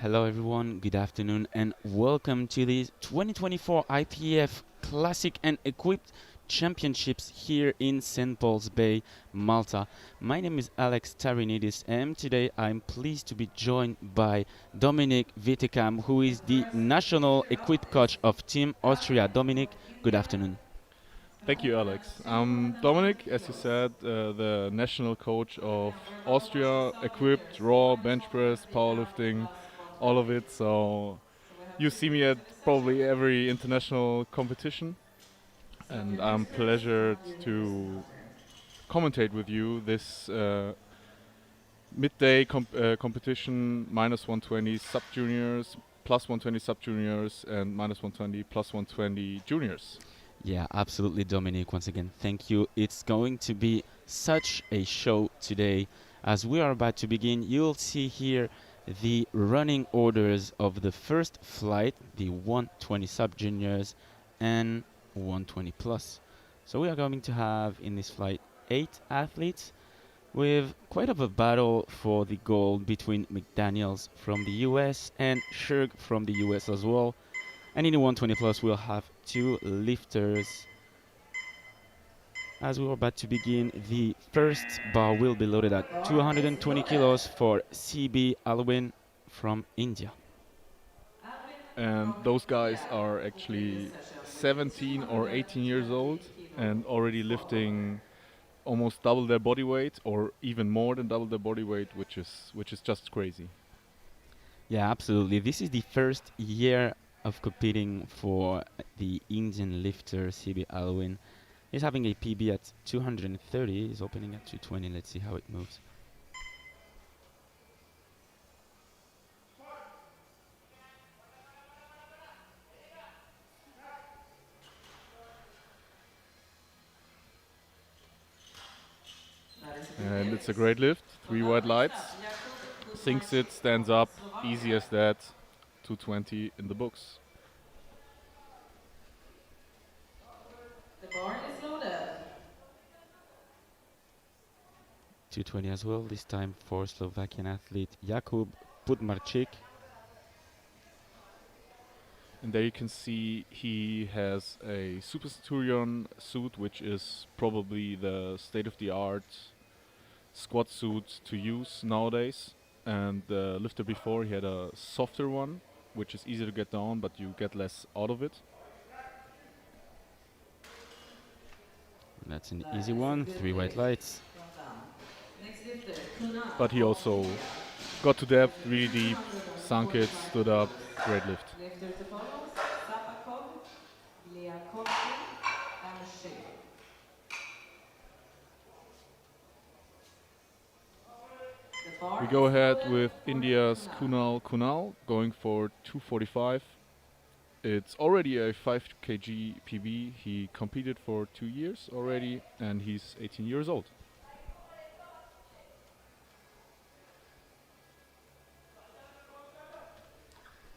Hello, everyone. Good afternoon, and welcome to the 2024 IPF Classic and Equipped Championships here in St. Paul's Bay, Malta. My name is Alex Tarinidis, and today I'm pleased to be joined by Dominic Vitekam, who is the national equipped coach of Team Austria. Dominic, good afternoon. Thank you, Alex. I'm Dominic, as you said, the national coach of Austria, equipped, raw, bench press, powerlifting, all of it. So you see me at probably every international competition, and I'm pleasured to commentate with you this midday competition, minus 120 sub juniors, plus 120 sub juniors, and minus 120 plus 120 juniors. Yeah, absolutely, Dominic. Once again, thank you. It's going to be such a show today. As we are about to begin, you'll see here the running orders of the first flight, the 120 sub juniors and 120 plus. So we are going to have in this flight 8 athletes with quite of a battle for the gold between McDaniels from the US and Shurg from the US as well. And in the 120 plus, we'll have two lifters. As we are about to begin, the first bar will be loaded at 220 kilos for CB Alwin from India. And those guys are actually 17 or 18 years old and already lifting almost double their body weight or even more than double their body weight, which is just crazy. Yeah, absolutely. This is the first year of competing for the Indian lifter CB Alwin. He's having a PB at 230. He's opening at 220. Let's see how it moves. And it's a great lift. 3 white lights. Sinks it, stands up, easy as that. 220 in the books. The bar is loaded. 220 as well, this time for Slovakian athlete Jakub Pudmarczyk. And there you can see he has a Super Centurion suit, which is probably the state-of-the-art squat suit to use nowadays. And the lifter before, he had a softer one, which is easier to get down, but you get less out of it. That's an easy one, 3 white lights. Next lifter, Kunal. But he also got to depth, really deep, sunk it, stood up, great lift. Lifter to follow, Sapakov, Liakovsky, and Sheikh. The bar We go is ahead loaded with for India's Kunal. Kunal going for 245. It's already a 5 kg PB. He competed for 2 years already, and he's 18 years old.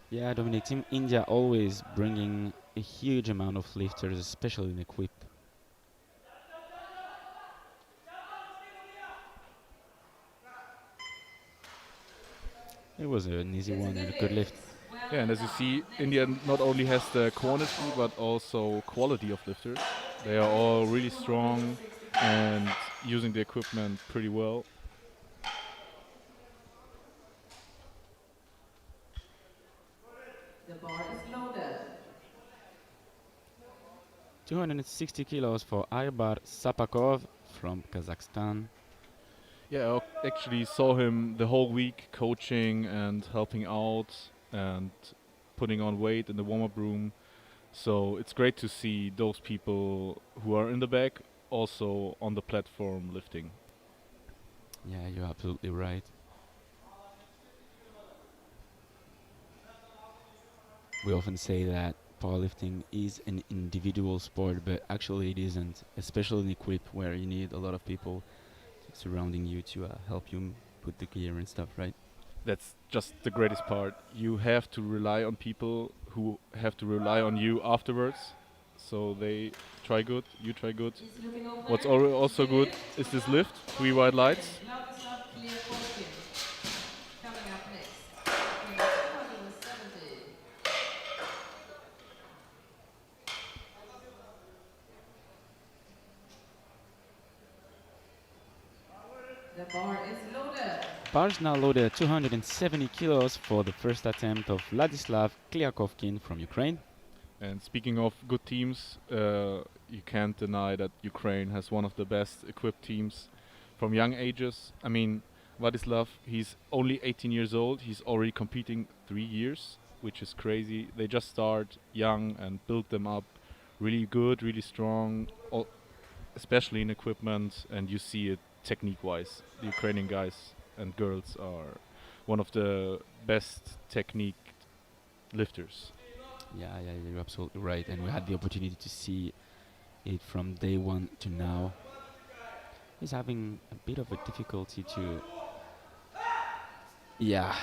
Yeah, Dominic, Team India always bringing a huge amount of lifters, especially in equip. It was an easy one and a good lift. Yeah, and as you see, India not only has the quantity but also quality of lifters. They are all really strong and using the equipment pretty well. The bar is loaded. 260 kilos for Aybar Sapakov from Kazakhstan. Yeah, I actually saw him the whole week coaching and helping out and putting on weight in the warm-up room. So it's great to see those people who are in the back also on the platform lifting. Yeah, you're absolutely right. We often say that powerlifting is an individual sport, but actually it isn't, especially in equip where you need a lot of people surrounding you to help you put the gear and stuff, right? That's just the greatest part. You have to rely on people who have to rely on you afterwards. So they try good, you try good. He's looking over. What's also good is this lift, 3 white lights. Vladislav Liakovsky. Coming up next. The bar is loaded. Bar's now loaded at 270 kilos for the first attempt of Vladislav Kliakovkin from Ukraine. And speaking of good teams, you can't deny that Ukraine has one of the best equipped teams from young ages. I mean, Vladislav, he's only 18 years old. He's already competing 3 years, which is crazy. They just start young and build them up really good, really strong, especially in equipment. And you see it technique-wise. The Ukrainian guys and girls are one of the best technique lifters. Yeah, you're absolutely right. And we had the opportunity to see it from day one to now. He's having a bit of a difficulty to... Yeah,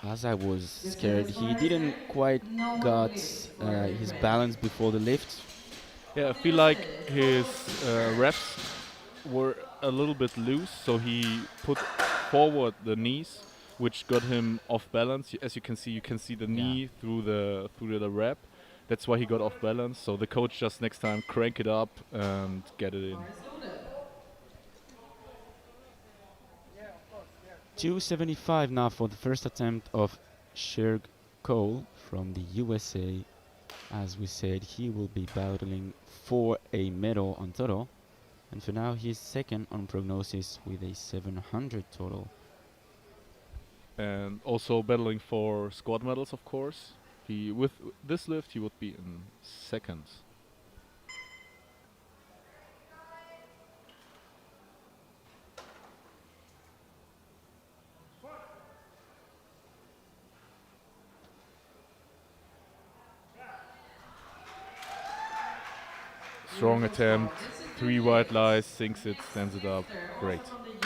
as I was scared, he didn't quite got his balance before the lift. Yeah, I feel like his reps were a little bit loose, so he put forward the knees, which got him off balance. As you can see the knee through the rep. That's why he got off balance. So the coach just next time crank it up and get it in. Bar is loaded. 275 now for the first attempt of Sherg Cole from the USA. As we said, he will be battling for a medal on total. And for now, he's second on prognosis with a 700 total. And also battling for squad medals, of course. With this lift, he would be in second. Strong attempt, 3 white lies, sinks it, stands it up. Great. From the US,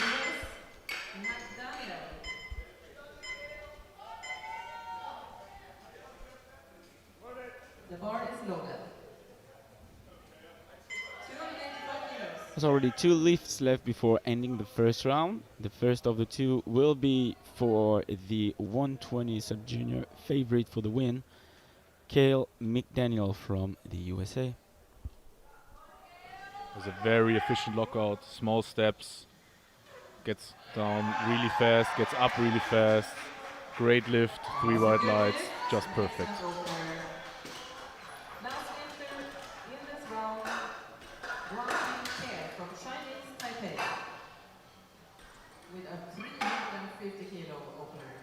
McDaniel. The bar is loaded. 285 kilos. There's already 2 lifts left before ending the first round. The first of the 2 will be for the 120 sub-junior favorite for the win, Cale McDaniel from the USA. Has a very efficient lockout, small steps, gets down really fast, gets up really fast. Great lift, 3 white lights, just perfect. Last lifter in this round, Guangqing Ke from Chinese Taipei with a 350 kilo opener.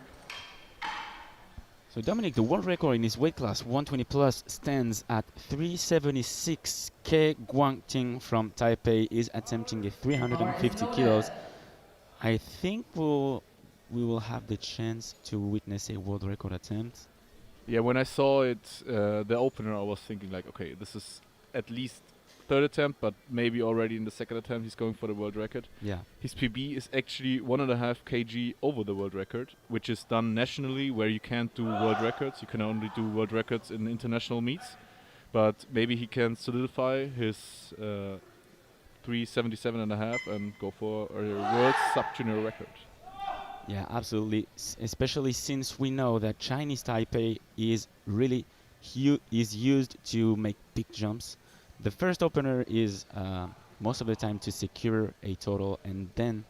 So Dominic, the world record in his weight class, 120 plus, stands at 376. Ke Guangqing from Taipei is attempting a 350 kilos. I think we will have the chance to witness a world record attempt. Yeah, when I saw it, the opener, I was thinking like, okay, this is at least third attempt, but maybe already in the second attempt he's going for the world record. Yeah. His PB is actually 1.5 kg over the world record, which is done nationally, where you can't do world records. You can only do world records in international meets. But maybe he can solidify his 377.5 and go for a world sub-junior record. Yeah, absolutely. Especially since we know that Chinese Taipei is really is used to make big jumps. The first opener is most of the time to secure a total and then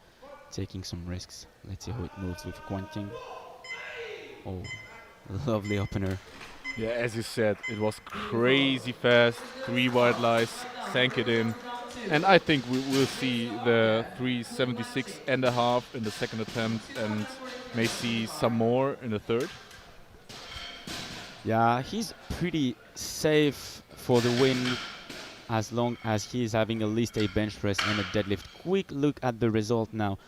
taking some risks. Let's see how it moves with Guangqing. Oh, lovely opener. Yeah, as you said, it was crazy fast. 3 wide lies, sank it in. And I think we will see the 376.5 in the second attempt and may see some more in the third. Yeah, he's pretty safe for the win as long as he's having at least a bench press and a deadlift. Quick look at the result now.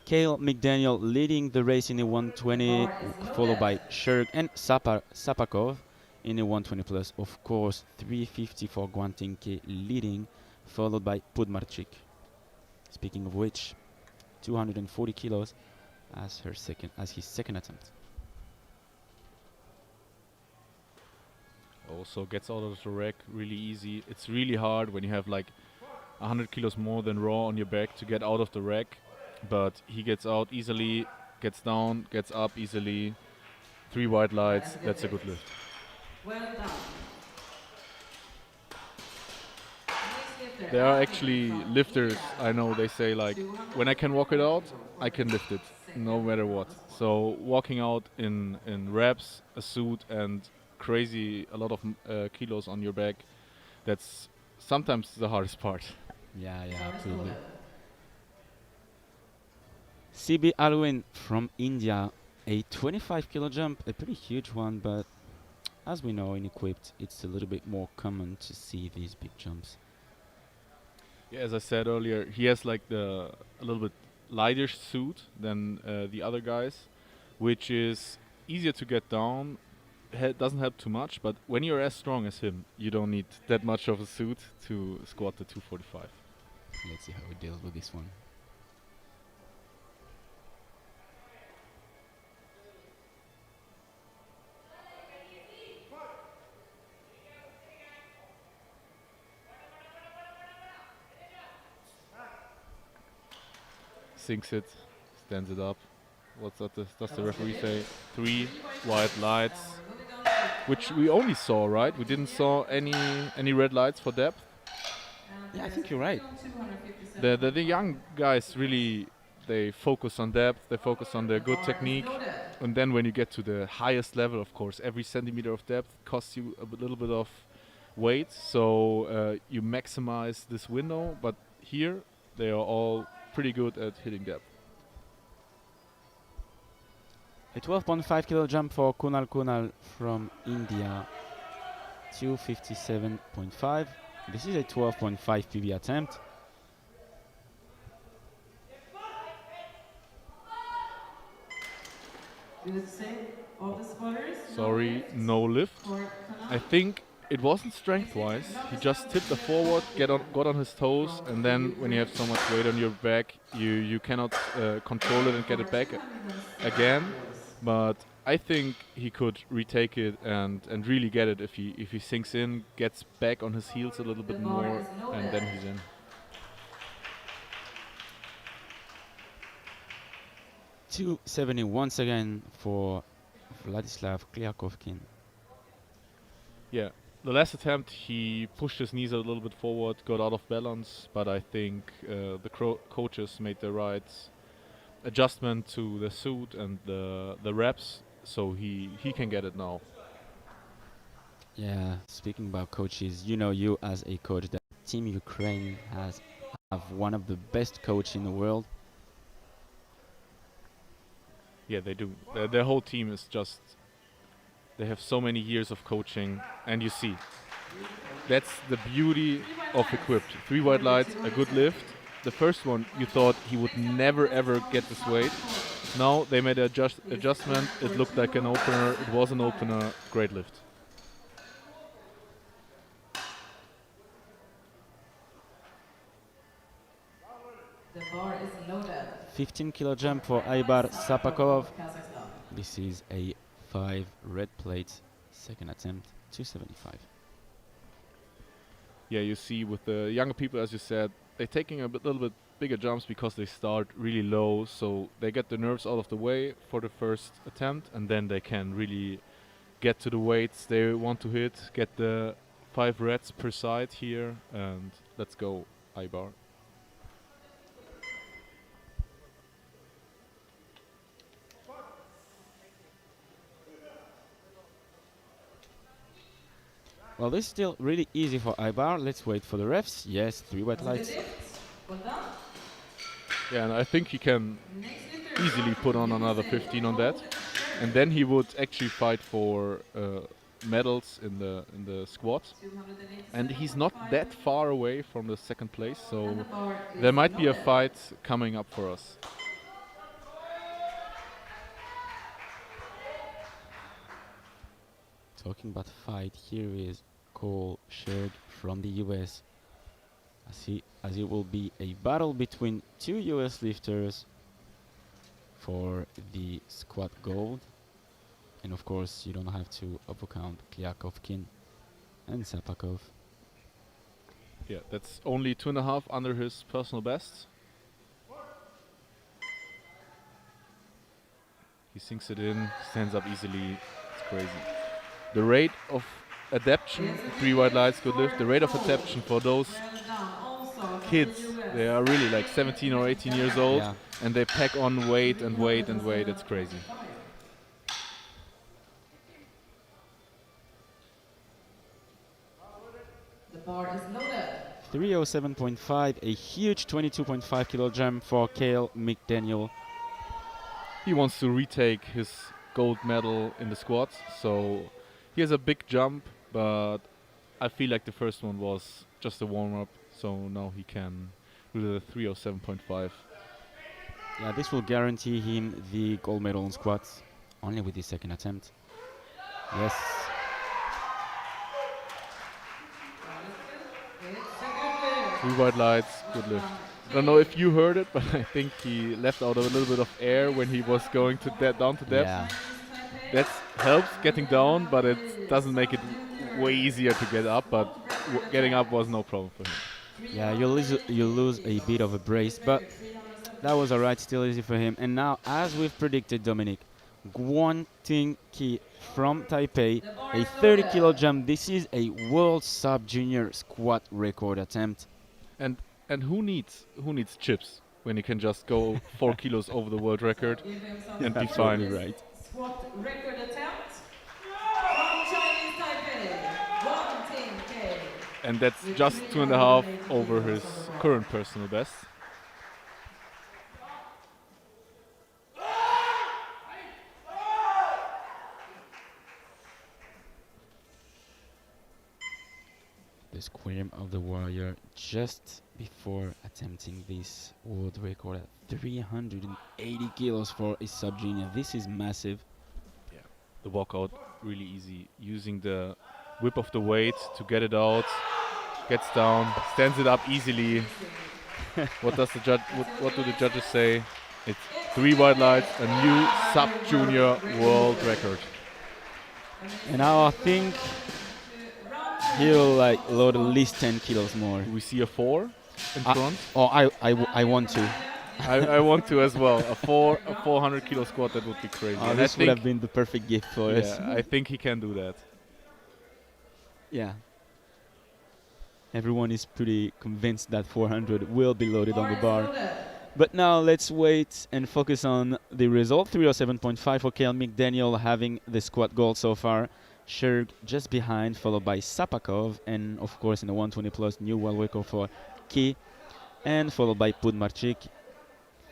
Cale McDaniel leading the race in the 120, followed by Sherg and Sapakov in the 120 plus. Of course, 350 for Guangqing Ke leading, followed by Pudmarchik. Speaking of which, 240 kilos as his second attempt. Also gets out of the rack really easy. It's really hard when you have like 100 kilos more than raw on your back to get out of the rack. But he gets out easily, gets down, gets up easily. 3 white lights, that's a good lift. Well done. Next lifter. There are Out actually from lifters, India. I know they say like, when I can walk it out, I can lift it, no matter what. So walking out in reps, a suit and crazy, a lot of kilos on your back, that's sometimes the hardest part. Yeah, The yeah, bar is absolutely. loaded. CB Alwin from India, a 25 kilo jump, a pretty huge one, but as we know in equipped, it's a little bit more common to see these big jumps. Yeah, as I said earlier, he has like a little bit lighter suit than the other guys, which is easier to get down. Doesn't help too much, but when you're as strong as him, you don't need that much of a suit to squat the 245. Let's see how he deals with this one. Sinks it, stands it up. What's that? Does the referee say? 3 white lights, which we only saw, right? We didn't saw any red lights for depth. Yeah, I think you're right. The young guys really, they focus on depth, they focus on their good technique, and then when you get to the highest level, of course, every centimeter of depth costs you a little bit of weight, so you maximize this window. But here, they are all pretty good at hitting depth. A 12.5 kilo jump for Kunal from India, 257.5. This is a 12.5 PB attempt. Sorry, no lift. I think it wasn't strength-wise. He just tipped the forward, got on his toes, and then when you have so much weight on your back, you cannot control it and get it back again. But I think he could retake it and really get it if he sinks in, gets back on his heels a little bit more, and then he's in. 270 once again for Vladislav Kliakovkin. Yeah, the last attempt he pushed his knees a little bit forward, got out of balance, but I think the coaches made the right adjustment to the suit and the reps, so he can get it now. Yeah, speaking about coaches, you know, you as a coach, that Team Ukraine have one of the best coach in the world. Yeah, they do. Their whole team is just, they have so many years of coaching, and you see, that's the beauty of equipped. 3 white lights, a good lift. The first one, you thought he would never ever get this weight. Now they made an adjustment. It looked like an opener. It was an opener. Great lift. The bar is loaded. 15 kilo jump for Aybar Sapakov. This is a 5 red plate, second attempt, 275. Yeah, you see with the younger people, as you said, they're taking a little bit bigger jumps because they start really low, so they get the nerves out of the way for the first attempt, and then they can really get to the weights they want to hit, get the 5 reds per side here, and let's go, Aybar. Well, this is still really easy for Aybar. Let's wait for the refs. Yes, 3 white lights. Well done. Yeah, and I think he can easily put on another 15 on that, and then he would actually fight for medals in the squat. And he's not that far away from the second place, so there might be a fight coming up for us. Talking about fight, here is Cole Sherd from the US. As it will be a battle between 2 US lifters for the squat gold. And of course, you don't have to overcount Kliakovkin and Sapakov. Yeah, that's only 2.5 under his personal best. He sinks it in, stands up easily. It's crazy. The rate of adaptation, 3 white lights, good lift. The rate of adaptation for those kids. They are really like 17 or 18 years old, Yeah. and they pack on weight and weight and weight. It's crazy. The bar is loaded. 307.5, a huge 22.5 kilo jump for Cale McDaniel. He wants to retake his gold medal in the squats, so he has a big jump, but I feel like the first one was just a warm-up, so now he can do the 307.5. Yeah, this will guarantee him the gold medal in squats, only with his second attempt. Yes. It's a good 3 white lights, good lift. I don't know if you heard it, but I think he left out a little bit of air when he was going to down to depth. Yeah. That helps getting down, but it doesn't make it way easier to get up, but getting up was no problem for him. Yeah, you lose a bit of a brace, but that was alright, still easy for him. And now, as we've predicted, Dominic, Guan Ting Ki from Taipei, a 30 kilo jump. This is a world sub-junior squat record attempt. And who needs chips when you can just go 4 kilos over the world record and be fine? Absolutely right. Squat record attempt from Chinese Taipei, Wang Ting. And that's just 2.5 over his current personal best. The scream of the warrior just before attempting this world record at 380 kilos for a sub-junior. This is massive. Yeah, the walkout really easy. Using the whip of the weight to get it out, gets down, stands it up easily. What does the judge? What do the judges say? It's 3 white lights, a new sub-junior world record. And now I think he'll like load at least 10 kilos more. Do we see a 4 in front? Oh, I want to. I want to as well. A 400 kilo squat, that would be crazy. Oh, And this I would think, have been the perfect gift for us. yeah, I think he can do that. Yeah. Everyone is pretty convinced that 400 will be loaded on the bar. But now let's wait and focus on the result. 307.5 for Cale McDaniel, having the squat gold so far. Sherg just behind, followed by Sapakov, and of course in the 120 plus new world record for Ki, and followed by Pudmarchik.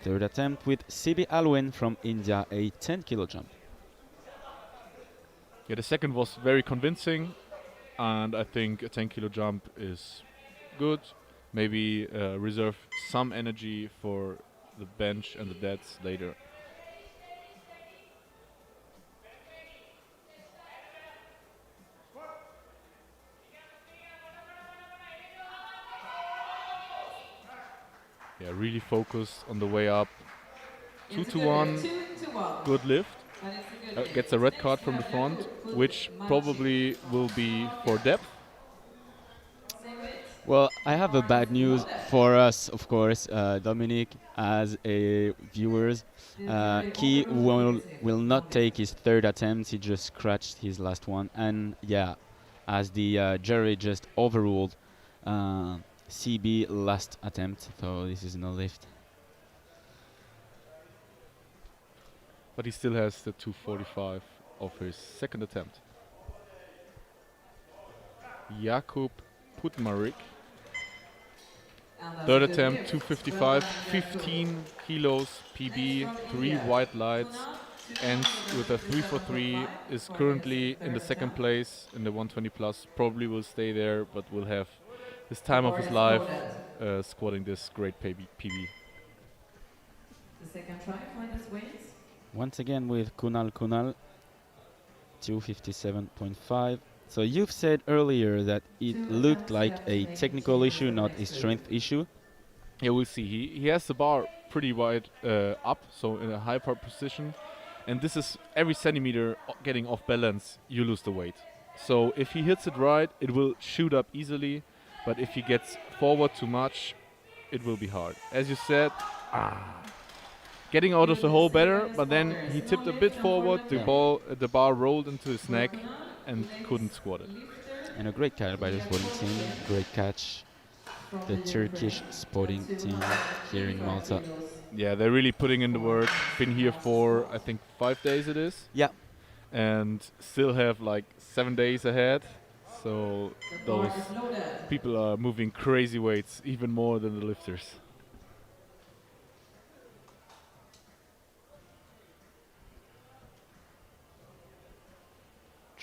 Third attempt with Sibi Alwen from India, a 10 kilo jump. Yeah, the second was very convincing, and I think a 10 kilo jump is good. Maybe reserve some energy for the bench and the deads later. Yeah, really focused on the way up. 2 to 1, good lift. Gets a red card from the front, which probably will be for depth. Well, I have a bad news for us, of course, Dominic, as a viewers. Ki will not take his third attempt. He just scratched his last one, and yeah, as the jury just overruled CB last attempt, so this is no lift. But he still has the 245 of his second attempt. Jakub Putmarik. Third attempt, 255, 15 kilos PB, 3 white lights, ends with a 343, is currently in the second place in the 120 plus, probably will stay there, but will have his time of his life squatting this great PB. The second try, minus weights. Once again with Kunal, 257.5. So you've said earlier that it looked like a technical issue, not a strength issue. Yeah, we'll see. He has the bar pretty wide up, so in a high part position. And this is every centimeter getting off balance, you lose the weight. So if he hits it right, it will shoot up easily. But if he gets forward too much, it will be hard. As you said, getting out of the hole better, but then he tipped a bit forward, the bar rolled into his neck and couldn't squat it. And a great catch by the sporting team. Great catch. from the the Turkish Ukraine. sporting The team here in 285 Malta. kilos. Yeah, they're really putting in the work. Been here for I think 5 days it is, Yeah, and still have like 7 days ahead. So The bar those is loaded. people are moving crazy weights, even more than the lifters.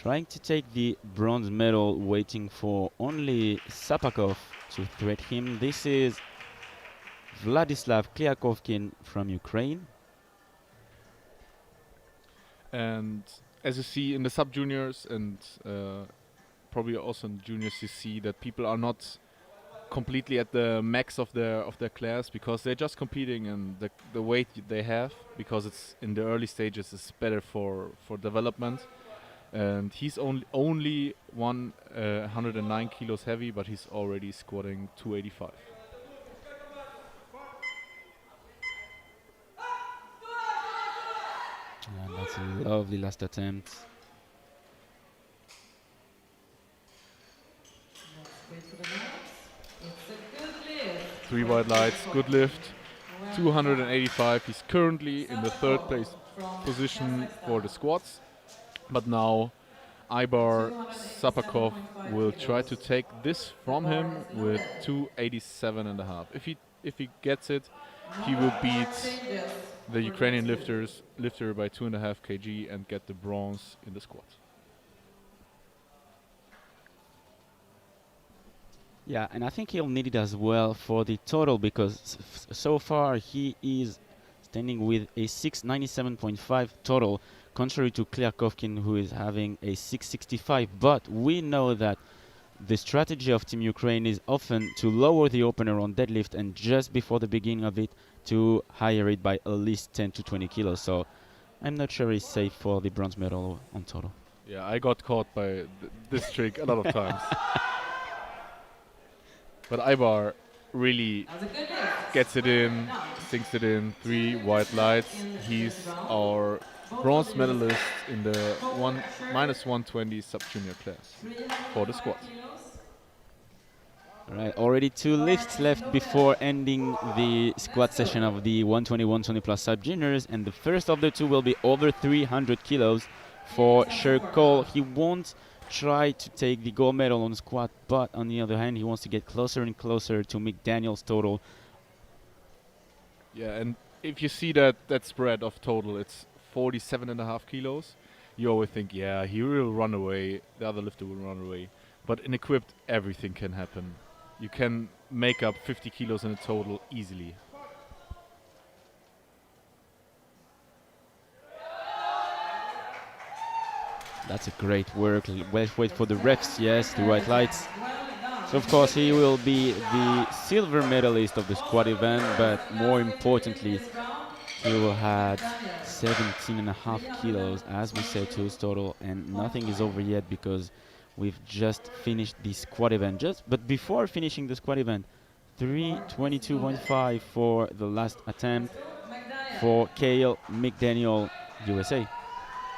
trying to take the bronze medal, waiting for only Sapakov to threat him. This is Vladislav Kliakovkin from Ukraine. And as you see in the sub juniors and probably also in juniors, you see that people are not completely at the max of their class because they're just competing and the weight they have, because it's in the early stages, is better for development. And he's only 109 kilos heavy, but he's already squatting 285. And that's a lovely last attempt. Let's wait for the next. It's a good lift. 3 wide lights, good lift, 285. He's currently in the third place position for the squats, but now Ibar Sapakov will try to take this from him with 287.5. If he gets it, he will beat the Ukrainian lifter by 2.5 kg and get the bronze in the squat. Yeah, and I think he'll need it as well for the total because so far he is standing with a 697.5 total, contrary to Kliakovkin, who is having a 665. But we know that the strategy of Team Ukraine is often to lower the opener on deadlift and just before the beginning of it to higher it by at least 10 to 20 kilos. So I'm not sure it's safe for the bronze medal on total. Yeah, I got caught by this trick a lot of times. But Ibar really That was a good lift. gets it in, sinks it in, 3 white lights. He's our bronze medalist in the minus 120 sub-junior class for the squat. All right, already 2 lifts left before ending the squat session of the 120 plus sub-juniors, and the first of the 2 will be over 300 kilos for Sherkol. He won't try to take the gold medal on squat, but on the other hand, he wants to get closer and closer to McDaniel's total. Yeah, and if you see that spread of total, it's 47.5 kilos. You always think, yeah, he will run away, the other lifter will run away. But in equipped, everything can happen. You can make up 50 kilos in a total easily. That's a great work. Let's wait for the refs. Yes, the white lights. So of course he will be the silver medalist of the squat event, but more importantly, he will have 17.5 kilos, as we said, to his total, and nothing is over yet because we've just finished the squat event. But before finishing the squat event, 322.5 for the last attempt for Kale McDaniel, USA.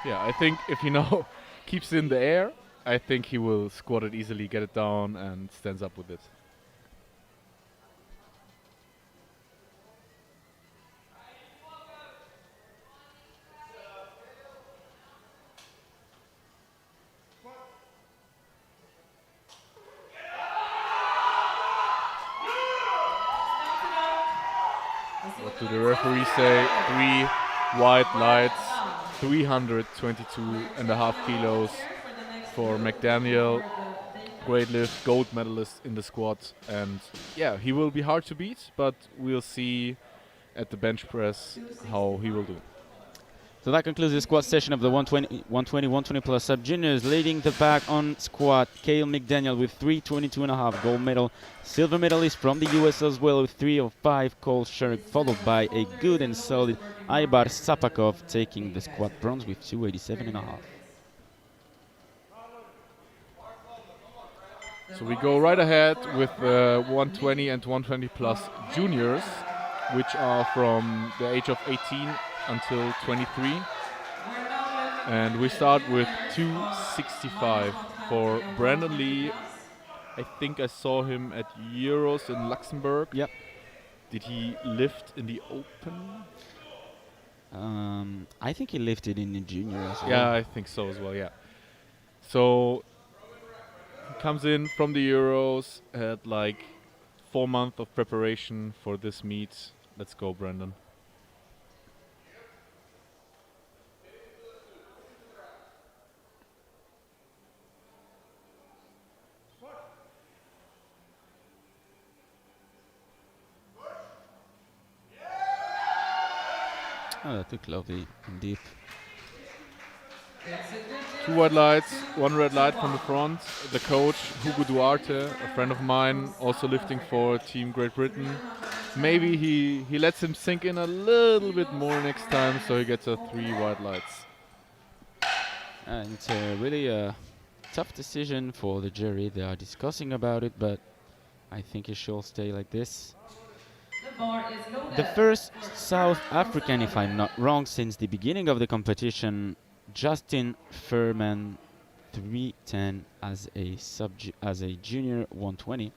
Yeah, I think if he now keeps it in the air, I think he will squat it easily, get it down, and stands up with it. What do the referees say? 3 white lights, 322.5 kilos for McDaniel. Great lift, gold medalist in the squat. And yeah, he will be hard to beat, but we'll see at the bench press how he will do. So that concludes the squat session of the 120 plus sub-juniors. Leading the pack on squat, Kale McDaniel with 322.5 gold medal. Silver medalist from the US as well with 305, Cole Sherk, followed by a good and solid Ibar Sapakov taking the squat bronze with 287.5. So we go right ahead with the 120 and 120 plus juniors, which are from the age of 18 until 23. And we start with 265 for Brandon Lee I think I saw him at Euros in Luxembourg. Yep. Did he lift in the open? I think he lifted in the junior as well. Yeah, I think so as well, yeah. So he comes in from the Euros, had like 4 months of preparation for this meet. Let's go, Brandon. Oh, that took lovely and deep. It's a good 2 lift. white lights, 1 red light from the front. The coach, Hugo Duarte, a friend of mine, also lifting for Team Great Britain. Maybe he lets him sink in a little bit more next time, so he gets a 3 white lights. And it's a really tough decision for the jury. They are discussing about it, but I think it should stay like this. The bar is loaded. The first For South Sarah African, if I'm Rosenberg. not wrong, since the beginning of the competition, Justin Furman 310 as a junior 120.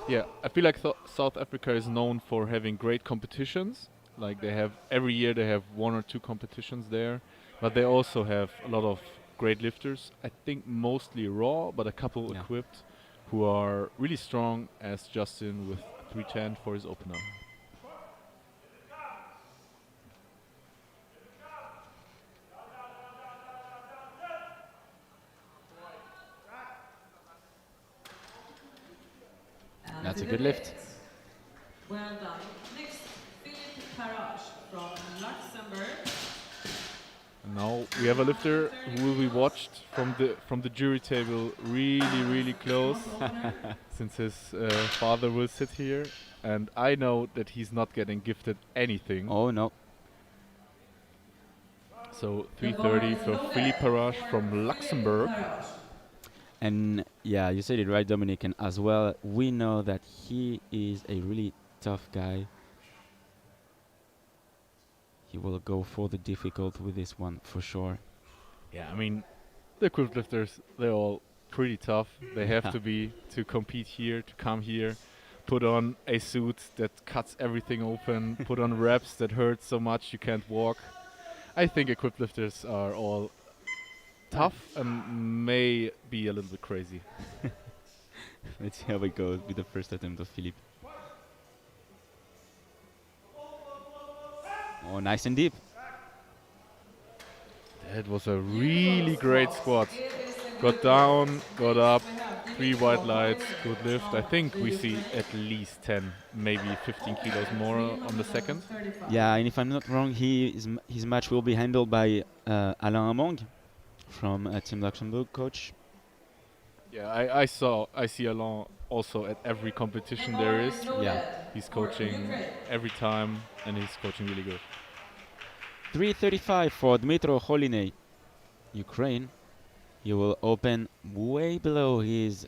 Yeah, I feel like South Africa is known for having great competitions. Like they have every year they have 1 or 2 competitions there, but they also have a lot of great lifters. I think mostly raw, but a couple Yeah. equipped who are really strong, as Justin with 310 for his opener. And That's it's a good lift. Well done. Next, Philippe Parache from Luxembourg. And now we have a lifter who will be watched from the jury table really close, since his father will sit here, and I know that he's not getting gifted anything. Oh no. So The bar 330 is for loaded Philippe Parache for from Philippe Luxembourg. Parache. And yeah, you said it right, Dominic. And as well, we know that he is a really tough guy. He will go for the difficult with this one for sure. Yeah, I mean, the equipped lifters, they're all pretty tough. They have Yeah. to be to compete here, to come here, put on a suit that cuts everything open, put on reps that hurt so much you can't walk. I think equipped lifters are all tough and may be a little bit crazy. Let's see how it goes with the first attempt of Philippe. Oh, nice and deep. That was a really great squat. It is a Got good down, lift. got up, We have 3 Dimitri white lights, Wolfgang good lift. I from think we see Ukraine. at least 10, maybe 15 kilos more on the second. 335. Yeah, and if I'm not wrong, his match will be handled by Alain Among from Team Luxembourg coach. Yeah, I see Alain also at every competition The there bar is. loaded Yeah. He's for coaching Ukraine. every time, and he's coaching really good. 335 for Dmitro Holinay, Ukraine. He will open way below his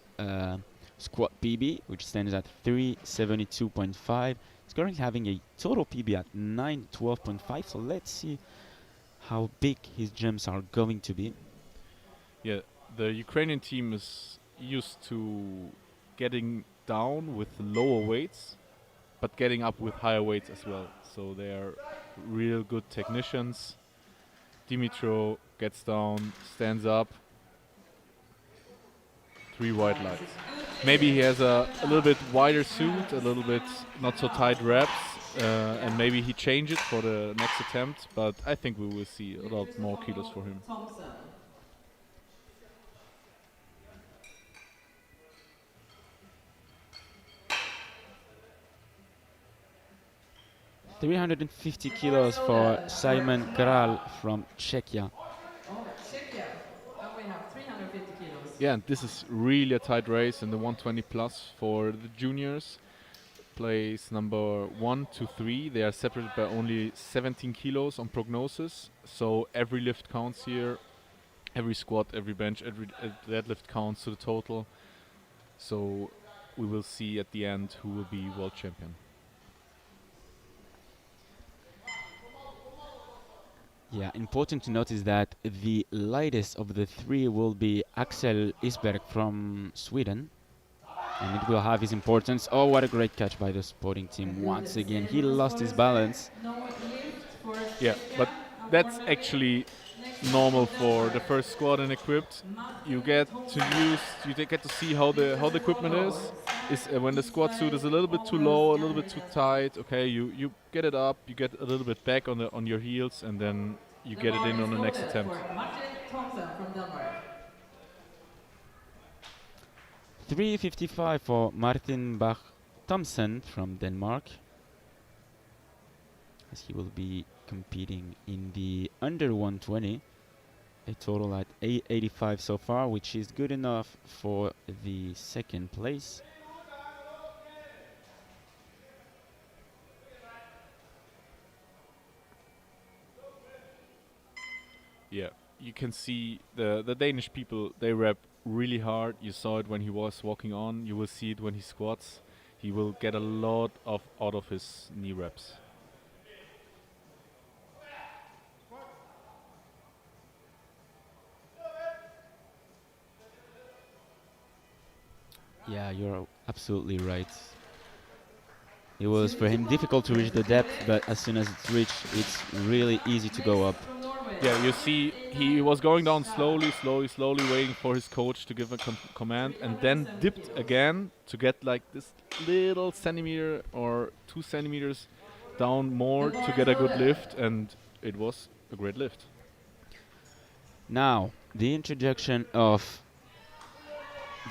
squat PB, which stands at 372.5. He's currently having a total PB at 912.5. So let's see how big his jumps are going to be. Yeah, the Ukrainian team is used to getting down with lower weights, but getting up with higher weights as well. So they are real good technicians. Dimitro gets down, stands up. 3 white lights. Maybe he has a little bit wider suit, a little bit not so tight reps, and maybe he change it for the next attempt. But I think we will see a lot more kilos for him. Thompson. 350 kilos for Simon Kral from Czechia. Oh, Czechia. And we have 350 kilos. Yeah, and this is really a tight race in the 120 plus for the juniors. Place number 1 to 3, they are separated by only 17 kilos on prognosis. So every lift counts here. Every squat, every bench, every deadlift counts to the total. So we will see at the end who will be world champion. Yeah, important to notice that the lightest of the three will be Axel Isberg from Sweden. And it will have his importance. Oh, what a great catch by the sporting team. Once again, he lost his balance. No lift for Yeah, but that's actually normal for the first squad and equipped. You get to get to see how the equipment is. When the squad suit is a little bit too low, a little bit too tight. Okay, you get it up, you get a little bit back on your heels, and then you get it in on the next attempt. Martin Thompson from Denmark. 3:55 for Martin Bach Thomsen from Denmark, as he will be competing in the under 120. A total at 885 so far, which is good enough for the second place. Yeah, you can see the Danish people, they rep really hard. You saw it when he was walking on. You will see it when he squats. He will get a lot out of his knee reps. Yeah, you're absolutely right. It was for him difficult to reach the depth, but as soon as it's reached, it's really easy to go up. Yeah, you see, he was going down slowly, waiting for his coach to give a command, and then dipped again to get like this little centimeter or 2 centimeters down more to get a good lift, and it was a great lift. Now, the introduction of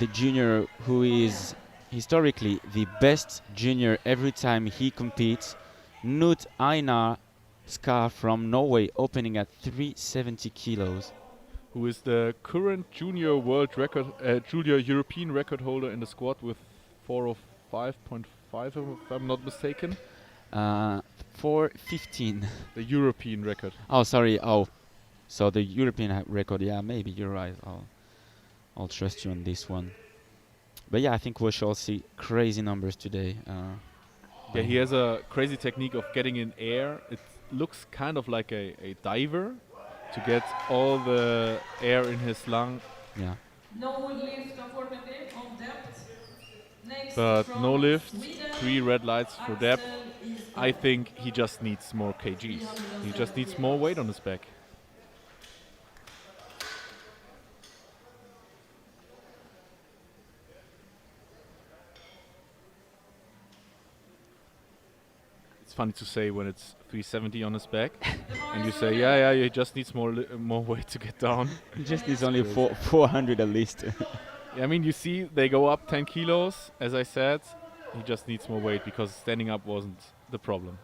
the junior who is historically the best junior every time he competes, Knut Einar Skar from Norway, opening at 370 kilos. Who is the current junior world record, junior European record holder in the squat with 405.5, if I'm not mistaken. 415. The European record. Oh, sorry. Oh, so the European record. Yeah, maybe you're right. I'll trust you on this one. But yeah, I think we shall see crazy numbers today. Yeah, he has a crazy technique of getting in air. It looks kind of like a diver to get all the air in his lung. Yeah. No lift, unfortunately, on depth. Next But from no lift, Sweden, 3 red lights for depth. Axel Isberg. I think he just needs more kgs. He just needs more weight on his back. It's funny to say when it's 370 on his back, and you say, yeah, he just needs more weight to get down. He just needs only 400 at least. Yeah, I mean, you see, they go up 10 kilos, as I said. He just needs more weight because standing up wasn't the problem.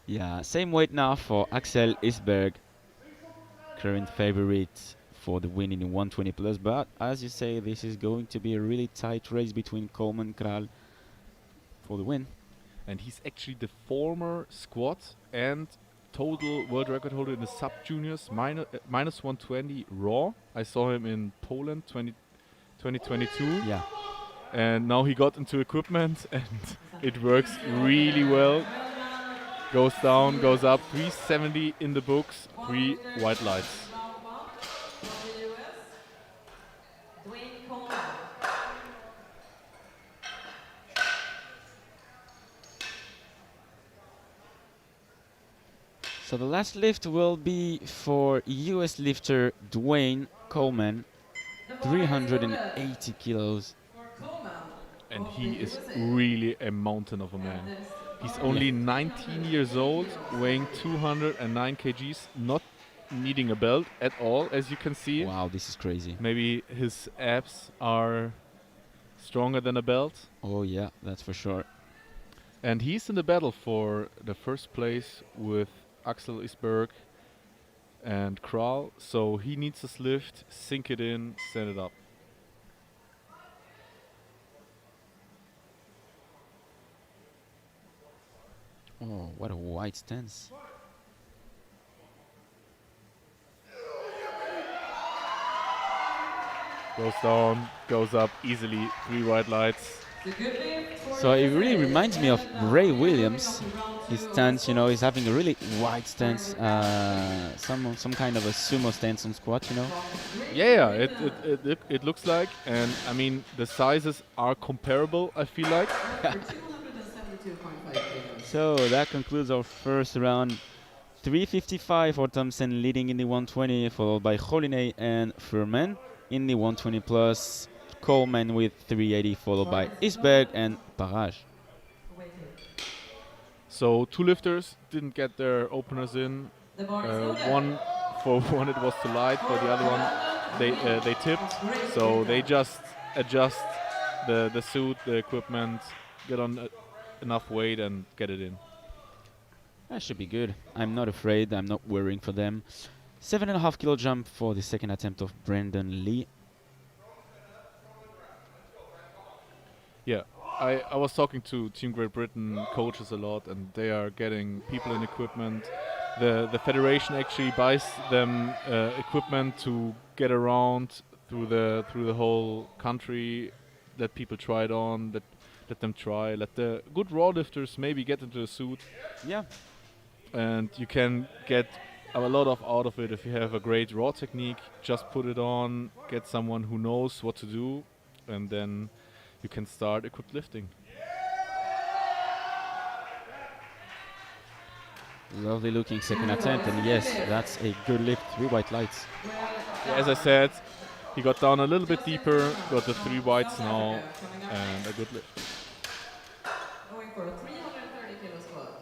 Yeah, same weight now for Axel Isberg, current favorite for the win in the 120 plus. But as you say, this is going to be a really tight race between Coleman Kral for the win. And he's actually the former squat and total world record holder in the sub juniors, minus 120 raw. I saw him in Poland 2022. Yeah. And now he got into equipment and it works really well. Goes down, goes up, 370 in the books, 3 white lights. So the last lift will be for US lifter Dwayne Coleman, 380 kilos. And he is really a mountain of a man. He's only 19 years old, weighing 209 kgs, not needing a belt at all, as you can see. Wow, this is crazy. Maybe his abs are stronger than a belt. Oh yeah, that's for sure. And he's in the battle for the first place with Axel Isberg and Kral. So he needs his lift, sink it in, send it up. Oh, what a wide stance. Goes down, goes up easily, 3 white lights. The good lift So it really reminds me of Ray Williams. His stance, he's having a really wide stance, some kind of a sumo stance on squat, Yeah, it looks like, and I mean the sizes are comparable. I feel like. So that concludes our first round. 355 for Thompson leading in the 120, followed by Holinay and Furman in the 120 plus. Coleman with 380, followed by Isberg and Parage. So two lifters didn't get their openers in. One for one it was too light. For the other one, they tipped. So they just adjust the suit, the equipment, get on enough weight and get it in. That should be good. I'm not afraid. I'm not worrying for them. 7.5 kilo jump for the second attempt of Brandon Lee. Yeah, I was talking to Team Great Britain coaches a lot, and they are getting people in equipment. The federation actually buys them equipment to get around through the whole country. Let people try it on. Let them try. Let the good raw lifters maybe get into the suit, Yeah. and you can get a lot out of it if you have a great raw technique. Just put it on. Get someone who knows what to do, and then you can start equipped lifting. Lovely looking second attempt, and yes, that's a good lift. 3 white lights. Yeah, as I said, he got down a little bit deeper, got the 3 whites now, and a good lift. Going for a 330 kilo squat.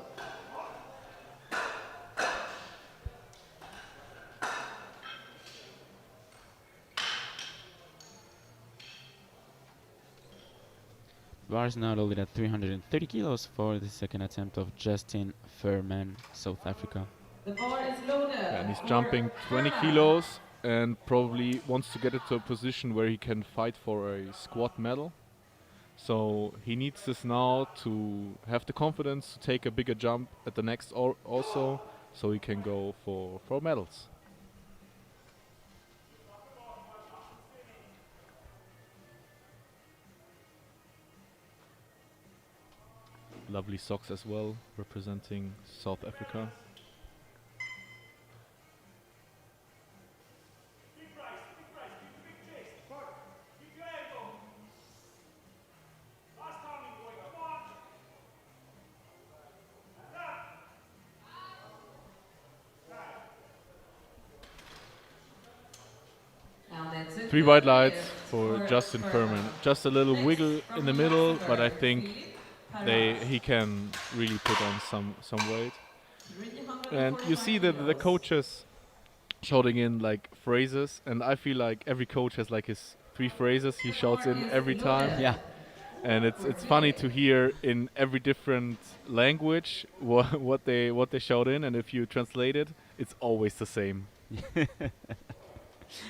Bar is now loaded at 330 kilos for the second attempt of Justin Furman, South Africa. The bar is loaded. Yeah, and he's jumping 20 kilos and probably wants to get into a position where he can fight for a squat medal. So he needs this now to have the confidence to take a bigger jump at the next also, so he can go for medals. Lovely socks as well, representing South Africa. Now that's it. 3 white lights for Justin Furman. Just a little wiggle in the middle, but I think he can really put on some weight. And you see the coaches shouting in like phrases, and I feel like every coach has like his 3 phrases he shouts in every time. Yeah. And it's funny to hear in every different language what they shout in, and if you translate it, it's always the same.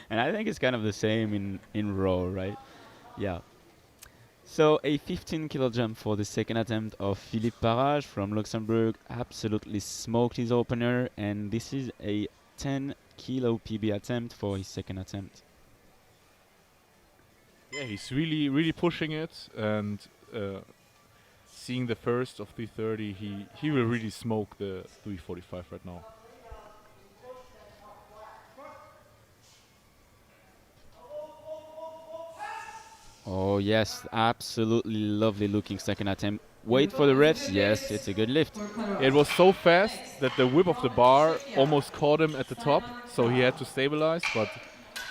And I think it's kind of the same in raw, right? Yeah. So a 15 kilo jump for the second attempt of Philippe Parage from Luxembourg. Absolutely smoked his opener, and this is a 10 kilo PB attempt for his second attempt. Yeah, he's really pushing it, and seeing the first of 330, he will really smoke the 345 right now. Oh yes, absolutely lovely looking second attempt. Wait for the refs. Yes, it's a good lift. It was so fast that the whip of the bar almost caught him at the top, so he had to stabilize, but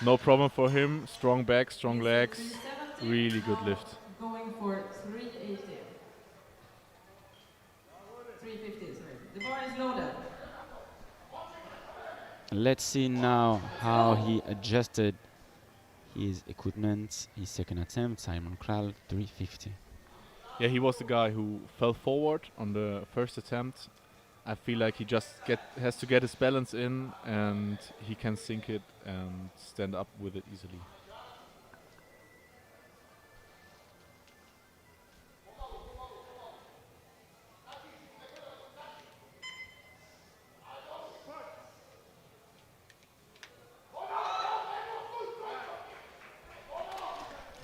no problem for him. Strong back, strong legs, really good lift. Going for 380. 350, sorry. The bar is loaded. Let's see now how he adjusted his equipment. His second attempt, Simon Krall, 350. Yeah, he was the guy who fell forward on the first attempt. I feel like he just has to get his balance in, and he can sink it and stand up with it easily.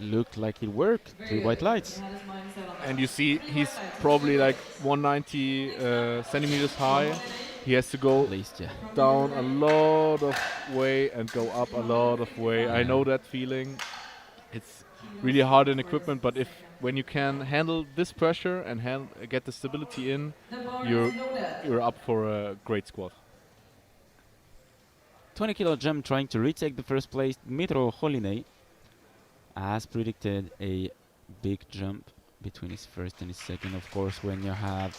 Looked like it worked. Very 3 good. white lights. He had his mindset on that. And you see, Three he's white lights. probably Two like lights. 190 centimeters high. He has to go At least, yeah. down a lot of way and go up a lot of way. I Yeah. know that feeling. It's really hard in equipment, but when you can handle this pressure and get the stability in, The bar you're is loaded. you're up for a great squat. 20 kilo jump trying to retake the first place. Dmitro Holinay, as predicted, a big jump between his first and his second. Of course, when you have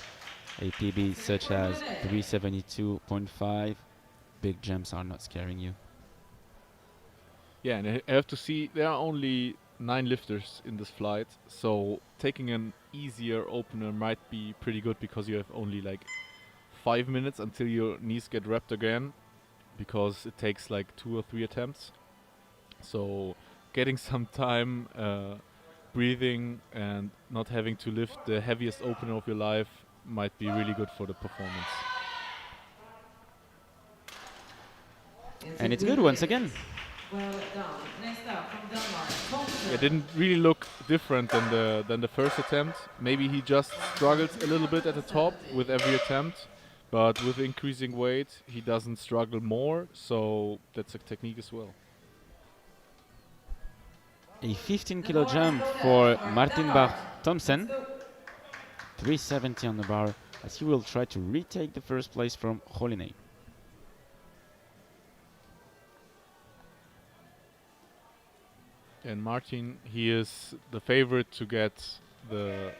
a PB such as 372.5, big jumps are not scaring you. Yeah, and I have to see there are only 9 lifters in this flight, so taking an easier opener might be pretty good because you have only like 5 minutes until your knees get wrapped again, because it takes like 2 or 3 attempts. So getting some time breathing and not having to lift the heaviest opener of your life might be really good for the performance. And it's good once again. Well done. Next up from Denmark, Thompson. It didn't really look different than the first attempt. Maybe he just struggles a little bit at the top with every attempt, but with increasing weight he doesn't struggle more, so that's a technique as well. A 15 kilo jump for Martin Bach Thompson. 370 on the bar as he will try to retake the first place from Holinay. And Martin, he is the favorite to get the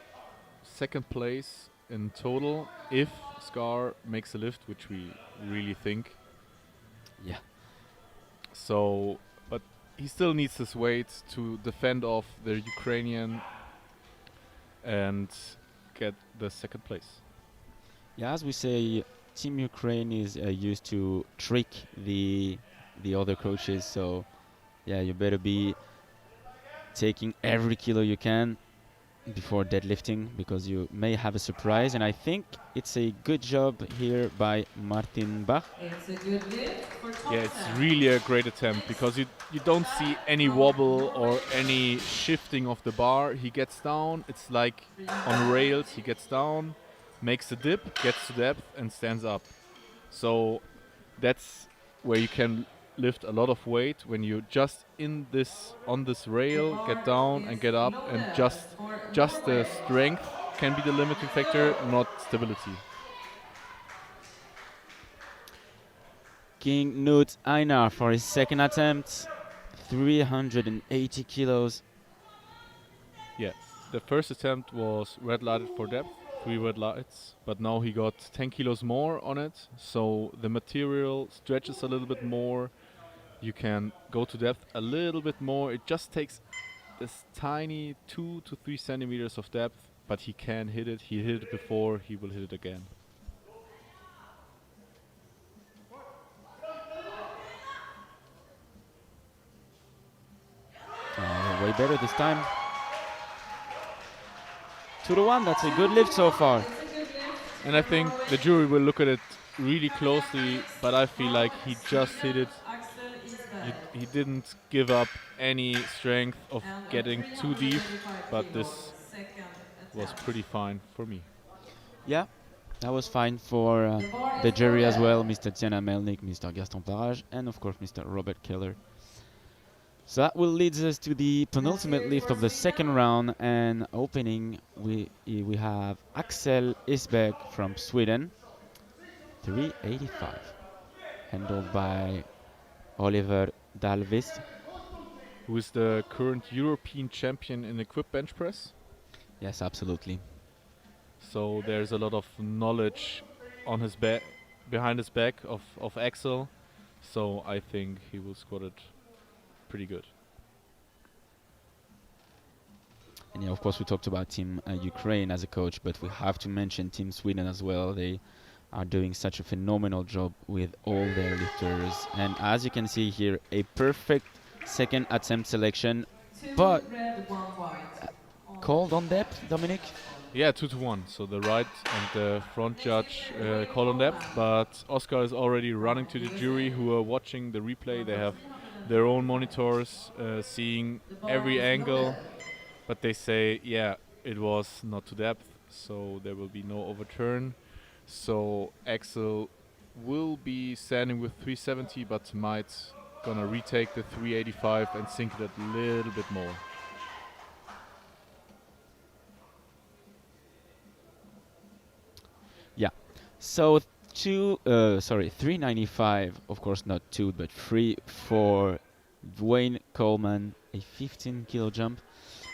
second place in total if Scar makes a lift, which we really think. Yeah. So, but he still needs his weight to defend off the Ukrainian and get the second place. Yeah, as we say, Team Ukraine is used to trick the other coaches. So, yeah, you better be taking every kilo you can before deadlifting because you may have a surprise. And I think it's a good job here by Martin Bach. It's a good lift for Thompson. Yeah, it's really a great attempt because you don't see any wobble or any shifting of the bar. He gets down, it's like on rails, he gets down, makes a dip, gets to depth and stands up. So that's where you can lift a lot of weight when you just on this rail, get down and get up, and just the strength can be the limiting factor, not stability. King Knut Einar for his second attempt, 380 kilos. Yeah, the first attempt was red lighted for depth, 3 red lights, but now he got 10 kilos more on it, so the material stretches a little bit more. You can go to depth a little bit more. It just takes this tiny 2 to 3 centimeters of depth, but he can hit it. He hit it before, he will hit it again. Way better this time. 2-1, that's a good lift so far. And I think the jury will look at it really closely, but I feel like he just hit it. He didn't give up any strength of getting too deep, but this was pretty fine for me. Yeah, that was fine for the jury as well, Mr. Tiana Melnik, Mr. Gaston Parage, and of course Mr. Robert Keller. So that will lead us to the penultimate lift of the second round, and opening we have Axel Isbeck from Sweden, 385, handled by Oliver Dahlqvist, who is the current European champion in equip bench press. Yes, absolutely. So there's a lot of knowledge on his back, behind his back of Axel. So I think he will squat it pretty good. And yeah, of course we talked about Team Ukraine as a coach, but we have to mention Team Sweden as well. They are doing such a phenomenal job with all their lifters. And as you can see here, a perfect second attempt selection, but called on depth, Dominic? Yeah, 2-1. So the right and the front judge call on depth, but Oscar is already running to the jury who are watching the replay. They have their own monitors, seeing The bar every is angle, loaded. but they say, yeah, it was not to depth, so there will be no overturn. So Axel will be standing with 370, but might gonna retake the 385 and sink it a little bit more. Yeah. So 395, of course not 2, but 3 for Dwayne Coleman, a 15 kilo jump.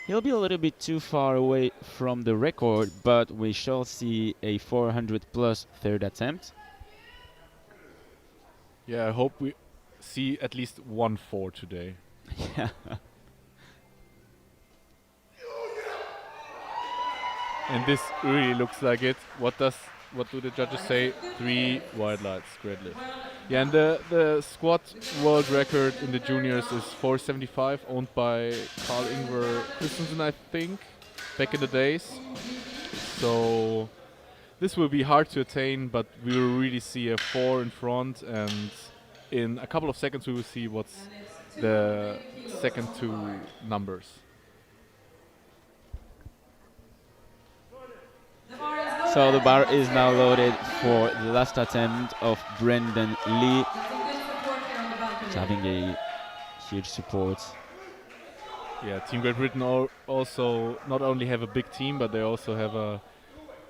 He'll be a little bit too far away from the record, but we shall see a 400 plus third attempt. Yeah, I hope we see at least 1-4 today. Yeah. And this really looks like it. What do the judges say? 3 wide lights, great lift. Yeah, and the squat world record in the juniors is 475, owned by Carl Ingvar Christensen, I think, back in the days. So this will be hard to attain, but we will really see a 4 in front, and in a couple of seconds we will see what's the second two numbers. So the bar is now loaded for the last attempt of Brendan Lee. He's having a huge support. Yeah, Team Great Britain also not only have a big team, but they also have a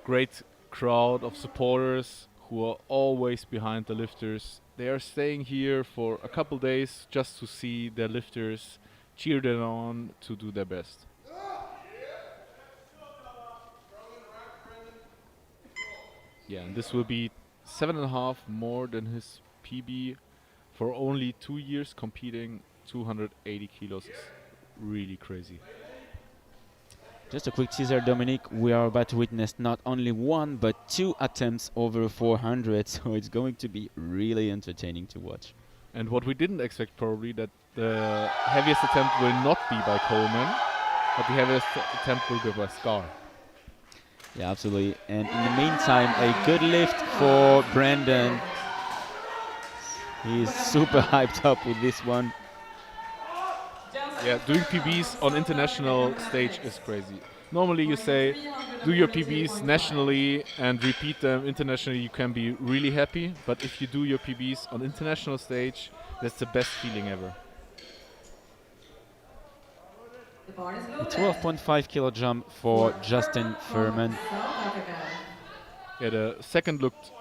great crowd of supporters who are always behind the lifters. They are staying here for a couple days just to see their lifters, cheer them on to do their best. Yeah, and this will be 7.5 more than his PB for only 2 years competing. 280 kilos is really crazy. Just a quick teaser, Dominic. We are about to witness not only 1 but 2 attempts over 400, so it's going to be really entertaining to watch. And what we didn't expect probably that the heaviest attempt will not be by Coleman, but the heaviest attempt will be by Scar. Yeah, absolutely. And in the meantime, a good lift for Brandon. He's super hyped up with this one. Yeah, doing PBs on international stage is crazy. Normally you say, do your PBs nationally and repeat them internationally, you can be really happy. But if you do your PBs on international stage, that's the best feeling ever. A 12.5 kilo jump for Justin Furman. Yeah, the second looked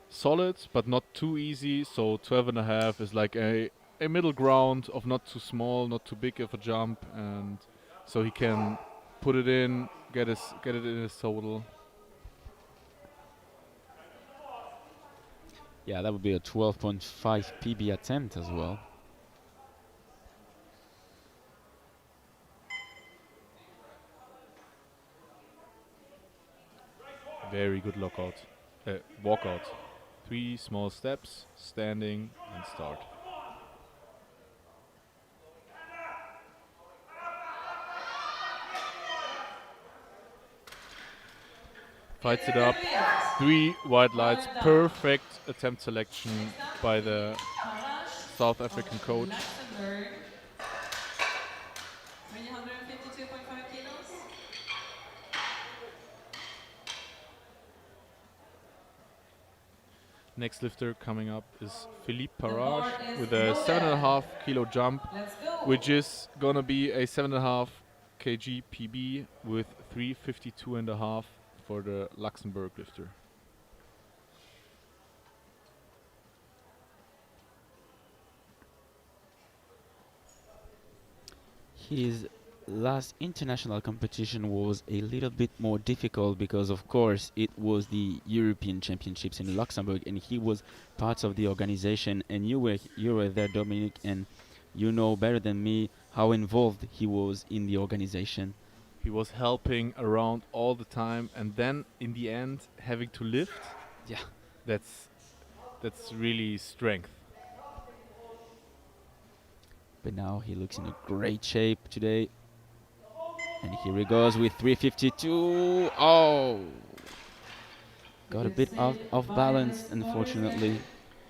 solid, but not too easy. So 12.5 is like a middle ground of not too small, not too big of a jump, and so he can put it in, get it in his total. Yeah, that would be a 12.5 PB attempt as well. Very good walkout. 3 small steps, standing and start. Fights it up. 3 wide lights. Perfect attempt selection by the South African coach. 352.5 kilos. Next lifter coming up is Philippe Parage with a 7.5 kilo jump, which is gonna be a 7.5 kg PB with 352.5 for the Luxembourg lifter. His last international competition was a little bit more difficult because, of course, it was the European Championships in Luxembourg, and he was part of the organization. And you were there, Dominic, and you know better than me how involved he was in the organization. He was helping around all the time, and then in the end, having to lift. Yeah, that's really strength. but now he looks in a great shape today. And here he goes with 352. Oh! Got a bit off balance, unfortunately.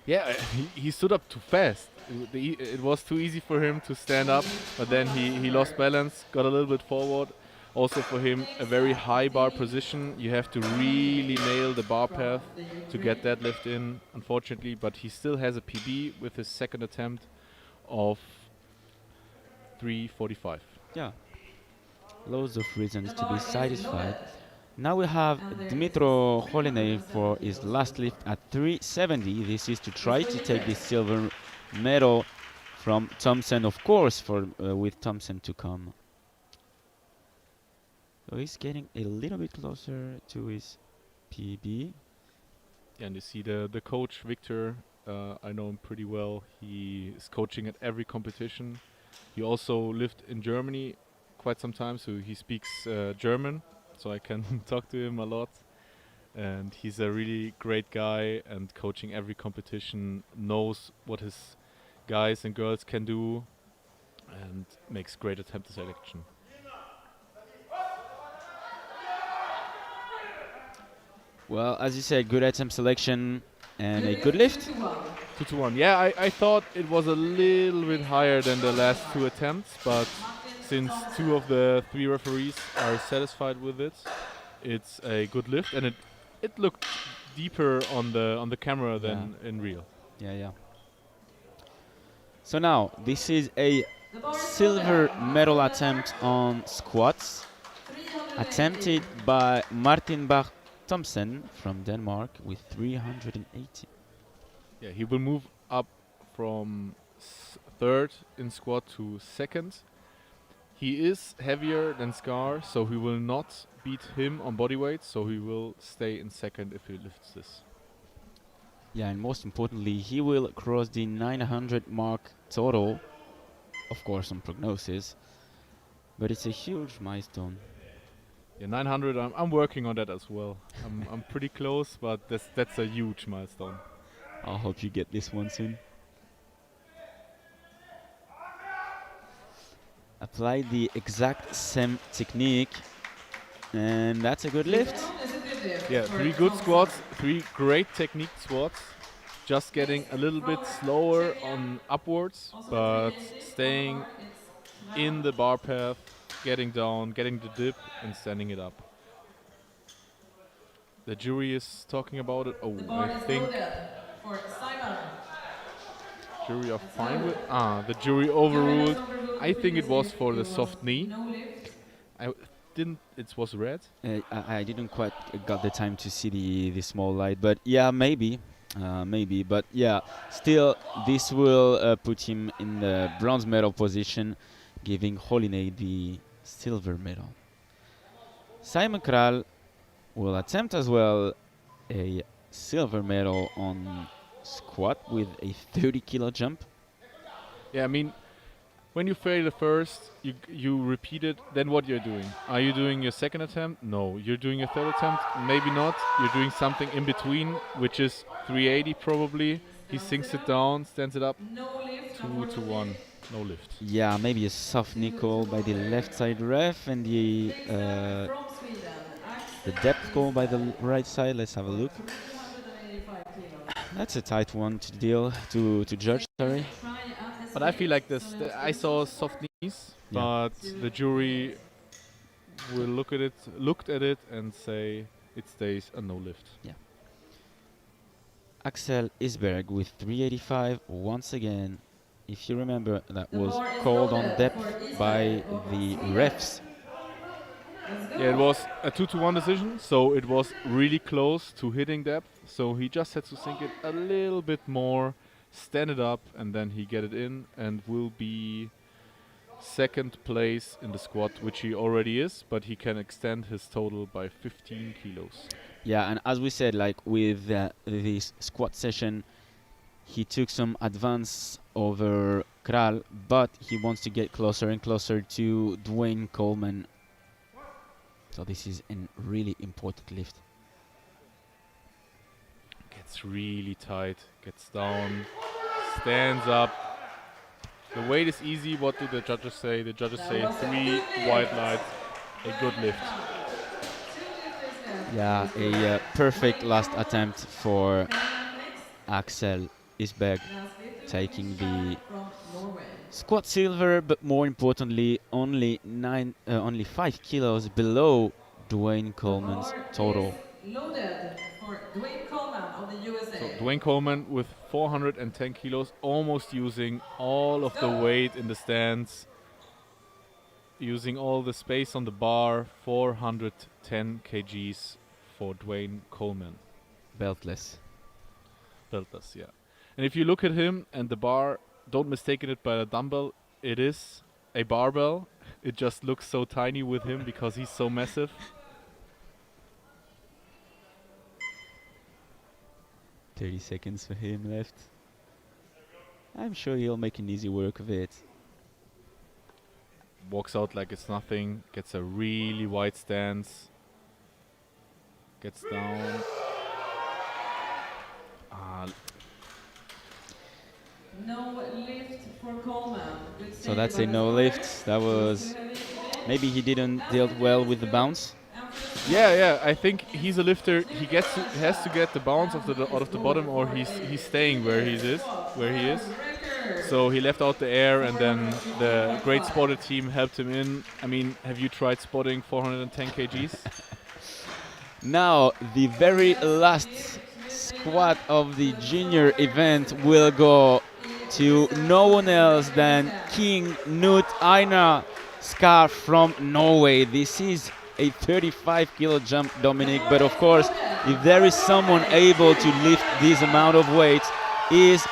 Yeah, he stood up too fast. It was too easy for him to stand up, but then he lost balance, got a little bit forward. Also for him, a very high bar position. You have to really nail the bar path to get that lift in, unfortunately. But he still has a PB with his second attempt of 3:45. Yeah, loads of reasons to be satisfied. Now we have And there is Dmitro three Holinay numbers for left. his last lift at 370. This is to try to take the silver medal from Thompson, of course, for with Thompson to come. So he's getting a little bit closer to his PB. And you see the coach Victor. I know him pretty well. He is coaching at every competition. He also lived in Germany quite some time, so he speaks German. So I can talk to him a lot. And he's a really great guy, and coaching every competition, knows what his guys and girls can do, and makes great attempt selection. Well, as you said, good item selection and a good lift. 2-1. Yeah, I thought it was a little bit higher than the last two attempts, but since two of the three referees are satisfied with it, it's a good lift, and it looked deeper on the camera than in real. Yeah. So now, this is a silver medal attempt on squats, attempted by Martin Bach Thompson from Denmark with 380. Yeah, he will move up from third in squat to second. He is heavier than Scar, so he will not beat him on body weight, so he will stay in second if he lifts this. Yeah, and most importantly, he will cross the 900 mark total, of course on prognosis, but it's a huge milestone. Yeah, 900, I'm working on that as well. I'm pretty close, but that's a huge milestone. I hope you get this one soon. Apply the exact same technique, and that's a good lift. Yeah, three good squats, three great technique squats. Just getting a little bit slower on upwards, but staying in the bar path, getting down, getting the dip, and standing it up. The jury is talking about it. Oh, I think jury are fine with. The jury overruled. I think it was for the soft knee. I didn't. It was red. I didn't quite got the time to see the small light, but yeah, maybe. But yeah, still, this will put him in the bronze medal position, giving Holinay the silver medal. Simon Kral will attempt as well a silver medal on squat with a 30 kilo jump. Yeah, I mean, when you fail the first, you repeat it. Then what you're doing? Are you doing your second attempt? No, you're doing your third attempt. Maybe not. You're doing something in between, which is 380 probably. He sinks it down, stands it up. 2-1, no lift. Yeah, maybe a soft nickel by the left side ref and the depth call by the right side. Let's have a look. That's a tight one to deal to judge. Sorry. But I feel like this. I saw soft knees, but the jury will looked at it, and say it stays a no lift. Yeah. Axel Isberg with 385 once again. If you remember, that was called on depth by the refs. Yeah, it was a 2-1 decision, so it was really close to hitting depth. So he just had to sink it a little bit more, stand it up, and then he get it in, and will be second place in the squat, which he already is, but he can extend his total by 15 kilos. Yeah, and as we said, like with this squat session, he took some advance over Kral, but he wants to get closer and closer to Dwayne Coleman. So this is a really important lift. Gets really tight, gets down, stands up. The weight is easy. What do the judges say? The judges say 3 white lights, a good lift. Yeah, a perfect last attempt for Axel Isberg Last lifter will be taking Shine the from Norway. squat silver, but more importantly, only 5 kilos below Dwayne The Coleman's bar total. is loaded for Dwayne Coleman of the USA. So Dwayne Coleman with 410 kilos, almost using all of the weight in the stands, using all the space on the bar. 410 kgs for Dwayne Coleman. Beltless. Beltless, yeah. And if you look at him and the bar, don't mistake it by a dumbbell. It is a barbell. It just looks so tiny with him because he's so massive. 30 seconds for him left. I'm sure he'll make an easy work of it. Walks out like it's nothing. Gets a really wide stance. Gets down. No lift for Coleman. Good So save that's by a the no spotter. lift. That was maybe he didn't deal well with the bounce. Yeah. I think he's a lifter. He has to get the bounce out of the bottom, or he's staying where he is. So he left out the air, and then the great spotter team helped him in. I mean, have you tried spotting 410 kgs? Now the very last squat of the junior event will go to no one else than King Knut Einar Skar from Norway. This is a 35 kilo jump, Dominic, but of course if there is someone able to lift this amount of weight is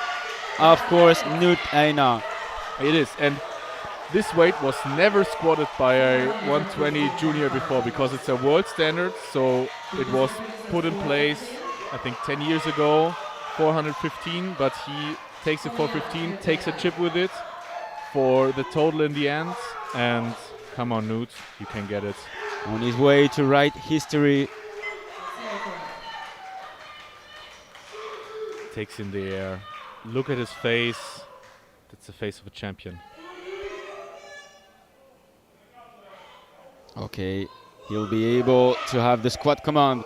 of course Knut Einar. It is, and this weight was never squatted by a 120 junior before because it's a world standard. So it was put in place, I think, 10 years ago, 415. But he takes it 415, takes a chip with it for the total in the end. And come on, Newt, you can get it. On his way to write history. Takes in the air. Look at his face. That's the face of a champion. Okay, he'll be able to have the squat command.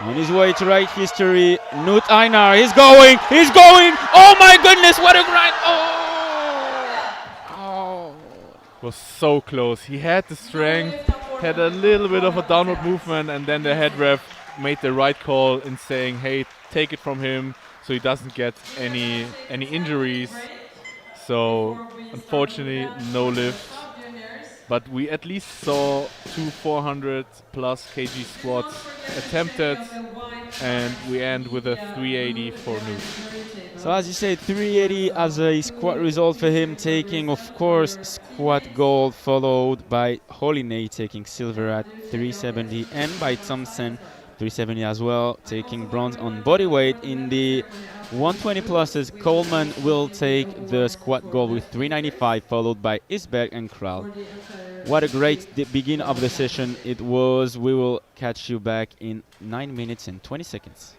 On his way to write history, Knut Einar, he's going! Oh my goodness, what a grind! Oh! Was so close. He had the strength, had a little bit of a downward movement, and then the head ref made the right call in saying, hey, take it from him so he doesn't get any injuries. So unfortunately, no lift. But we at least saw two 400 plus kg squats attempted, and we end with a 380 for Newt. So as you said, 380 as a squat result for him, taking of course squat gold, followed by Holinay taking silver at 370, and by Thompson 370 as well, taking bronze on bodyweight. In the 120 pluses, Coleman will take the squat gold with 395, followed by Isberg and Kral. What a great beginning of the session it was. We will catch you back in 9 minutes and 20 seconds.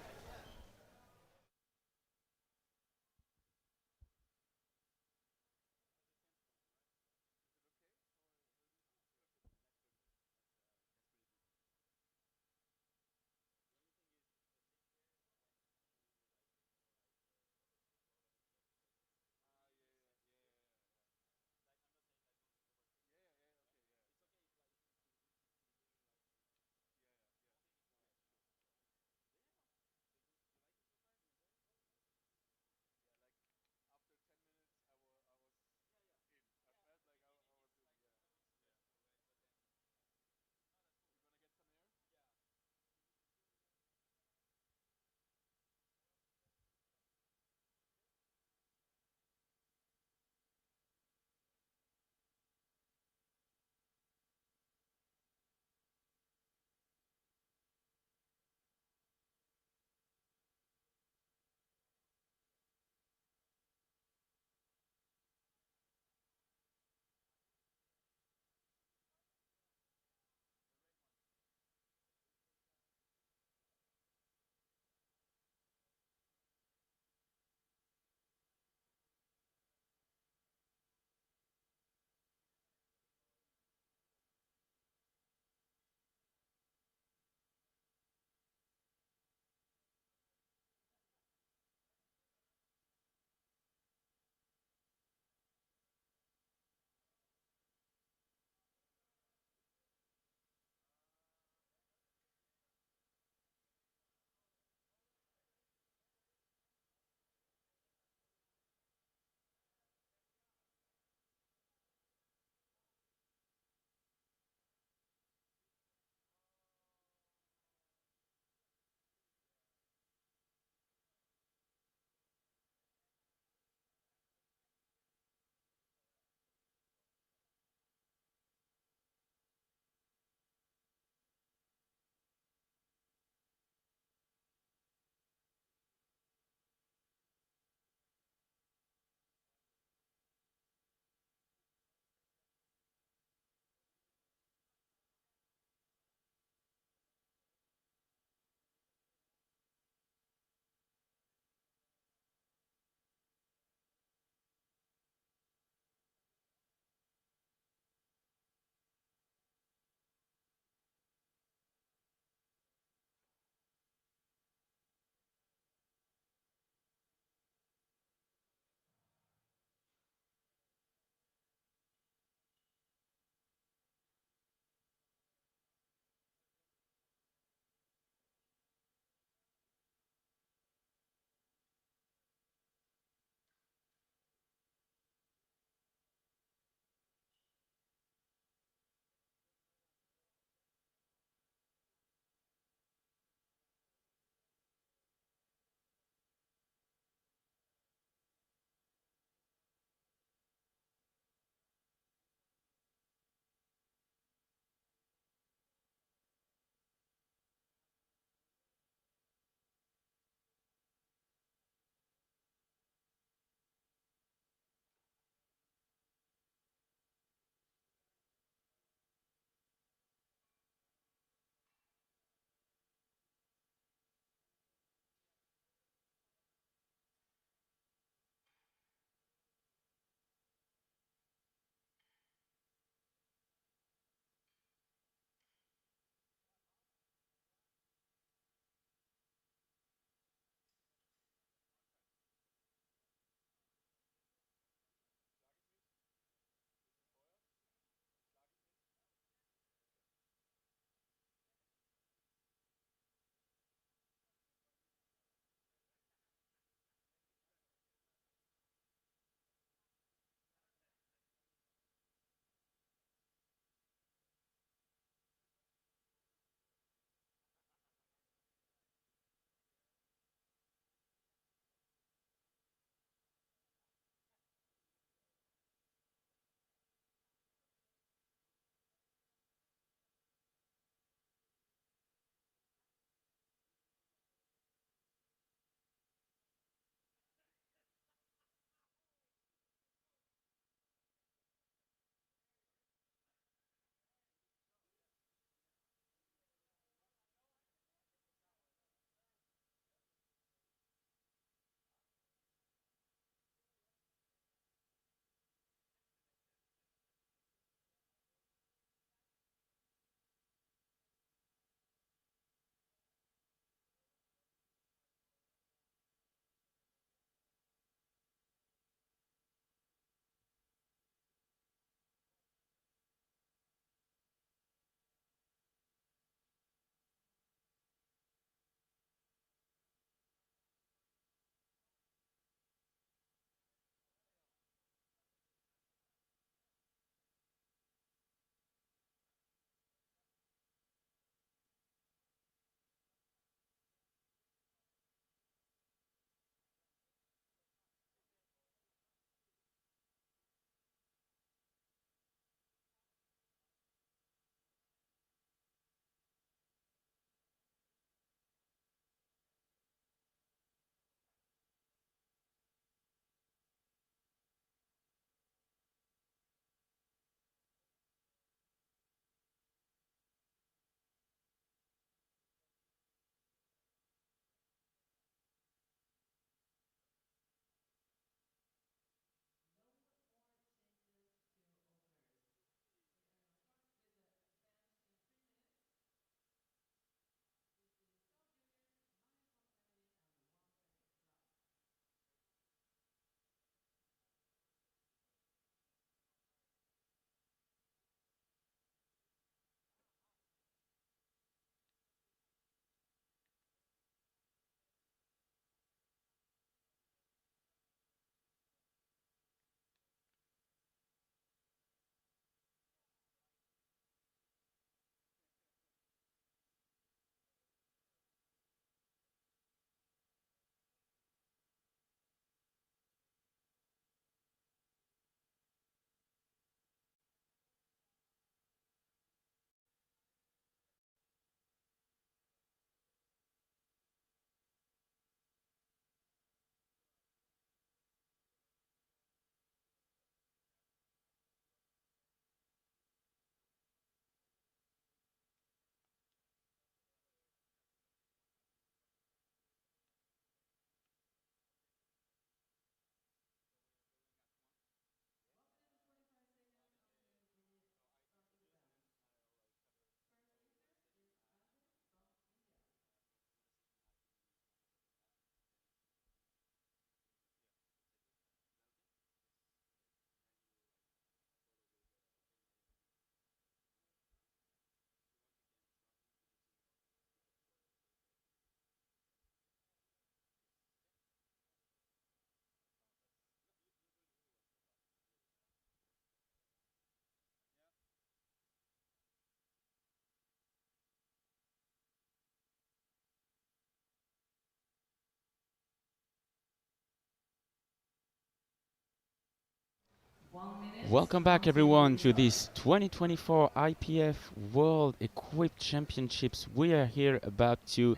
1 minute. Welcome back, everyone, to this 2024 IPF World Equipped Championships. We are here about to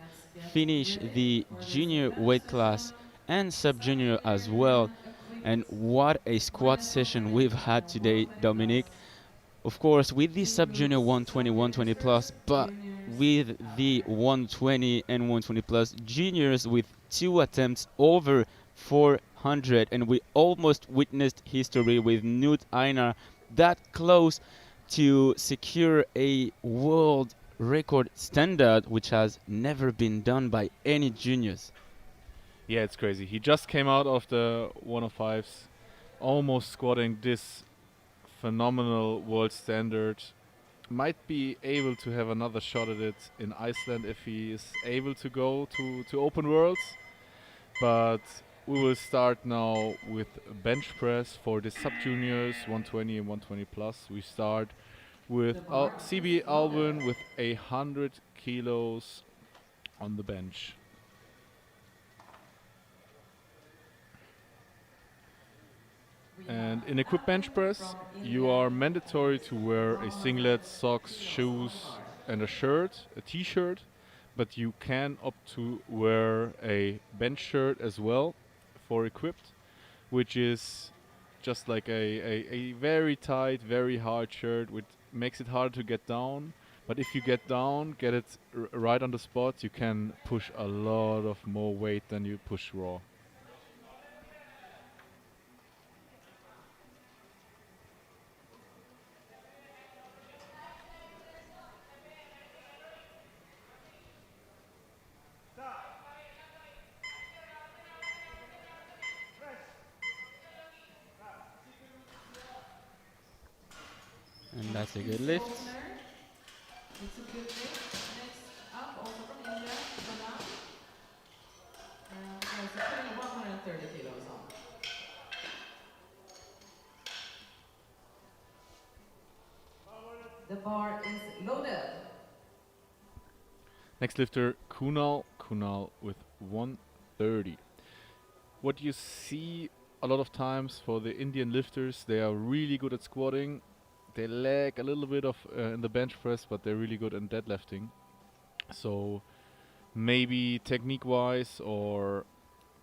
finish the junior weight class and sub-junior as well. And what a squat session we've had today, Dominic. Of course, with the sub-junior 120, 120 plus, but with the 120 and 120 plus juniors with 2 attempts over 400, and we almost witnessed history with Knut Einar that close to secure a world record standard, which has never been done by any juniors. Yeah, it's crazy. He just came out of the 105s, almost squatting this phenomenal world standard. Might be able to have another shot at it in Iceland if he is able to go to open worlds. But we will start now with bench press for the sub juniors 120 and 120 plus. We start with CB Alvin with 100 kilos on the bench. And in equipped bench press, you are mandatory to wear a singlet, socks, shoes, and a shirt, a t-shirt, but you can opt to wear a bench shirt as well for equipped, which is just like a very tight, very hard shirt, which makes it hard to get down. But if you get down, get it right on the spot, you can push a lot of more weight than you push raw. And that's a good lift. It's a good lift. Next up, also from India, Bala. Has putting 130 kilos on. The bar is loaded. Next lifter, Kunal. Kunal with 130. What you see a lot of times for the Indian lifters, they are really good at squatting. They lack a little bit of in the bench press, but they're really good in deadlifting. So maybe technique-wise, or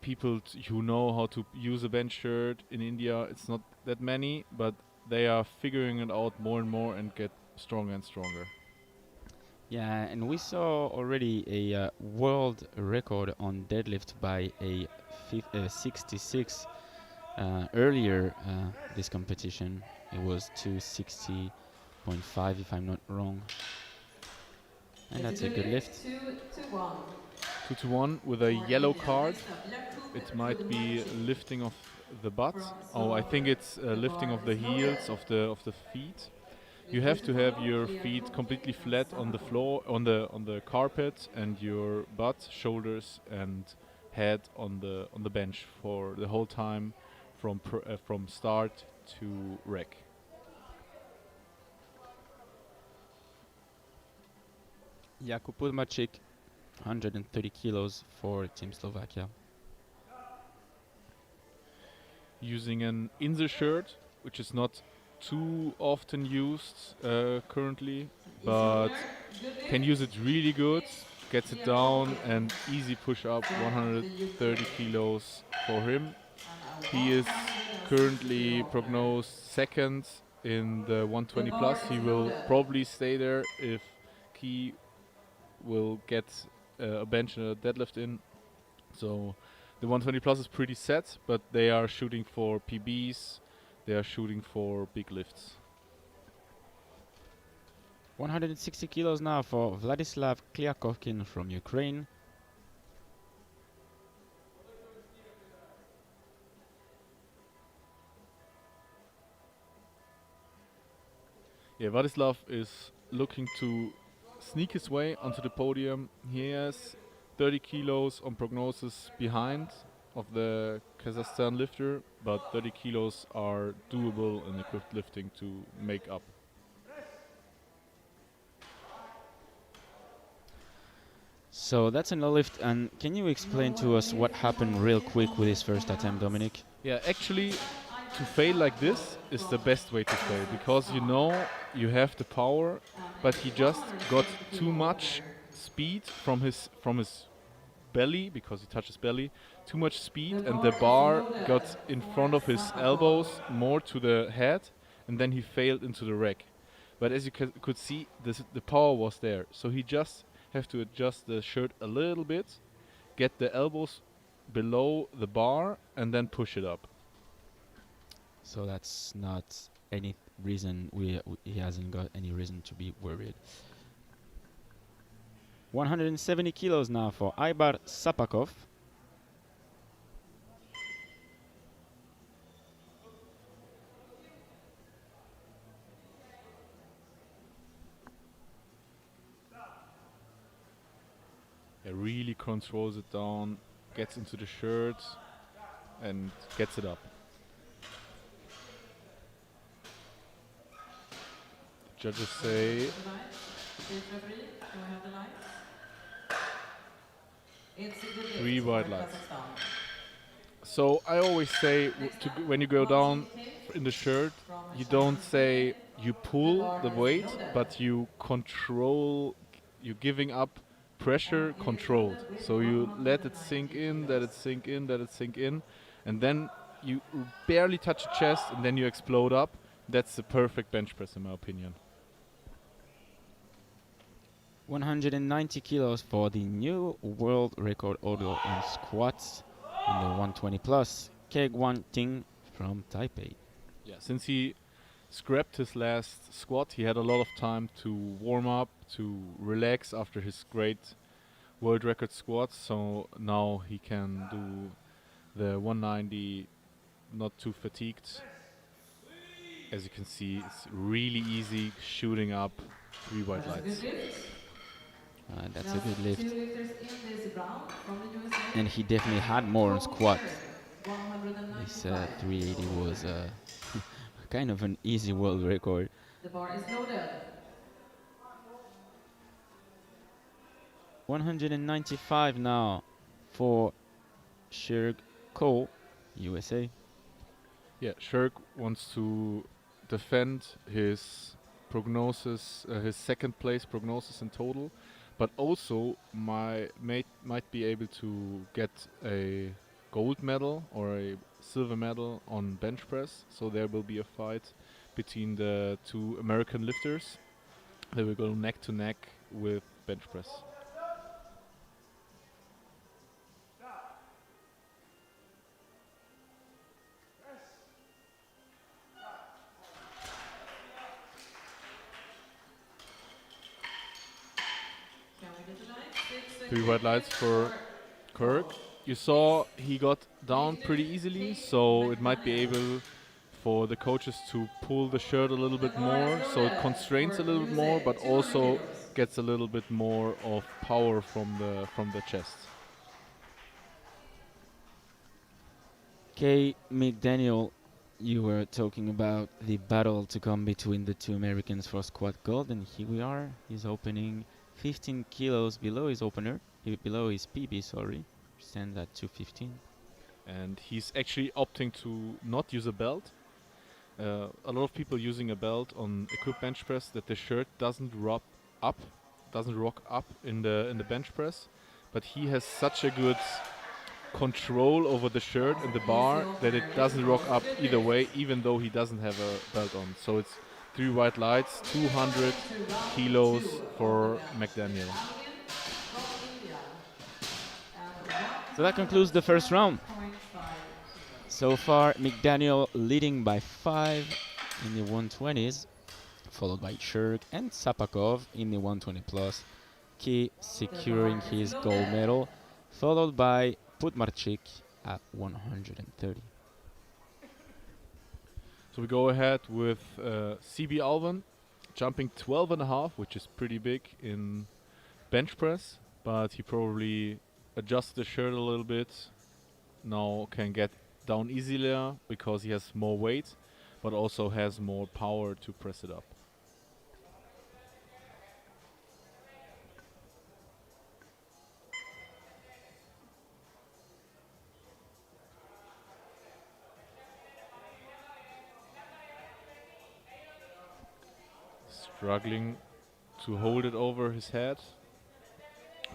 people who know how to use a bench shirt in India, it's not that many, but they are figuring it out more and more and get stronger and stronger. Yeah, and we saw already a world record on deadlift by a 66 earlier this competition. It was 260.5 if I'm not wrong. And that's a good lift. 2-1. 2-1 with a yellow card. It might be lifting of the butt. Oh, I think it's lifting of the heels of the feet. You have to have your feet completely flat on the floor, on the carpet, and your butt, shoulders, and head on the bench for the whole time, from start to rack. Jakub Podmačik, 130 kilos for Team Slovakia. Using an insert shirt, which is not too often used currently, but can use it really good. Gets it down and easy push up, 130 kilos for him. He is currently prognosed second in the 120 plus. He will probably stay there if he will get a bench and a deadlift in. So the 120 plus is pretty set, but they are shooting for PBs. They are shooting for big lifts. 160 kilos now for Vladislav Kliakovkin from Ukraine. Yeah, Vladislav is looking to sneak his way onto the podium. He has 30 kilos on prognosis behind of the Kazakhstan lifter, but 30 kilos are doable in equipped lifting to make up. So that's a no lift, and can you explain to us what happened real quick with his first attempt, Dominic? Yeah, actually, to fail like this is the best way to fail, because you know you have the power, but he just got too much speed from his belly, because he touches belly, too much speed, and the bar got in front of his elbows more to the head, and then he failed into the rack. But as you could see, the power was there, so he just have to adjust the shirt a little bit, get the elbows below the bar, and then push it up. So that's not any reason he hasn't got any reason to be worried. 170 kilos now for Aibar Sapakov. He really controls it down, gets into the shirt, and gets it up. Judges say Please, referee, can we have the lights? It's a good lift 3 for white lights. Kazakhstan. So I always say when you go down in the shirt, you don't say you pull the weight, but you control, you giving up pressure controlled. So you let it sink in, let it sink in, let it sink in, and then you barely touch the chest, and then you explode up. That's the perfect bench press in my opinion. 190 kilos for the new world record order in squats in the 120 plus. Kegwan Ting from Taipei. Yeah, since he scrapped his last squat, he had a lot of time to warm up, to relax after his great world record squats. So now he can do the 190 not too fatigued. As you can see, it's really easy shooting up 3 white That's a lights. good lift. That's a good lift. 2 lifters in this round from the USA. And he definitely had more on squat. This 195. 380 was kind of an easy world record. The bar is loaded. 195 now for Shirg Ko, USA. Yeah, Shirk wants to defend his prognosis, his second place prognosis in total, but also might be able to get a gold medal or a silver medal on bench press. So there will be a fight between the two American lifters. They will go neck to neck with bench press. Can we get the lights? 3 white lights for Kirk. You saw he got down pretty easily, so it might be able for the coaches to pull the shirt a little bit more, so it constrains a little bit more, but also gets a little bit more of power from the chest. Kay McDaniel, you were talking about the battle to come between the two Americans for squat gold, and here we are. He's opening 15 kilos below his opener, below his PB, sorry. Stands at 215. And he's actually opting to not use a belt. A lot of people using a belt on equipped bench press, that the shirt doesn't rock up in the bench press, but he has such a good control over the shirt and the bar that it doesn't rock up either way, even though he doesn't have a belt on. So it's 3 white lights, 200 kilos for McDaniel. So that concludes the first round. So far, McDaniel leading by 5 in the 120s, followed by Shirk and Sapakov in the 120 plus. Key securing his gold medal, followed by Putmarchik at 130. So we go ahead with CB Alvan jumping 12.5, which is pretty big in bench press, but he probably adjusted the shirt a little bit. Now can get down easier because he has more weight, but also has more power to press it up. struggling to hold it over his head,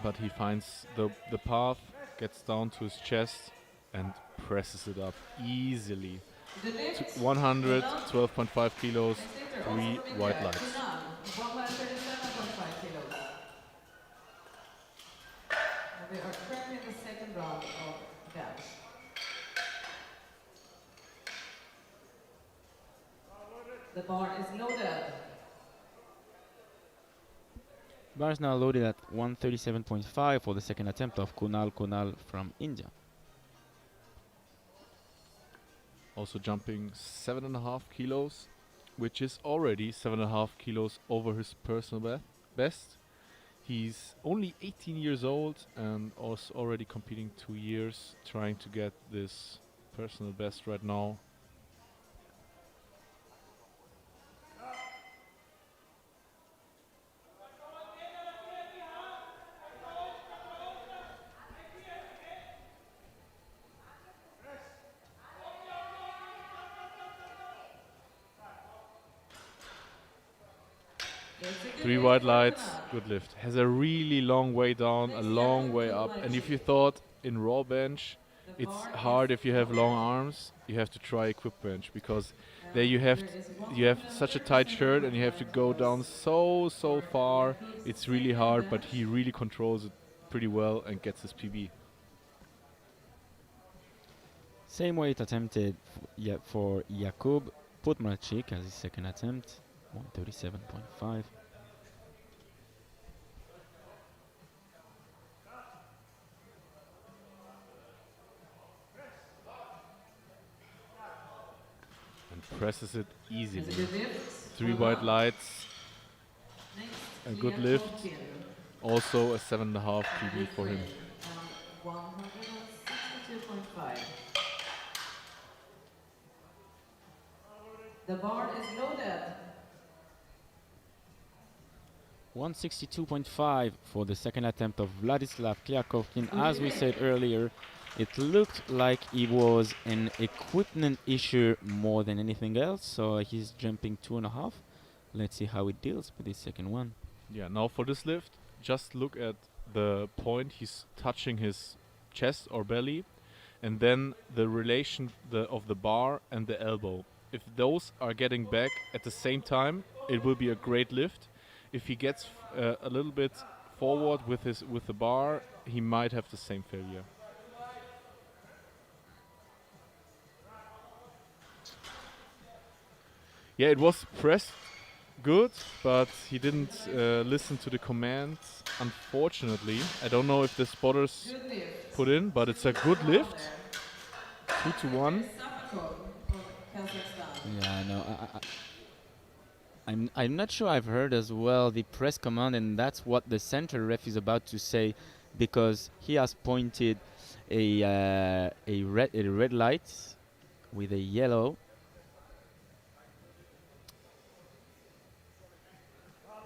but he finds the path, gets down to his chest, and presses it up easily. Deadlift, 112.5 kilos, next lifter, 3 also from white India, lights. Kunal, 137.5 kilos. And we are currently in the second round of bench. The bar is loaded. Bar is now loaded at 137.5 for the second attempt of Kunal from India. Also jumping 7.5 kilos, which is already 7.5 kilos over his personal best. He's only 18 years old and also already competing 2 years, trying to get this personal best right now. It's a good 3 lift white for lights, Kunal. good lift. Has a really long way down, a Next long step, way full up. leg And if you shift. thought in raw bench, The it's bar hard is if you have long loaded. arms, you have to try equip bench because And there you have there is you have such a tight 137.5 shirt and you have to go down so for far. Yakub's It's really second hard, but bench. he really controls it pretty well and gets his PB. Same weight attempted for Jakub Putmarchik as his second attempt, 137.5. And presses it It's a easily. good lift. 3 Well white done. lights, Next, a good lift. Also a 7.5 PB for him. 162.5. The bar is loaded. 162.5 for the second attempt of Vladislav Kliakovkin. As we said earlier, it looked like it was an equipment issue more than anything else, so he's jumping 2.5. Let's see how it deals with this second one. Yeah, now for this lift, just look at the point he's touching his chest or belly, and then the relation of the bar and the elbow. If those are getting back at the same time, it will be a great lift. If he gets a little bit forward with the bar, he might have the same failure. Yeah, it was pressed good, but he didn't listen to the commands. Unfortunately, I don't know if the spotters Good lift. put in, but it's a good lift. 2-1. Sapakov from Kazakhstan. Yeah, no, I'm not sure I've heard as well the press command, and that's what the center ref is about to say, because he has pointed a red light with a yellow,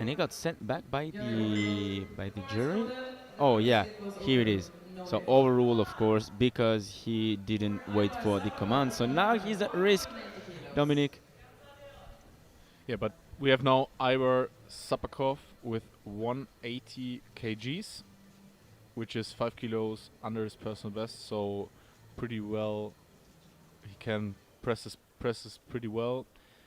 and he got sent back by the jury. Oh yeah, here it is. So overrule, of course, because he didn't wait for the command. So now he's at risk, Dominic. Yeah, but we have now Ivor Sapakov with 180 kgs, which is 5 kilos under his personal best. So pretty well, he can presses pretty well.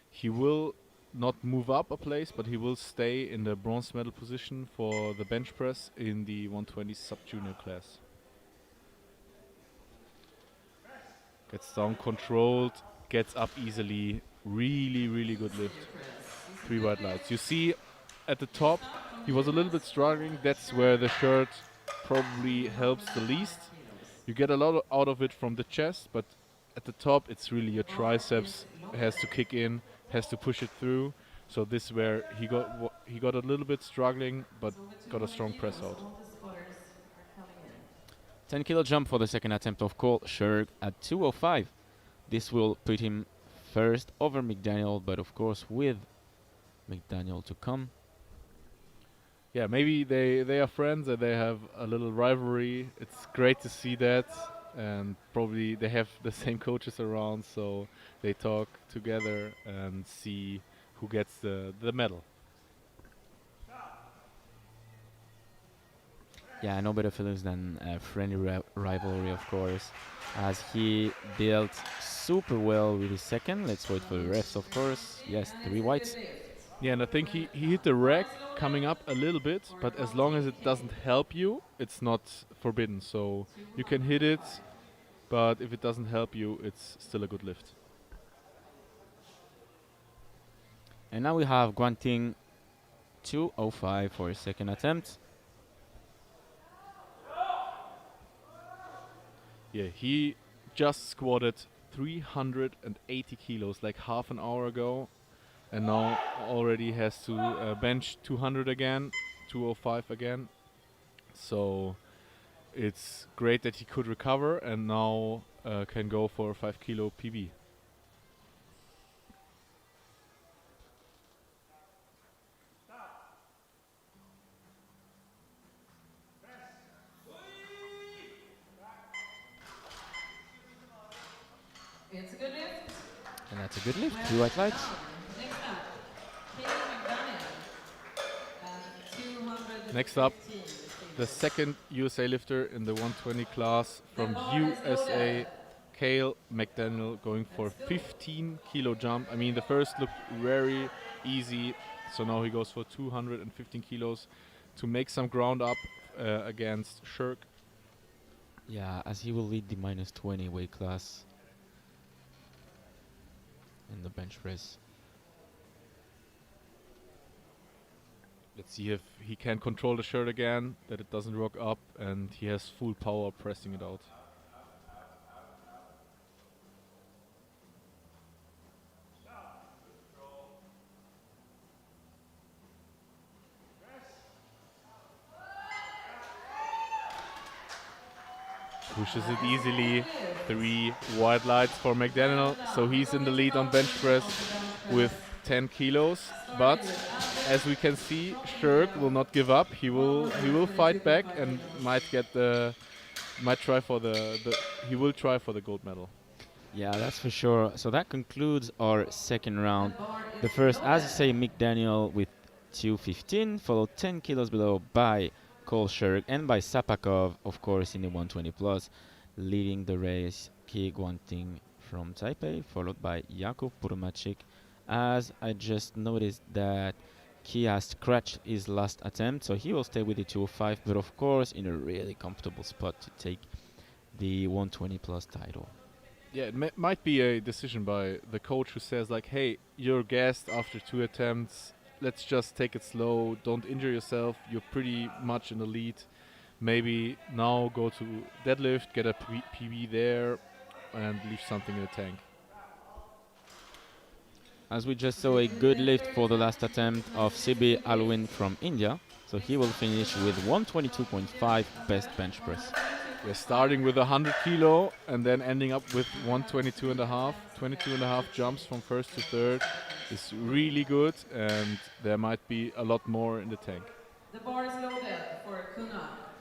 He will not move up a place, but he will stay in the bronze medal position for the bench press in the 120 sub-junior class. Gets down controlled, gets up easily. Really, really good lift. 3 white lights. You see at the top, he was a little bit struggling. That's where the shirt probably helps the least. You get a lot out of it from the chest, but at the top, it's really your triceps has to kick in, has to push it through. So this is where he got a little bit struggling, but got a strong press out. 10 kilo jump for the second attempt of Cole Sherg at 205. This will put him first over McDaniel, but of course with McDaniel to come. Yeah, maybe they are friends and they have a little rivalry. It's great to see that, and probably they have the same coaches around, so they talk together and see who gets the medal. Yeah, no better feelings than a friendly rivalry, of course, as he dealt super well with his second. Let's wait for the refs, of course. Yes, And 3 it's a whites. deadlift. Yeah, and I think he hit the rack coming up a little bit, but as long as it doesn't help you, it's not forbidden. So you can hit it, but if it doesn't help you, it's still a good lift. And now we have Guanting 205 for his second attempt. Yeah, he just squatted 380 kilos like half an hour ago, and now already has to bench 200 again, 205 again. So it's great that he could recover and now can go for a 5 kilo PB. It's a good lift. And that's a good lift. 3 white lights. Next up, Katie McDaniel. 215. Next up, the second USA lifter in the 120 class from USA, Cale McDaniel, going for 15 kilo jump. I mean, the first looked very easy, so now he goes for 215 kilos to make some ground up against Shirk. Yeah, as he will lead the minus 20 weight class in the bench press. Let's see if he can control the shirt again, that it doesn't rock up, and he has full power pressing it out. Pushes it easily. 3 white lights for McDaniel, so he's in the lead on bench press with 10 kilos. But as we can see, Shirk will not give up. He will fight back and might try for the gold medal. Yeah, that's for sure. So that concludes our second round. The first, as you say, Mick Daniel with 215, followed 10 kilos below by Cole Shirk and by Sapakov, of course, in the 120 plus, leading the race. Ki Guanting from Taipei, followed by Jakub Purmacic. As I just noticed that Ki has scratched his last attempt, so he will stay with the 205, but of course in a really comfortable spot to take the 120 plus title. Yeah, it might be a decision by the coach who says like, hey, you're gassed after 2 attempts. Let's just take it slow. Don't injure yourself. You're pretty much in the lead. Maybe now go to deadlift, get a PB there, and leave something in the tank. As we just saw a good lift for the last attempt of Sibi Alwin from India, so he will finish with 122.5 best bench press. We're starting with 100 kilo and then ending up with 122 and a half. 22 and a half jumps from first to third is really good, and there might be a lot more in the tank. The bar is loaded for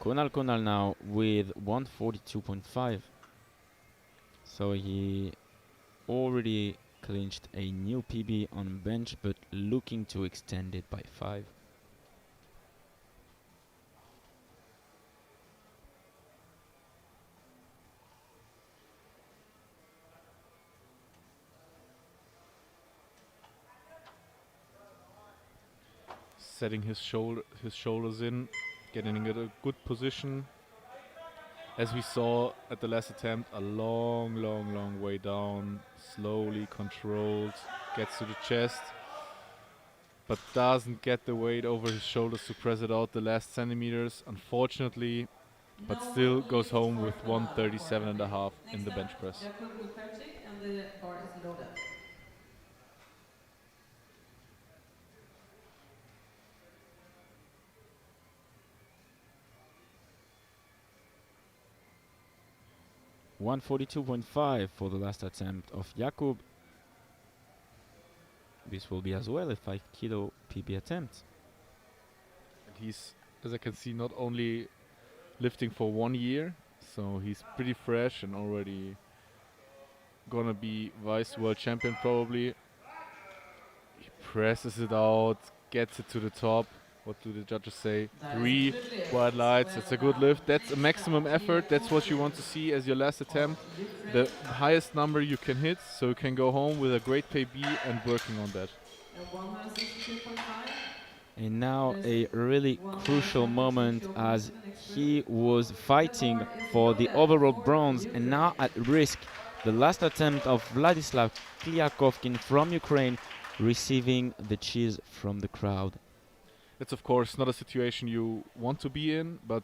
Kunal now with 142.5. So he already clinched a new PB on bench, but looking to extend it by 5. Setting his shoulders in, getting in a good position. As we saw at the last attempt, a long way down, slowly controlled, gets to the chest, but doesn't get the weight over his shoulders to press it out the last centimeters, unfortunately, but still goes home with 137 and a half in the bench press. And the bar is loaded. 142.5 for the last attempt of Jakub. This will be as well a 5 kilo PB attempt. And he's, as I can see, not only lifting for 1 year, so he's pretty fresh and already gonna be vice world champion probably. He presses it out, gets it to the top, what do the judges say? That is a 3 good lift. wide lights. It's a good lift. That's a Next maximum up, effort. the That's what you want to coaches see as your last attempt. of The Ukraine, highest number you can hit, so you can go home with a great PB and working on that. and 162.5. And now There's a really one more crucial attempt to moment show on as to the next he group. was The fighting bar is for the loaded overall for bronze and now Ukraine. at risk. The last attempt of Vladislav Kliakovkin from Ukraine receiving the cheers from the crowd. It's of course not a situation you want to be in, but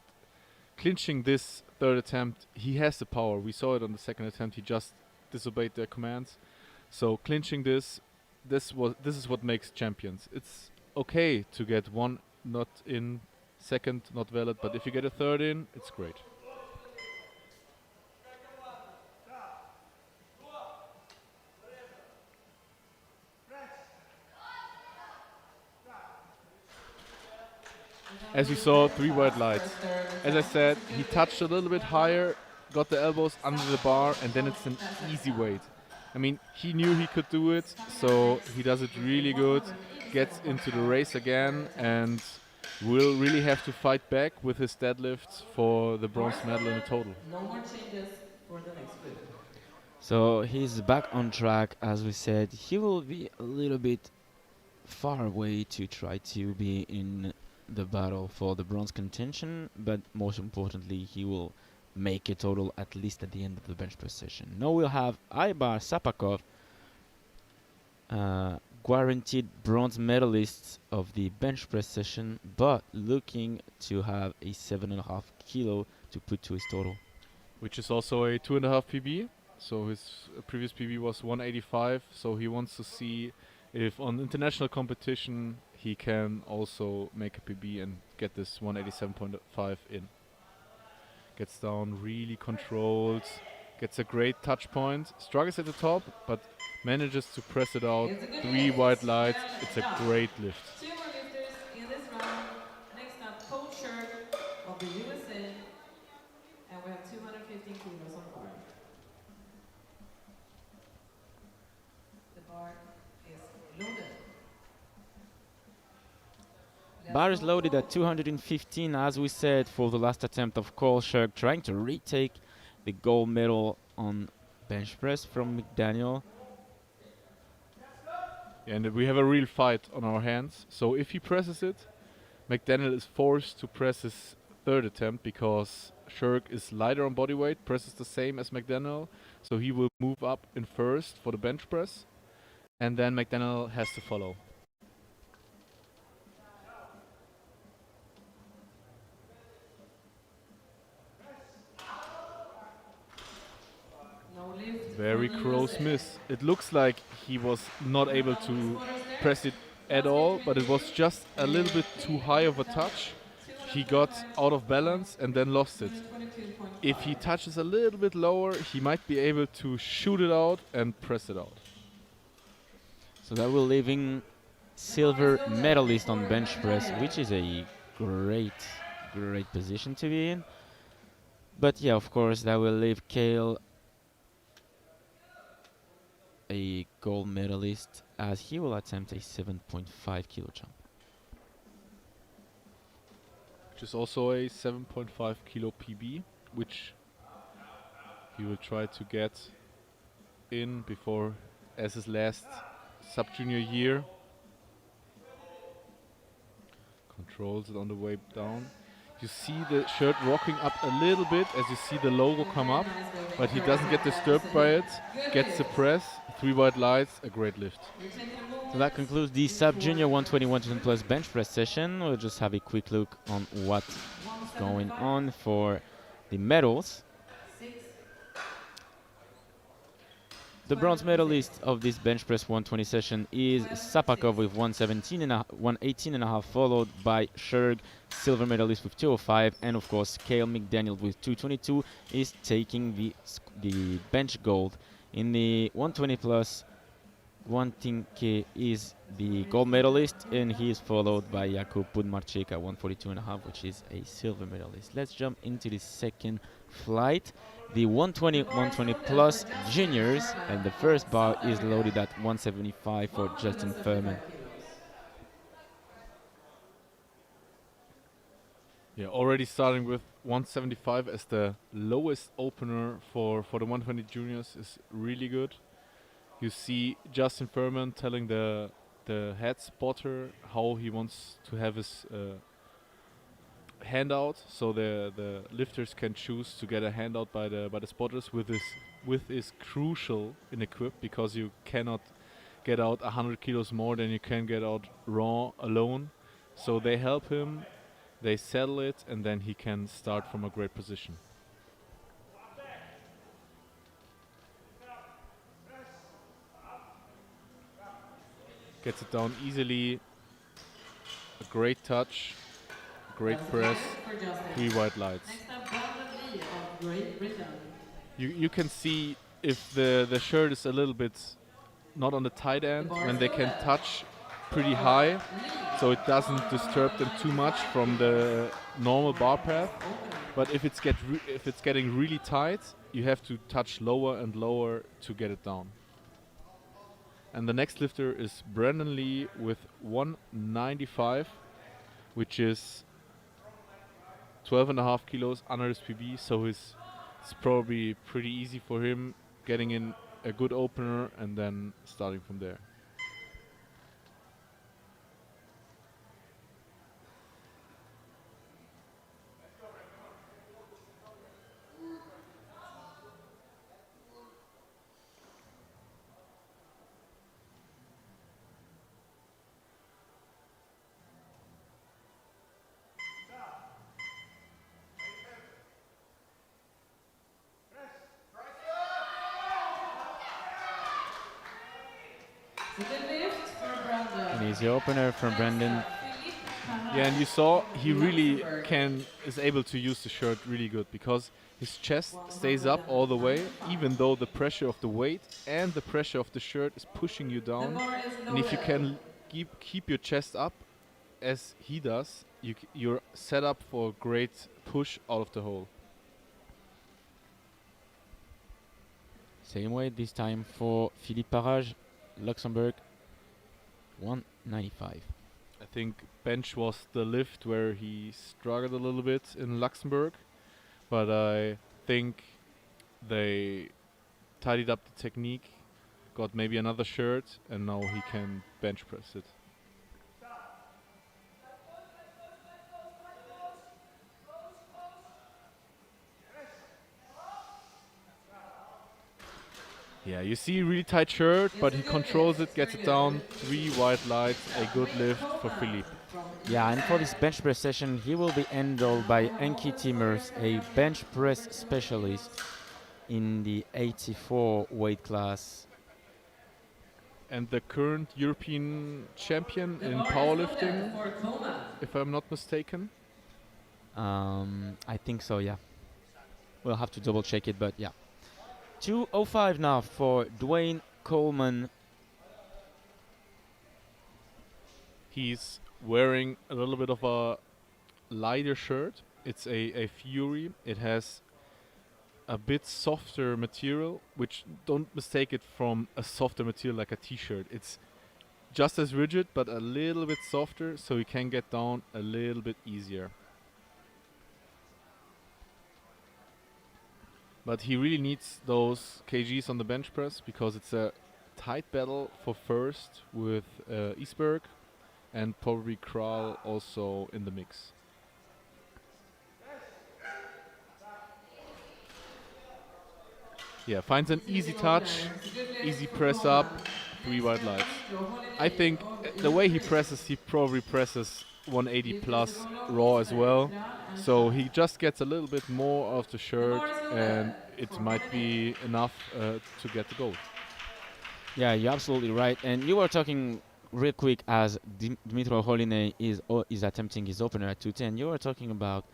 clinching this third attempt, he has the power. We saw it on the second attempt. He just disobeyed their commands. So clinching this is what makes champions. It's okay to get one not in, second not valid, but if you get a third in, it's great. As we saw, 3 white lights. As I said, he touched a little bit higher, got the elbows under the bar, and then it's an easy weight. I mean, he knew he could do it, so he does it really good, gets into the race again, and will really have to fight back with his deadlifts for the bronze medal in the total. No more changes for the next group. So he's back on track, as we said. He will be a little bit far away to try to be in the battle for the bronze contention, but most importantly, he will make a total at least at the end of the bench press session. Now we'll have Aibar Sapakov, guaranteed bronze medalist of the bench press session, but looking to have a 7.5 kilo to put to his total. Which is also a 2.5 PB. So his previous PB was 185. So he wants to see if on international competition he can also make a PB and get this 187.5 in. Gets down really controlled, gets a great touch point, struggles at the top, but manages to press it out. It's a good 3 lift. wide lights. And It's a now, great lift. 2 more lifters in this round. Next up, Coach Shirk of the USA. And we have 215 kilos on bar. The bar is loaded. Bar is loaded at 215, as we said, for the last attempt of Kolshuk, trying to retake the gold medal on bench press from McDaniel. And we have a real fight on our hands. So if he presses it, McDaniel is forced to press his third attempt because Shirk is lighter on body weight, presses the same as McDaniel. So he will move up in first for the bench press. And then McDaniel has to follow. No lift. Very for the close USA. miss. It looks like he was not able to press it at all, but it was just a little bit too high of a touch. He got out of balance and then lost it. 222.5. If he touches a little bit lower, he might be able to shoot it out and press it out. So that will leaving silver medalist on bench press, which is a great position to be in. But yeah, of course, that will leave Kale a gold medalist as he will attempt a 7.5 kilo jump. Which is also a 7.5 kilo PB, which he will try to get in before as his last sub-junior year. Controls it on the way down. You see the shirt rocking up a little bit as you see the logo come up, but he doesn't get disturbed by it. Gets the press, 3 wide lights, a great lift. So that concludes the sub-junior 120 plus bench press session. We'll just have a quick look on what's going on for the medals. The bronze medalist of this bench press 120 session is Sapakov with 118.5, followed by Sherg, silver medalist with 205, and of course Kale McDaniel with 222 is taking the bench gold. In the 120 plus, Guantinke is the gold medalist, and he is followed by Jakub Budmarczyk at 142.5, which is a silver medalist. Let's jump into the second flight. The 120 plus juniors, and the first bar is loaded at 175 for Justin Furman. Yeah, already starting with 175 as the lowest opener for the 120 juniors is really good. You see Justin Furman telling the head spotter how he wants to have his handout, so the lifters can choose to get a handout by the spotters with is crucial in equip, because you cannot get out 100 kilos more than you can get out raw alone. So they help him, they settle it, and then he can start from a great position. Gets it down easily. A great touch, great press, For Justin. 3 white lights. Next up, Brandon Lee of Great Britain. You can see if the shirt is a little bit not on the tight end, when they can touch pretty high, so it doesn't disturb them too much from the normal bar path. But if if it's getting really tight, you have to touch lower and lower to get it down. And the next lifter is Brandon Lee with 195, which is 12.5 kilos under his PB, so it's probably pretty easy for him getting in a good opener and then starting from there. So Deadlift for Brandon. An easy opener from Brandon. Yeah, and you saw he really is able to use the shirt really good, because his chest stays up all the way, even though the pressure of the weight and the pressure of the shirt is pushing you The down. bar is And if you loaded. can keep your chest up as he does, you're set up for a great push out of the hole. Same weight this time for Philippe Parage, Luxembourg, 195. I think bench was the lift where he struggled a little bit in Luxembourg, but I think they tidied up the technique, got maybe another shirt, and now he can bench press it. Yeah, you see really tight shirt, but he controls it, gets it down, 3 white lights, a good lift for Philippe. Yeah, and for this bench press session, he will be handled by Enki Timmers, a bench press specialist in the 84 weight class. And the current European champion The in bar is powerlifting, loaded for Coleman. if I'm not mistaken. I think so, yeah. We'll have to double check it, but yeah. 205 now for Dwayne Coleman. He's wearing a little bit of a lighter shirt. It's a Fury. It has a bit softer material, which don't mistake it from a softer material like a t-shirt. It's just as rigid, but a little bit softer, so you can get down a little bit easier. But he really needs those kgs on the bench press, because it's a tight battle for first with Isberg and probably Kral also in the mix. Yeah, finds an easy touch, easy press up, 3 white lights. I think the way he presses, he probably presses 180 plus raw as well. So he just gets a little bit more of the shirt, and it might be enough to get the goal. Yeah, you're absolutely right. And you were talking real quick as Dmitro Holine is attempting his opener at 210. You were talking about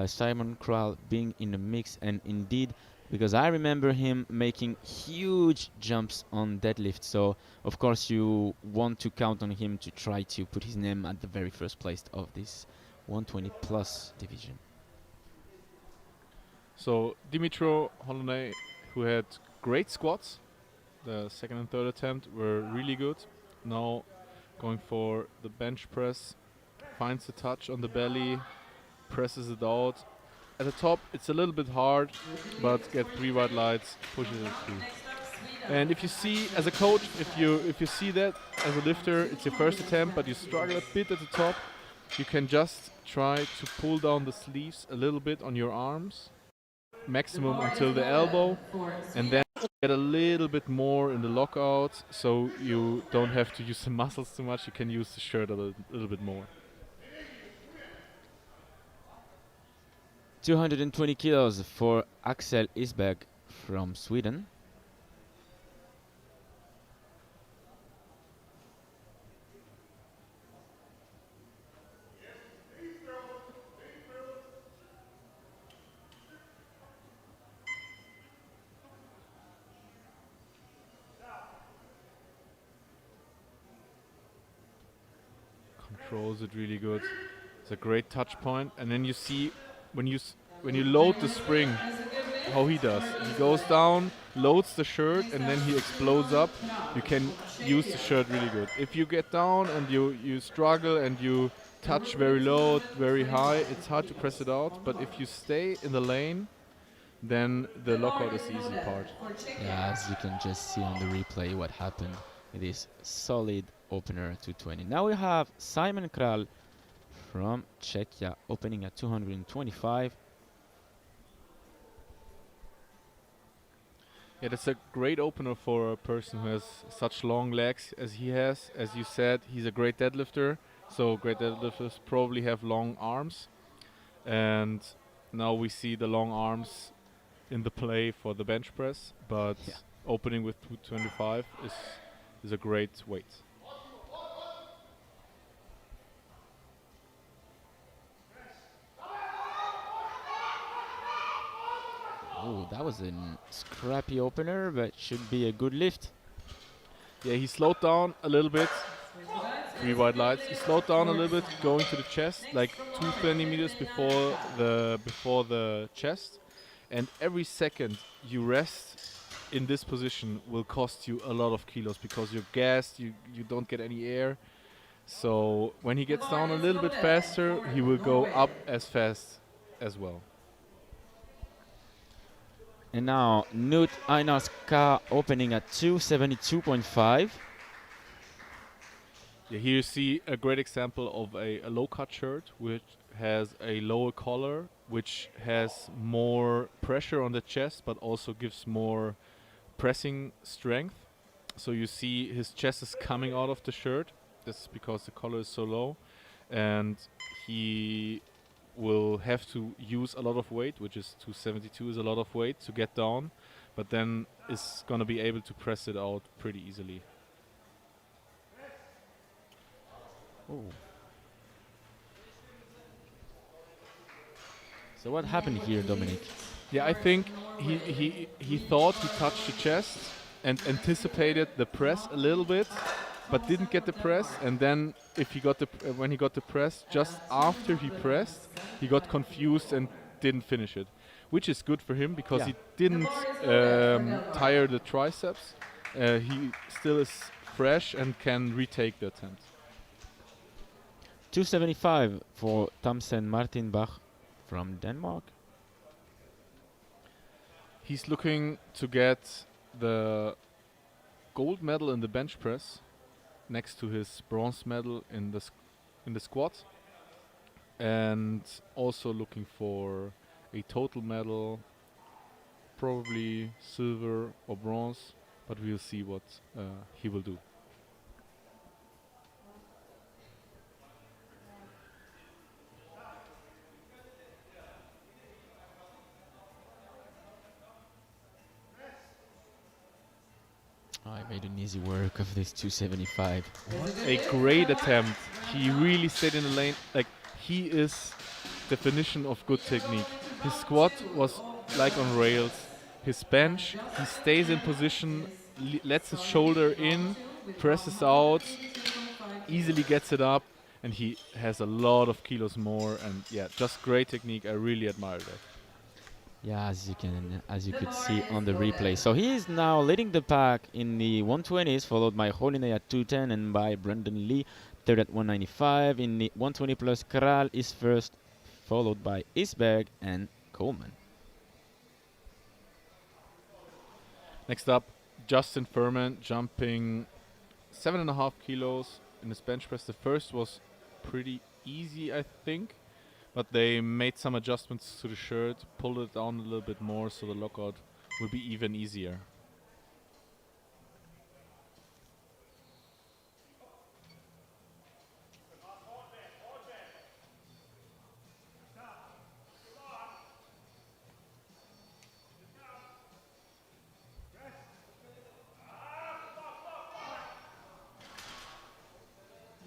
Simon Kral being in the mix, and indeed, because I remember him making huge jumps on deadlift. So of course you want to count on him to try to put his name at the very first place of this 120 plus division. So Dimitro Holoney, who had great squats, the second and third attempt were really good. Now going for the bench press, finds the touch on the belly, presses it out. At the top, it's a little bit hard, but get 3 white lights, pushes it through. And if you see, as a coach, if you see that as a lifter, it's your first attempt, but you struggle a bit at the top, you can just try to pull down the sleeves a little bit on your arms, maximum until the elbow, and then get a little bit more in the lockout, so you don't have to use the muscles too much. You can use the shirt a little bit more. 220 kilos for Axel Isberg from Sweden. Controls it really good. It's a great touch point, and then you see when you load the spring, how he does. He goes down, loads the shirt, and then he explodes up. You can use the shirt really good. If you get down and you struggle and you touch very low, very high, it's hard to press it out. But if you stay in the lane, then the lockout is the easy part. Yeah, as you can just see on the replay what happened. It is solid opener 220. Now we have Simon Kral from Czechia opening at 225. Yeah, that's a great opener for a person who has such long legs as he has. As you said, he's a great deadlifter, so great deadlifters probably have long arms. And now we see the long arms in the play for the bench press, but Yeah. opening with 225 is a great weight. Oh, that was a scrappy opener, but should be a good lift. Yeah, he slowed down a little bit. 3 white lights. He slowed down a little bit, going to the chest, like 2 centimeters before the chest. And every second you rest in this position will cost you a lot of kilos because you're gassed, you don't get any air. So when he gets down a little bit faster, he will go up as fast as well. And now Knut Einars K opening at 272.5. Yeah, here you see a great example of a low-cut shirt which has a lower collar, which has more pressure on the chest, but also gives more pressing strength. So you see his chest is coming out of the shirt. That's because the collar is so low. And he will have to use a lot of weight, which is 272 is a lot of weight to get down, but then is going to be able to press it out pretty easily. Oh. So what happened here, Dominic? Yeah, I think he thought he touched the chest and anticipated the press a little bit, but didn't get the press. And then if he got when he got the press, just after he pressed, he got confused and didn't finish it, which is good for him because Yeah. he didn't tire the triceps. He still is fresh and can retake the attempt. 275 for Tamsen Martinbach from Denmark. He's looking to get the gold medal in the bench press next to his bronze medal in the squat, and also looking for a total medal, probably silver or bronze, but we'll see what he will do. I made an easy work of this 275. A great attempt. He really stayed in the lane. Like, he is definition of good technique. His squat was like on rails. His bench, he stays in position, lets his shoulder in, presses out, easily gets it up, and he has a lot of kilos more. And yeah, just great technique. I really admire that. Yeah, as you could see on the replay. So he is now leading the pack in the 120s, followed by Holiday at 210 and by Brendan Lee, third at 195. In the 120 plus, Kral is first, followed by Isberg and Coleman. Next up, Justin Furman jumping 7.5 kilos in his bench press. The first was pretty easy, I think, but they made some adjustments to the shirt, pulled it down a little bit more, so the lockout will be even easier.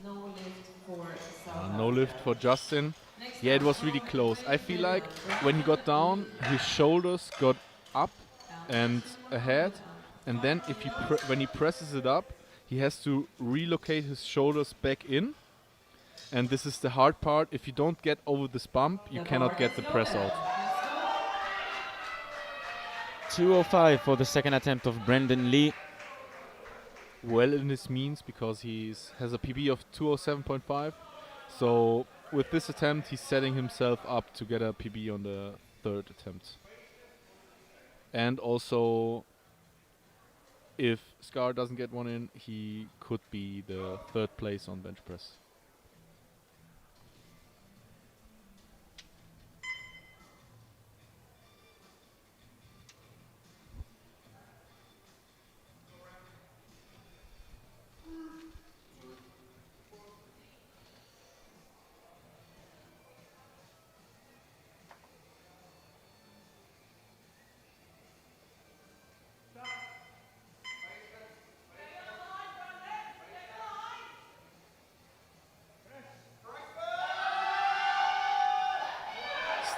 No lift for South No lift Africa. for Justin. Next Yeah, it up, was really close. I feel like when he got down, his shoulders got up and ahead, and then if he when he presses it up, he has to relocate his shoulders back in, and this is the hard part. If you don't get over this bump, you cannot get the press out. 205 for the second attempt of Brendan Lee. Well in his means, because he has a PB of 207.5, so with this attempt he's setting himself up to get a PB on the third attempt. And also, if Scar doesn't get one in, he could be the third place on bench press.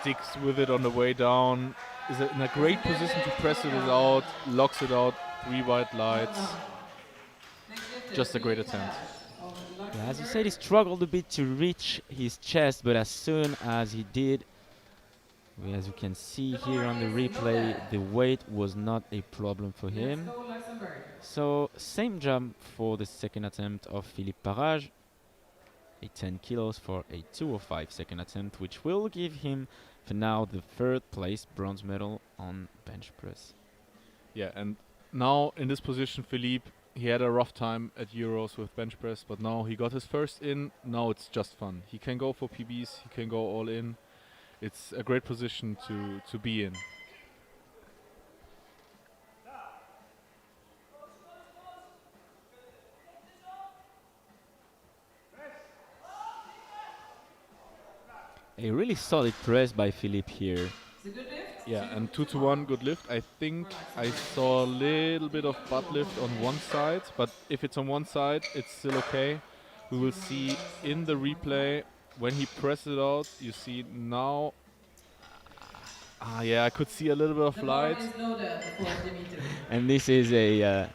Sticks with it on the way down, is in a great position to press it out, locks it out, 3 white lights. Just a great attempt. Yeah, as you said, he struggled a bit to reach his chest, but as soon as he did, as you can see here on the replay, the weight was not a problem for him. So same jump for the second attempt of Philippe Parage, a 10 kilos for a 205 second attempt, which will give him for now the third place bronze medal on bench press. Yeah, and now in this position, Philippe, he had a rough time at Euros with bench press, but now he got his first in. Now it's just fun. He can go for PBs, he can go all in. It's a great position to be in. A really solid press by Philippe here. Yeah, and 2-1, good lift. I think I saw a little bit of butt lift on one side, but if it's on one side, it's still okay. We will see in the replay when he presses it out. You see now. Yeah, I could see a little bit of light. And this is a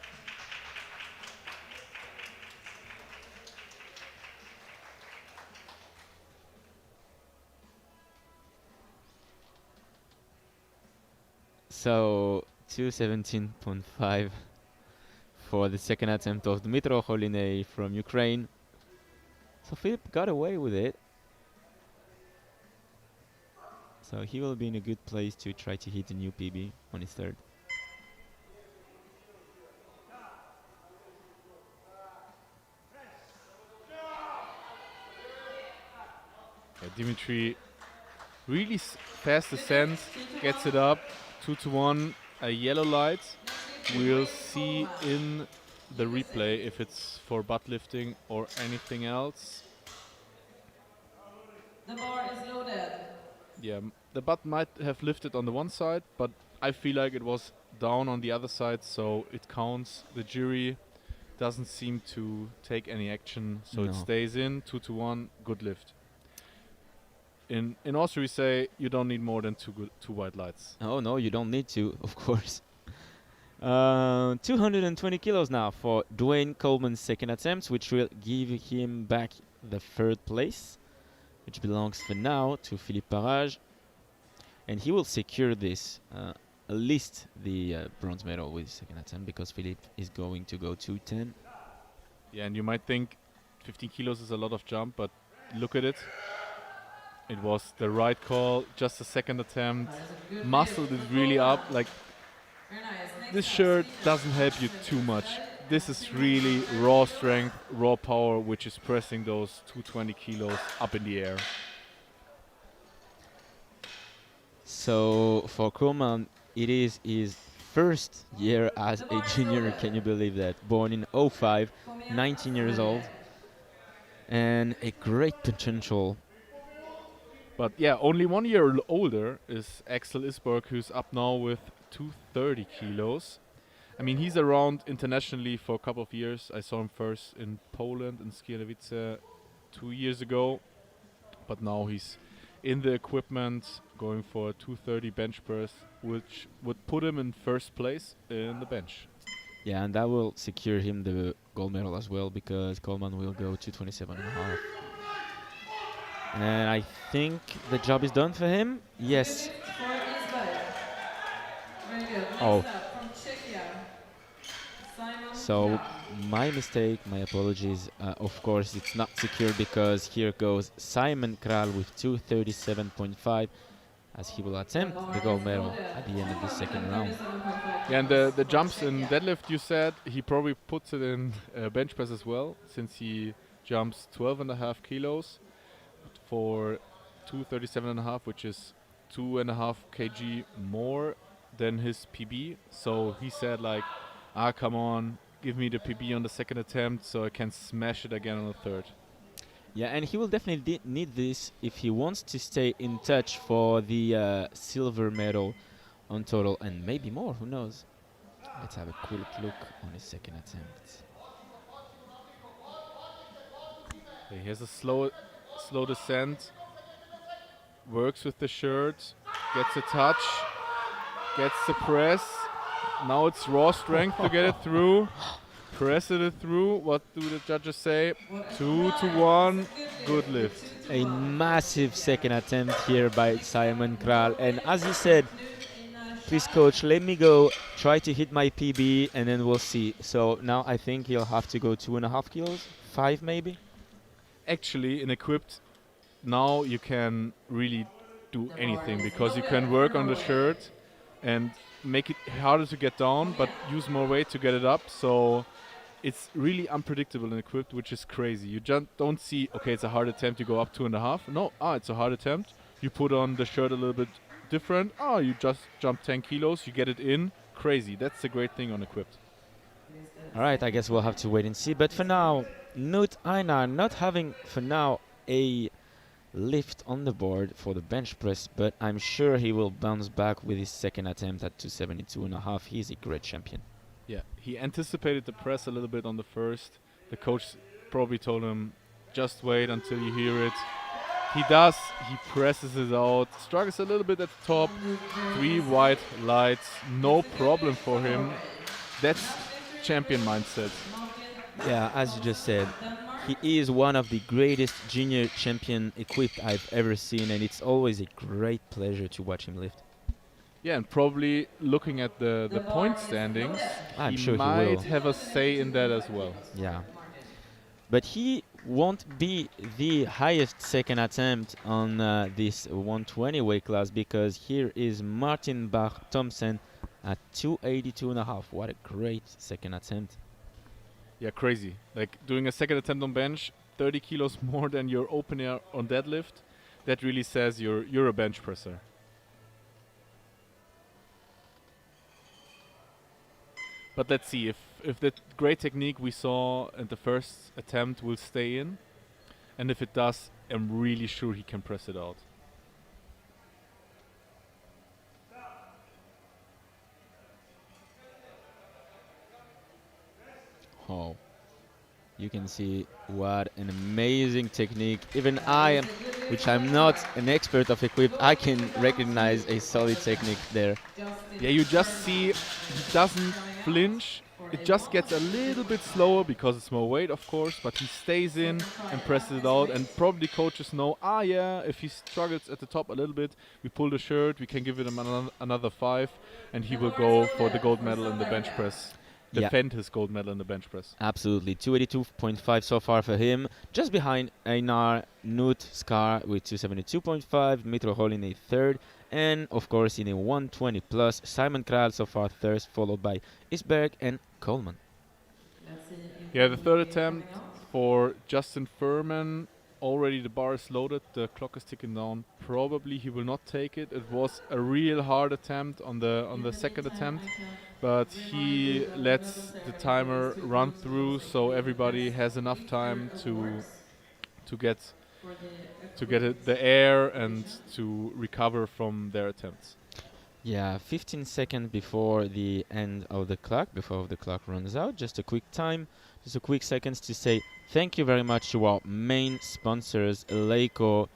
so 217.5 for the second attempt of Dmytro Holinay from Ukraine. So Philip got away with it. So he will be in a good place to try to hit a new PB on his third. Yeah, Dimitri really fast ascent, gets it up, 2-1, a yellow light. We'll see in the replay if it's for butt lifting or anything else. The bar is loaded. Yeah, the butt might have lifted on the one side, but I feel like it was down on the other side, so it counts. The jury doesn't seem to take any action, so it stays in, 2-1, good lift. In Austria we say you don't need more than two white lights. Oh no, you don't need to, of course. 220 kilos now for Dwayne Coleman's second attempt, which will give him back the third place, which belongs for now to Philippe Parage. And he will secure this, at least the bronze medal with his second attempt, because Philippe is going to go 210. Yeah, and you might think 15 kilos is a lot of jump, but look at it. It was the right call, just a second attempt. That is a good Muscled finish. it really up. Like, Very nice. Next this up, shirt senior doesn't help you too much. This is really raw strength, raw power, which is pressing those 220 kilos up in the air. So for Kuhlman, it is his first year as a junior. Can you believe that? Born in '05, 19 years old, and a great potential. But yeah, only 1 year older is Axel Isberg, who's up now with 230 kilos. I mean, he's around internationally for a couple of years. I saw him first in Poland, in Skierniewice, 2 years ago. But now he's in the equipment, going for a 230 bench press, which would put him in first place in the bench. Yeah, and that will secure him the gold medal as well, because Coleman will go to 27.5. And I think the job is done for him. Yes. Good lift for Isberg. Very good. Next Oh. up from Czechia, Simon So Kral. my mistake, my apologies. Of course, it's not secure, because here goes Simon Kral with 237.5, as he will attempt the gold medal at the end of the second round. Yeah, and the jumps in deadlift, you said, he probably puts it in bench press as well, since he jumps 12.5 kilos for 237.5, which is 2.5 kg more than his PB. So he said like, come on, give me the PB on the second attempt so I can smash it again on the third. Yeah, and he will definitely need this if he wants to stay in touch for the silver medal on total, and maybe more, who knows. Let's have a quick look on his second attempt. He has a slow descent, works with the shirt, gets a touch, gets the press. Now it's raw strength to get it through. Press it through. What do the judges say? 2 to 1. Good lift. A massive second attempt here by Simon Kral, and as he said, please coach, let me go try to hit my PB and then we'll see. So now I think he'll have to go 2.5 kilos, 5 maybe. Actually, in equipped, now you can really do anything, because you can work on the shirt and make it harder to get down, but use more weight to get it up. So it's really unpredictable in equipped, which is crazy. You just don't see, okay, it's a hard attempt, you go up 2.5. No, it's a hard attempt. You put on the shirt a little bit different. You just jump 10 kilos, you get it in. Crazy. That's the great thing on equipped. All right, I guess we'll have to wait and see. But for now, Knut Einar not having for now a lift on the board for the bench press, but I'm sure he will bounce back with his second attempt at 272.5. He's a great champion. Yeah, he anticipated the press a little bit on the first. The coach probably told him, just wait until you hear it. He does. He presses it out. Struggles a little bit at the top. 3 white lights. No problem for him. That's champion mindset. Yeah, as you just said, he is one of the greatest junior champion equipped I've ever seen, and it's always a great pleasure to watch him lift. Yeah, and probably looking at the point standings, I'm he sure he might will. have a say in that as well. Yeah. But he won't be the highest second attempt on this 120 weight class, because here is Martin Bach Thompson at 282.5. What a great second attempt. Yeah, crazy. Like doing a second attempt on bench, 30 kilos more than your opener on deadlift. That really says you're a bench presser. But let's see if that great technique we saw at the first attempt will stay in. And if it does, I'm really sure he can press it out. Oh, you can see what an amazing technique. Even I, which I'm not an expert of equipped, I can recognize a solid technique there. Yeah, you just see he doesn't flinch. It just gets a little bit slower because it's more weight, of course, but he stays in and presses it out. And probably coaches know, yeah, if he struggles at the top a little bit, we pull the shirt, we can give him another 5, and he will go for the gold medal in the bench press. Yeah. defend his gold medal in the bench press. Absolutely. 282.5 so far for him. Just behind Einar Nut Skar with 272.5, Dmitro Holinay third, and of course in a 120 plus, Simon Kral so far third, followed by Isberg and Coleman. Let's see if Yeah, the third he coming attempt out. for Justin Furman. Already the bar is loaded, the clock is ticking down. Probably he will not take it. It was a real hard attempt on the second attempt, but he lets the timer run through, so everybody has enough time to get the air and to recover from their attempts. Yeah, 15 seconds before the end of the clock, before the clock runs out. Just a quick time, just a quick seconds to say thank you very much to our main sponsors, Leico,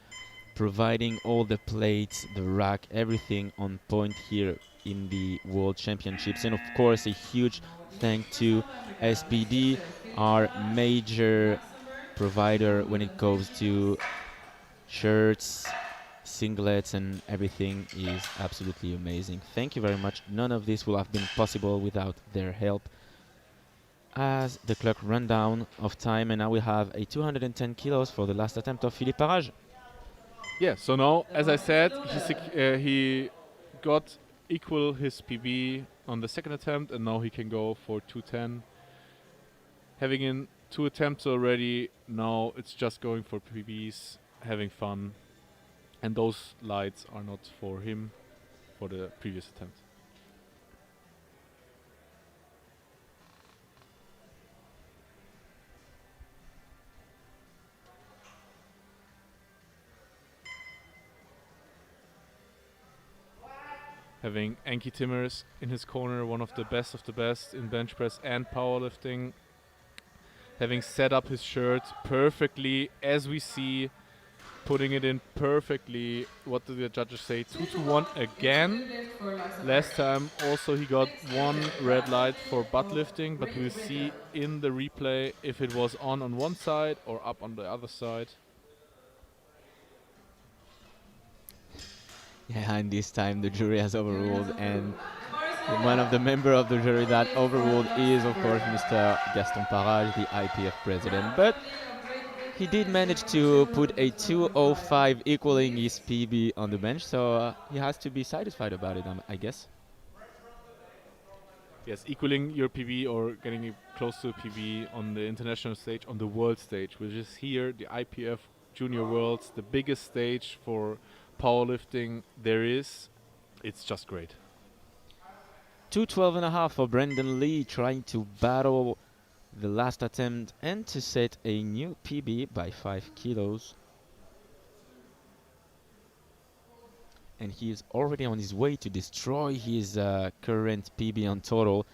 providing all the plates, the rack, everything on point here in the World Championships. And of course, a huge thank to SPD, our major provider when it goes to shirts, singlets, and everything is absolutely amazing. Thank you very much. None of this would have been possible without their help. As the clock run down of time, and now we have a 210 kilos for the last attempt of Philippe Parage. Yeah, so now, as I said, he got equal his PB on the second attempt, and now he can go for 210. Having in 2 attempts already, now it's just going for PBs, having fun. And those lights are not for him, for the previous attempt. Having Anki Timmers in his corner, one of the best in bench press and powerlifting. Having set up his shirt perfectly, as we see, putting it in perfectly. What do the judges say? 2-1 again. Last time also he got one red light for butt lifting, but we'll see in the replay if it was on one side or up on the other side. Yeah, and this time the jury has overruled, and one of the member of the jury that overruled is, of course, Mr. Gaston Parage, the IPF president. But he did manage to put a 205 equaling his PB on the bench, so he has to be satisfied about it, I guess. Yes, equaling your PB or getting it close to a PB on the international stage, on the world stage, which is here, the IPF Junior Worlds, the biggest stage for powerlifting there is. It's just great. 212.5 for Brendan Lee, trying to battle the last attempt and to set a new PB by 5 kilos. And he is already on his way to destroy his current PB on total.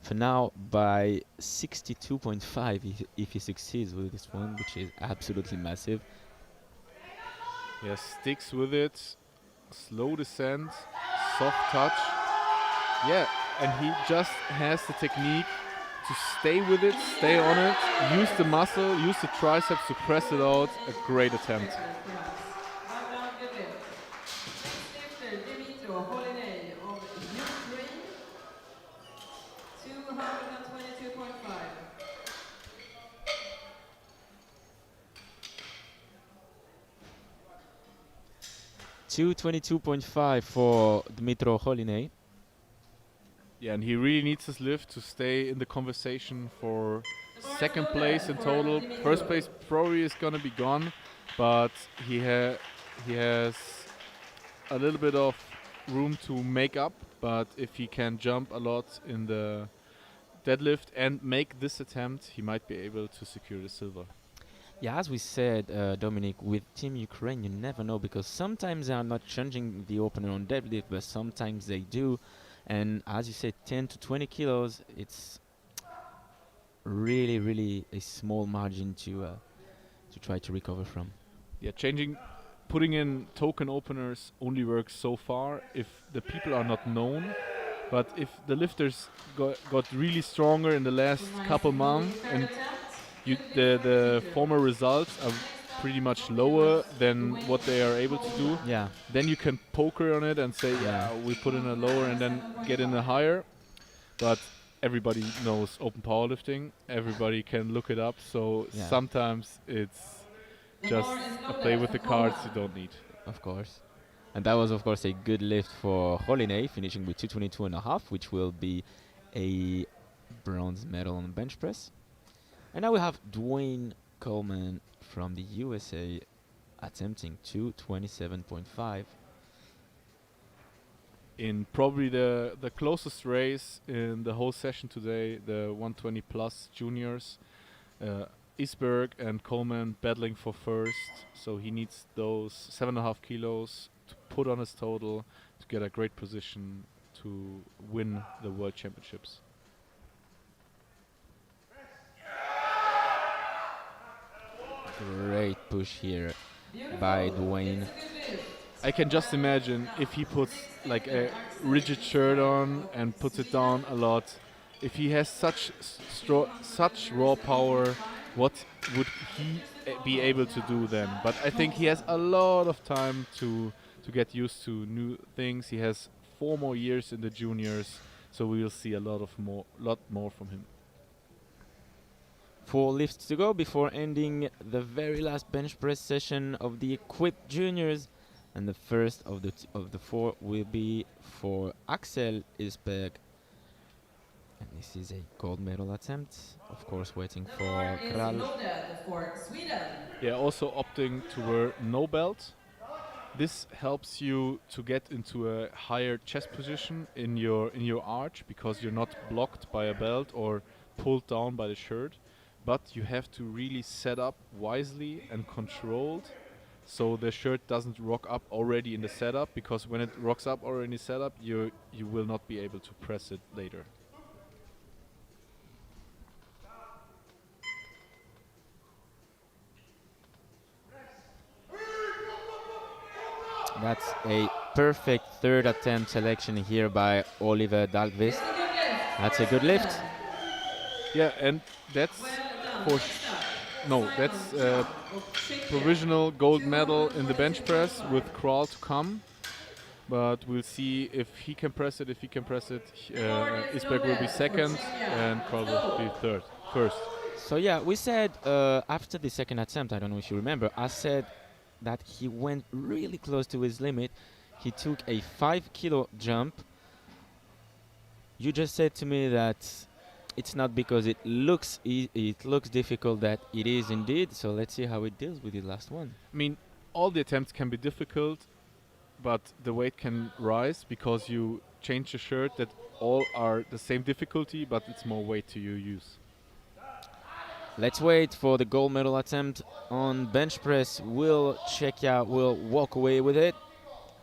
For now, by 62.5 if he succeeds with this one, which is absolutely massive. Yes, sticks with it. Slow descent, soft touch. Yeah, and he just has the technique to stay with it, stay on it, use the muscle, use the triceps to press it out. A great attempt. Dmitro Holinay of Ukraine, 222.5. 222.5 for Dmitro Holinay. Yeah, and he really needs his lift to stay in the conversation for second place in total. First place probably is gonna be gone, but he has a little bit of room to make up. But if he can jump a lot in the deadlift and make this attempt, he might be able to secure the silver. Yeah, as we said, Dominic, with Team Ukraine, you never know, because sometimes they are not changing the opener on deadlift, but sometimes they do. And as you said, 10 to 20 kilos, it's really, really a small margin to try to recover from. Yeah, putting in token openers only works so far if the people are not known. But if the lifters got really stronger in the last couple months and the former results are pretty much lower than what they are able to do, Yeah. then you can poker on it and say, yeah, we put in a lower and then get in a higher. But everybody knows open powerlifting. Everybody can look it up. So Yeah. sometimes it's The just floor is a loaded play with for the cards you Cola. don't need. Of course. And that was, of course, a good lift for Holinay, finishing with 222.5, which will be a bronze medal on bench press. And now we have Dwayne Coleman from the USA attempting 227.5. In probably the closest race in the whole session today, the 120 plus juniors, Isberg and Coleman battling for first. So he needs those 7.5 kilos to put on his total to get a great position to win the world championships. Great push here Beautiful. by Dwayne. It's a good lift. I can just imagine if he puts like a rigid shirt on and puts it down a lot. If he has such raw power, what would he be able to do then? But I think he has a lot of time to get used to new things. He has 4 more years in the juniors, so we will see a lot more from him. 4 lifts to go before ending the very last bench press session of the equipped juniors. And the first of the 4 will be for Axel Isberg. And this is a gold medal attempt. Of course, waiting The for floor is Kral. loaded for Sweden. Yeah, also opting to wear no belt. This helps you to get into a higher chest position in your arch because you're not blocked by a belt or pulled down by the shirt, but you have to really set up wisely and controlled so the shirt doesn't rock up already in the setup, because when it rocks up already in the setup, you will not be able to press it later. That's a perfect third attempt selection here by Oliver Dahlqvist. It's a good lift. That's a good lift. Yeah, and that's Well done. for Next up, no, Simon that's Chong of Czechia. provisional gold medal in the bench press 222.5. with crawl to come. But we'll see if he can press it. If he can press it, Isberg will be second and Crawl will be first. So yeah, we said after the second attempt, I don't know if you remember, I said that he went really close to his limit. He took a 5 kilo jump. You just said to me that it's not because it looks difficult, that it is indeed. So let's see how it deals with the last one. I mean, all the attempts can be difficult, but the weight can rise because you change the shirt. That all are the same difficulty, but it's more weight to you use. Let's wait for the gold medal attempt on bench press. Will Czechia will walk away with it.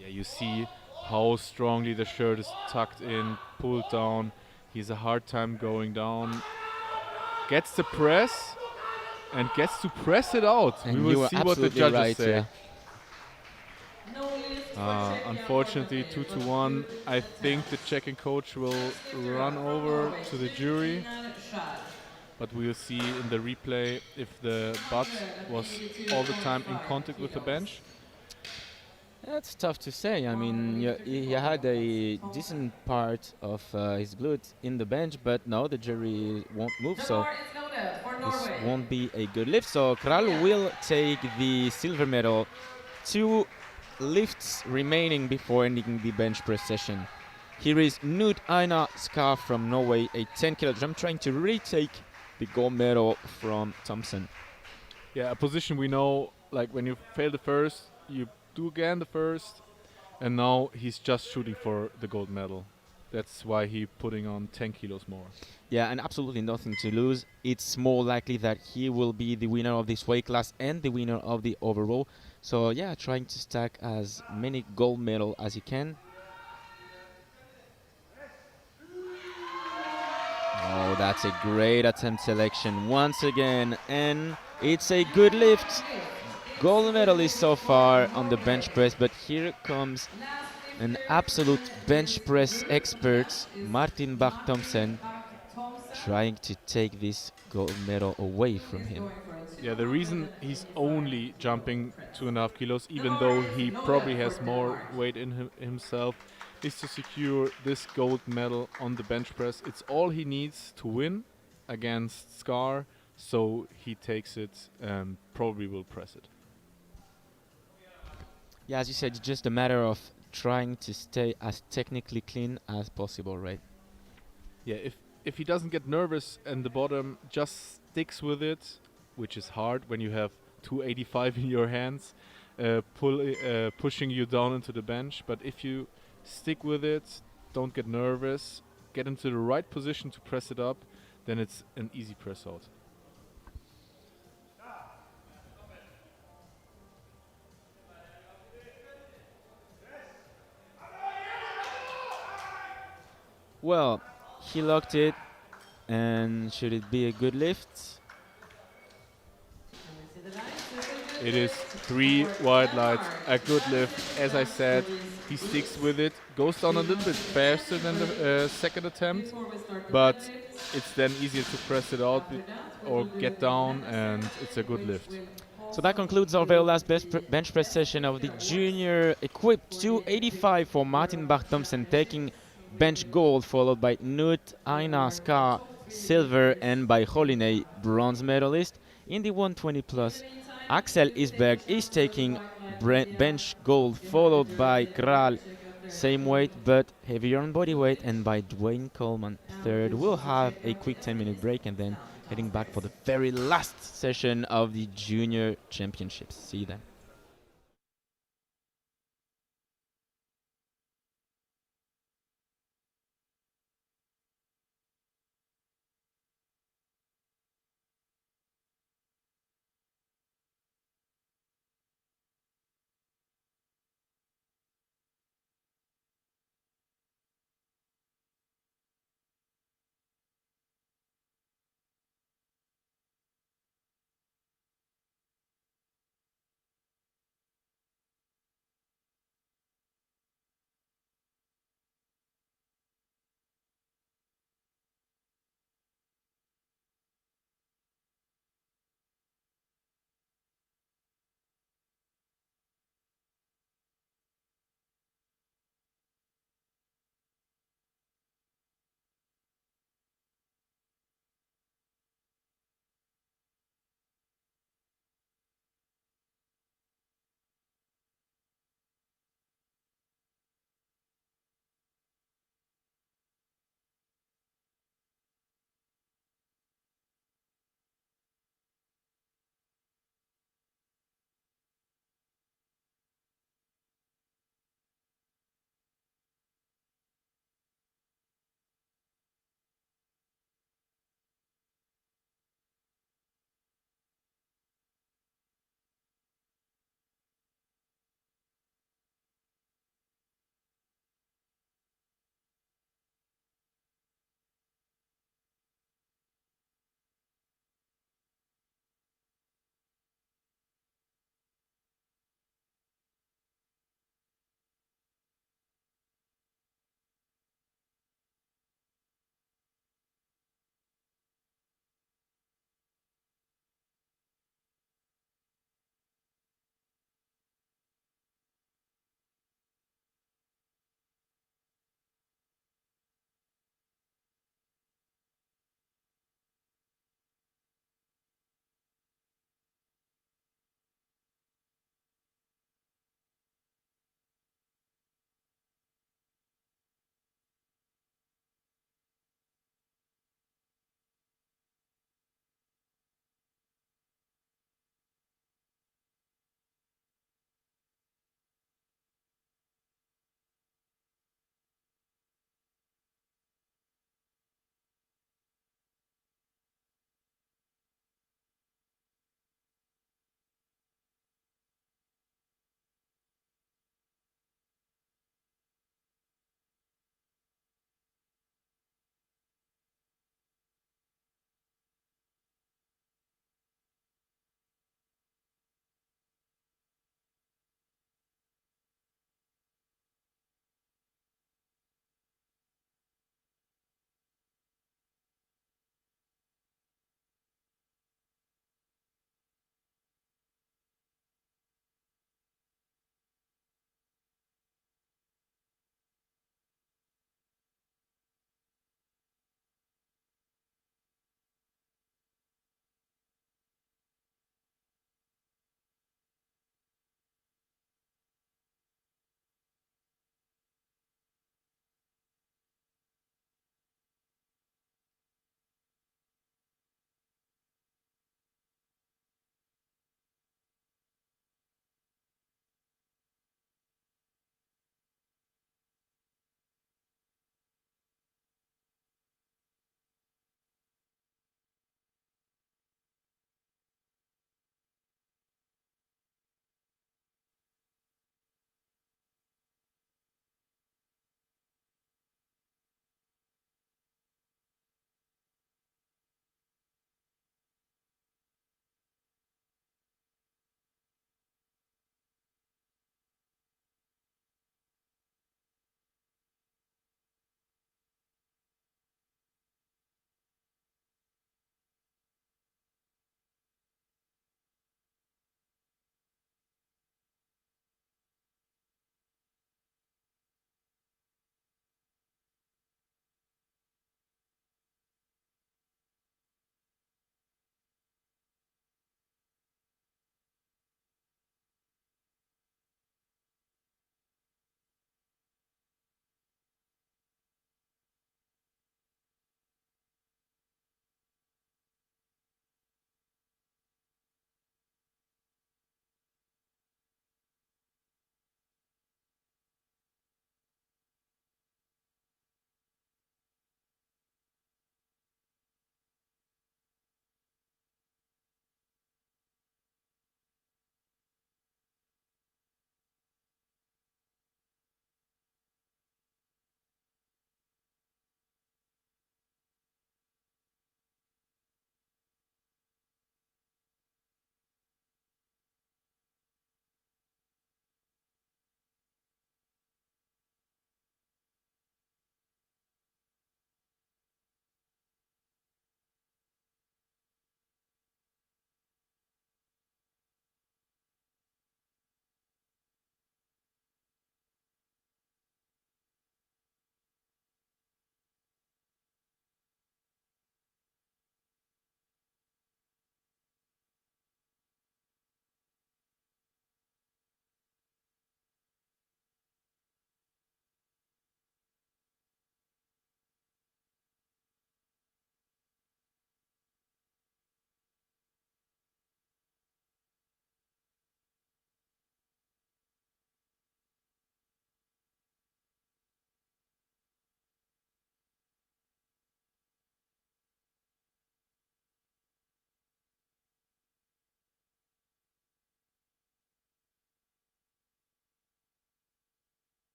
Yeah, you see how strongly the shirt is tucked in, pulled down. He's a hard time going down. Gets the press and gets to press it out. And we you will are see what the absolutely judges right, say. yeah. No lift for Czechia. Unfortunately, 2-1. I think the Czech coach will run over to the jury, but we'll see in the replay if the butt was all the time in contact with the bench. That's tough to say. I mean, he had a decent part of his glute in the bench, but no, the jury won't move, so this won't be a good lift. So Kral will take the silver medal. 2 lifts remaining before ending the bench press session. Here is Knut Einar Skar from Norway, a 10 kilogram, trying to retake the gold medal from Thompson. Yeah, a position we know, like when you fail the first, you do again the first, and now he's just shooting for the gold medal. That's why he's putting on 10 kilos more. Yeah, and absolutely nothing to lose. It's more likely that he will be the winner of this weight class and the winner of the overall. So yeah, trying to stack as many gold medals as he can. Oh, that's a great attempt selection once again, and it's a good lift. Gold medalist so far on the bench press, but here comes an absolute bench press expert, Martin Bach-Thompson, trying to take this gold medal away from him. Yeah, the reason he's only jumping 2.5 kilos, even though he probably has more weight in himself, is to secure this gold medal on the bench press. It's all he needs to win against Scar, so he takes it and probably will press it. Yeah, as you said, it's just a matter of trying to stay as technically clean as possible, right? Yeah, if he doesn't get nervous and the bottom just sticks with it, which is hard when you have 285 in your hands, pushing you down into the bench. But if you stick with it, don't get nervous, get into the right position to press it up, then it's an easy press out. Well, he locked it, and should it be a good lift? It is 3 wide lights, a good lift. As I said, he sticks with it, goes down a little bit faster than the second attempt, but it's then easier to press it out or get down, and it's a good lift. So that concludes our very last bench press session of the junior equipped 285 for Martin Bach Thompson, taking bench gold, followed by Nut, Aina, Ska, silver, and by Holinay, bronze medalist. In the 120 plus, Axel Isberg is taking bench gold, followed by Kral, same weight but heavier on body weight, and by Dwayne Coleman, third. We'll have a quick 10-minute break and then heading back for the very last session of the Junior Championships. See you then.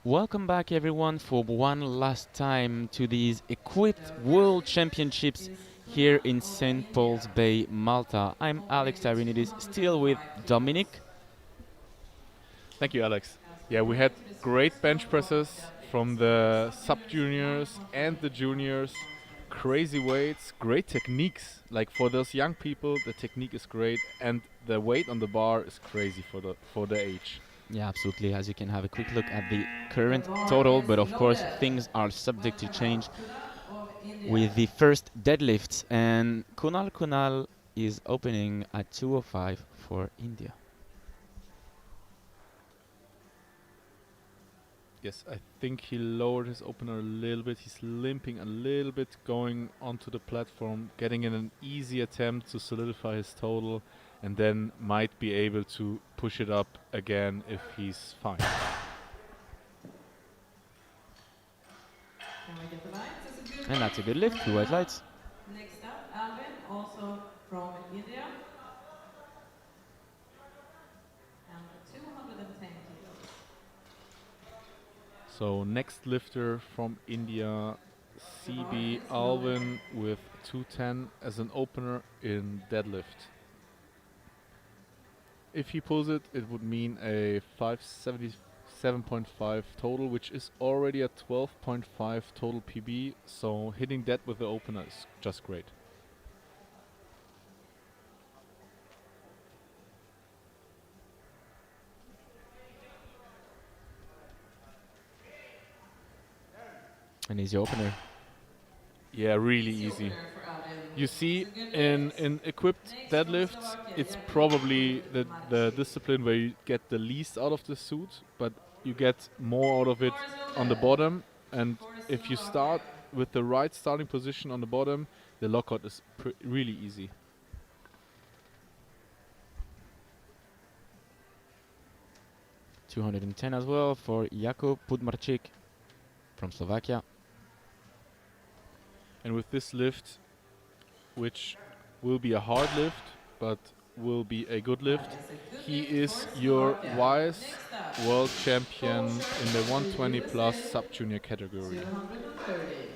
Welcome back everyone for one last time to these Equipped World Championships here in St. Paul's Bay, Malta. I'm Alex Tyrinidis, still with Dominic. Thank you, Alex. Yeah, we had great bench presses from the sub-juniors and the juniors. Crazy weights, great techniques. Like for those young people, the technique is great, and the weight on the bar is crazy for the age. Yeah, absolutely. As you can have a quick look at the current total, but of course things are subject to change with the first deadlifts. And Kunal is opening at 205 for India. Yes, I think he lowered his opener a little bit. He's limping a little bit going onto the platform, getting in an easy attempt to solidify his total, and then might be able to push it up again if he's fine. Can we get the lights? It's a good And that's a good lift, 2 from white lights. Next up, Alvin, also from India. And 210 kilos. So next lifter from India, CB Alvin with 210 as an opener in deadlift. If he pulls it, it would mean a 577.5 total, which is already a 12.5 total PB. So hitting that with the opener is just great. And he's your opener. Yeah, really easy. You see, in equipped deadlifts, it's probably the discipline where you get the least out of the suit, but you get more out of it on the bottom. And if you start with the right starting position on the bottom, the lockout is really easy. $210 as well for Jakub Pudmarczyk from Slovakia. And with this lift, which will be a hard lift, but will be a good lift, he is your wise world champion in the 120 plus sub-junior category. 230.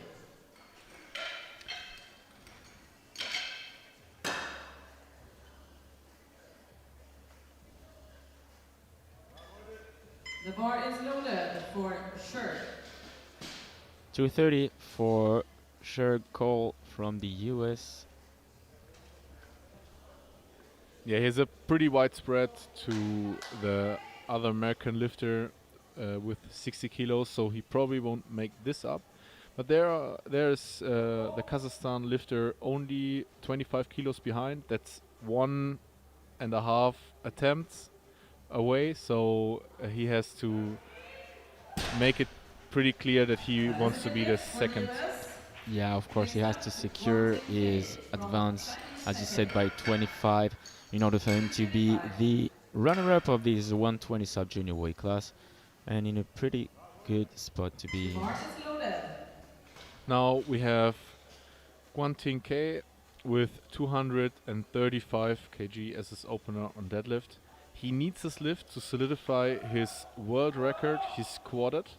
The bar is loaded for shirt. 230 for Sherg Cole from the US. Yeah, he has a pretty wide spread to the other American lifter with 60 kilos, so he probably won't make this up. But there's the Kazakhstan lifter only 25 kilos behind. That's 1.5 attempts away, so he has to make it pretty clear that he wants to be the second. Yeah, of course, he has to secure his advance, as you said, by 25 in order for him to be the runner-up of this 120 sub-junior weight class, and in a pretty good spot to be in. Bar is loaded. Now we have Guanting K with 235 kg as his opener on deadlift. He needs this lift to solidify his world record. He's squatted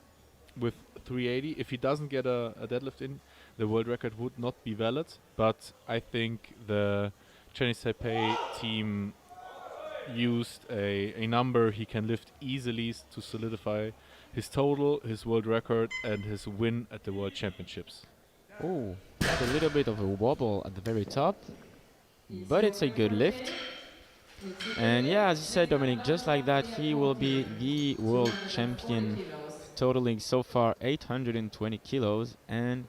with 380. If he doesn't get a deadlift in, the world record would not be valid. But I think the Chinese Taipei team used a number he can lift easily to solidify his total, his world record, and his win at the World Championships. Oh, a little bit of a wobble at the very top, but it's a good lift. And yeah, as you said, Dominic, just like that, he will be the world champion, totaling so far 820 kilos and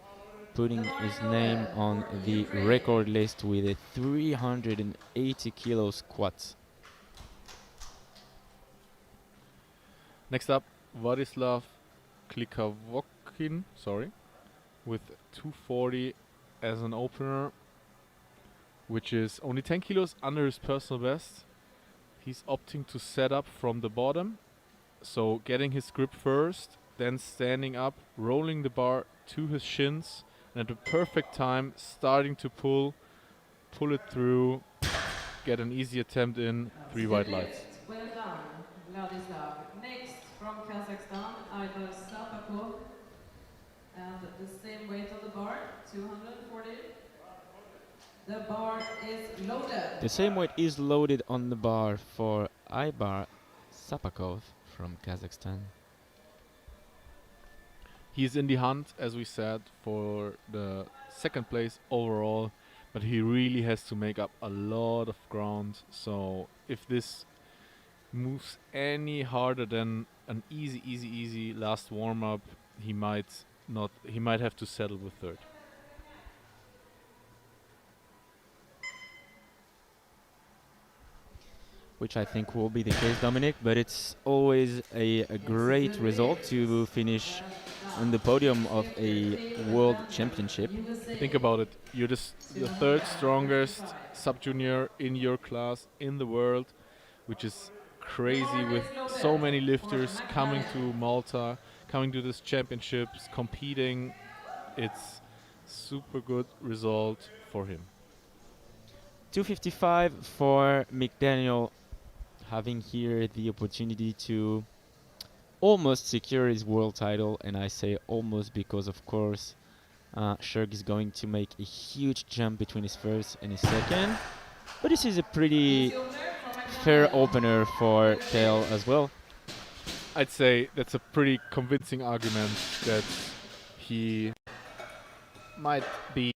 putting his name on the record list with a 380 kilo squat. Next up, Vladislav Klikavokin, with 240 as an opener, which is only 10 kilos under his personal best. He's opting to set up from the bottom, so getting his grip first, then standing up, rolling the bar to his shins, and at the perfect time starting to pull it through, get an easy attempt in, 3 white lights. Well done, Vladislav. Next from Kazakhstan. Kazakhstan, Aydar Sapakov. And the same weight on the bar, 240. The bar is loaded. The same weight is loaded on the bar for Aybar Sapakov from Kazakhstan. He's in the hunt, as we said, for the second place overall, but he really has to make up a lot of ground. So if this moves any harder than an easy last warm up, he might not. He might have to settle with third. Which I think will be the case, Dominic, but it's always a great result to finish on the podium of a world championship. Think about it. You're the third strongest sub-junior in your class in the world, which is crazy with so many lifters coming to Malta, coming to this championships, competing. It's super good result for him. 255 for McDaniel, having here the opportunity to almost secure his world title, and I say almost because of course Shurg is going to make a huge jump between his first and his second, but this is a pretty fair opener for Kale as well. I'd say that's a pretty convincing argument that he might be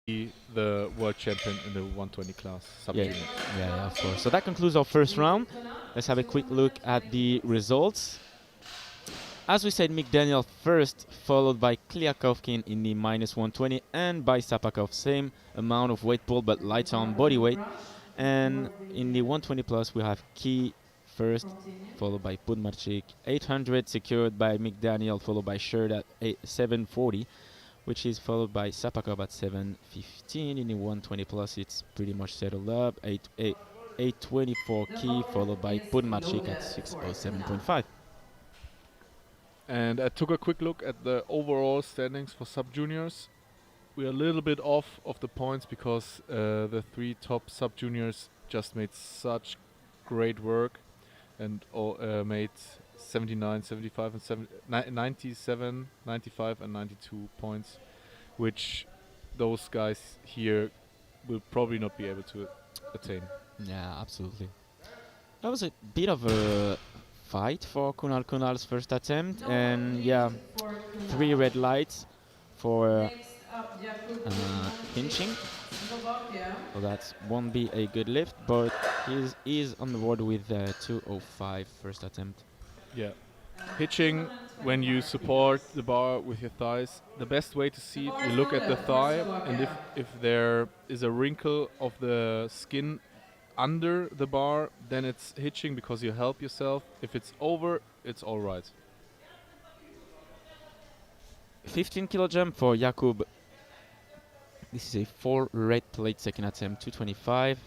the world champion in the 120 class sub-junior. Yeah, of course. So that concludes our first round. Let's have a quick look at the results. As we said, McDaniel first, followed by Kliakovkin in the minus 120, and by Sapakov, same amount of weight pull but lighter on body weight. And in the 120 plus, we have Key first, followed by Pudmarchik, 800 secured by McDaniel, followed by Sherd at 740, which is followed by Sapakov at 715. In the 120 plus, it's pretty much settled up. 820 for Key, followed by Pudmarchik at 607.5. And I took a quick look at the overall standings for sub-juniors. We're a little bit off of the points because the three top sub-juniors just made such great work and made 79, 75, and 97, 95, and 92 points, which those guys here will probably not be able to attain. Yeah, absolutely. That was a bit of a fight for Kunal's first attempt, and yeah, 3 red lights for pinching. So that won't be a good lift, but he's on the board with 205 first attempt. Yeah. Hitching, when you support the bar with your thighs, the best way to see it, you look at the thigh, and if there is a wrinkle of the skin under the bar, then it's hitching because you help yourself. If it's over, it's all right. 15 kilo jump for Jakub. This is a 4 red plate second attempt, 225.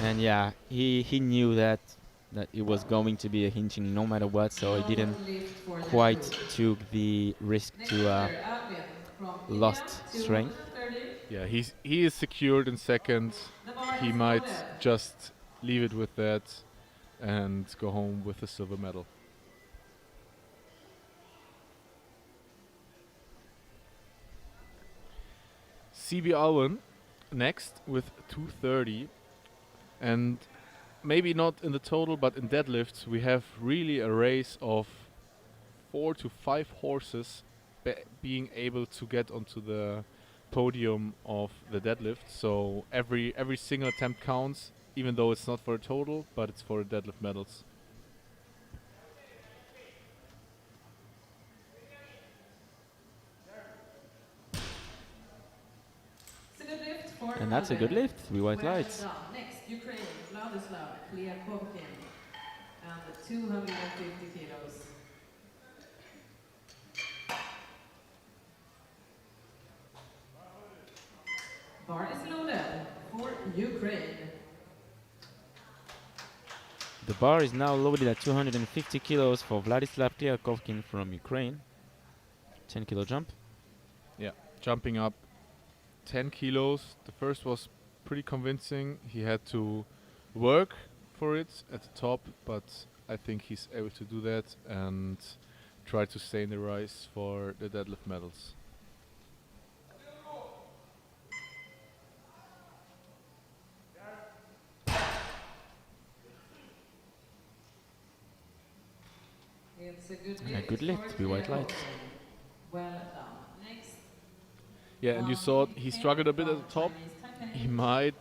And yeah, he knew that it was going to be a hinching no matter what, so he didn't quite took the risk to lost strength. Yeah, he is secured in second. He might just leave it with that and go home with a silver medal. CB Alwyn next with 230, and maybe not in the total, but in deadlifts we have really a race of 4 to 5 horses being able to get onto the podium of the deadlift. So every single attempt counts, even though it's not for a total, but it's for deadlift medals. And that's a good lift, 3 white lights. Next, Ukraine, Vladislav Kliakovkin, and 250 kilos. Bar is loaded for Ukraine. The bar is now loaded at 250 kilos for Vladislav Kliakovkin from Ukraine. 10 kilo jump. Yeah, jumping up 10 kilos. The first was pretty convincing. He had to work for it at the top, but I think he's able to do that. And try to stay in the race for the deadlift medals. It's a good And a good lift with white lights. Well done. Next. Yeah, and you saw he struggled a bit at the top. He might,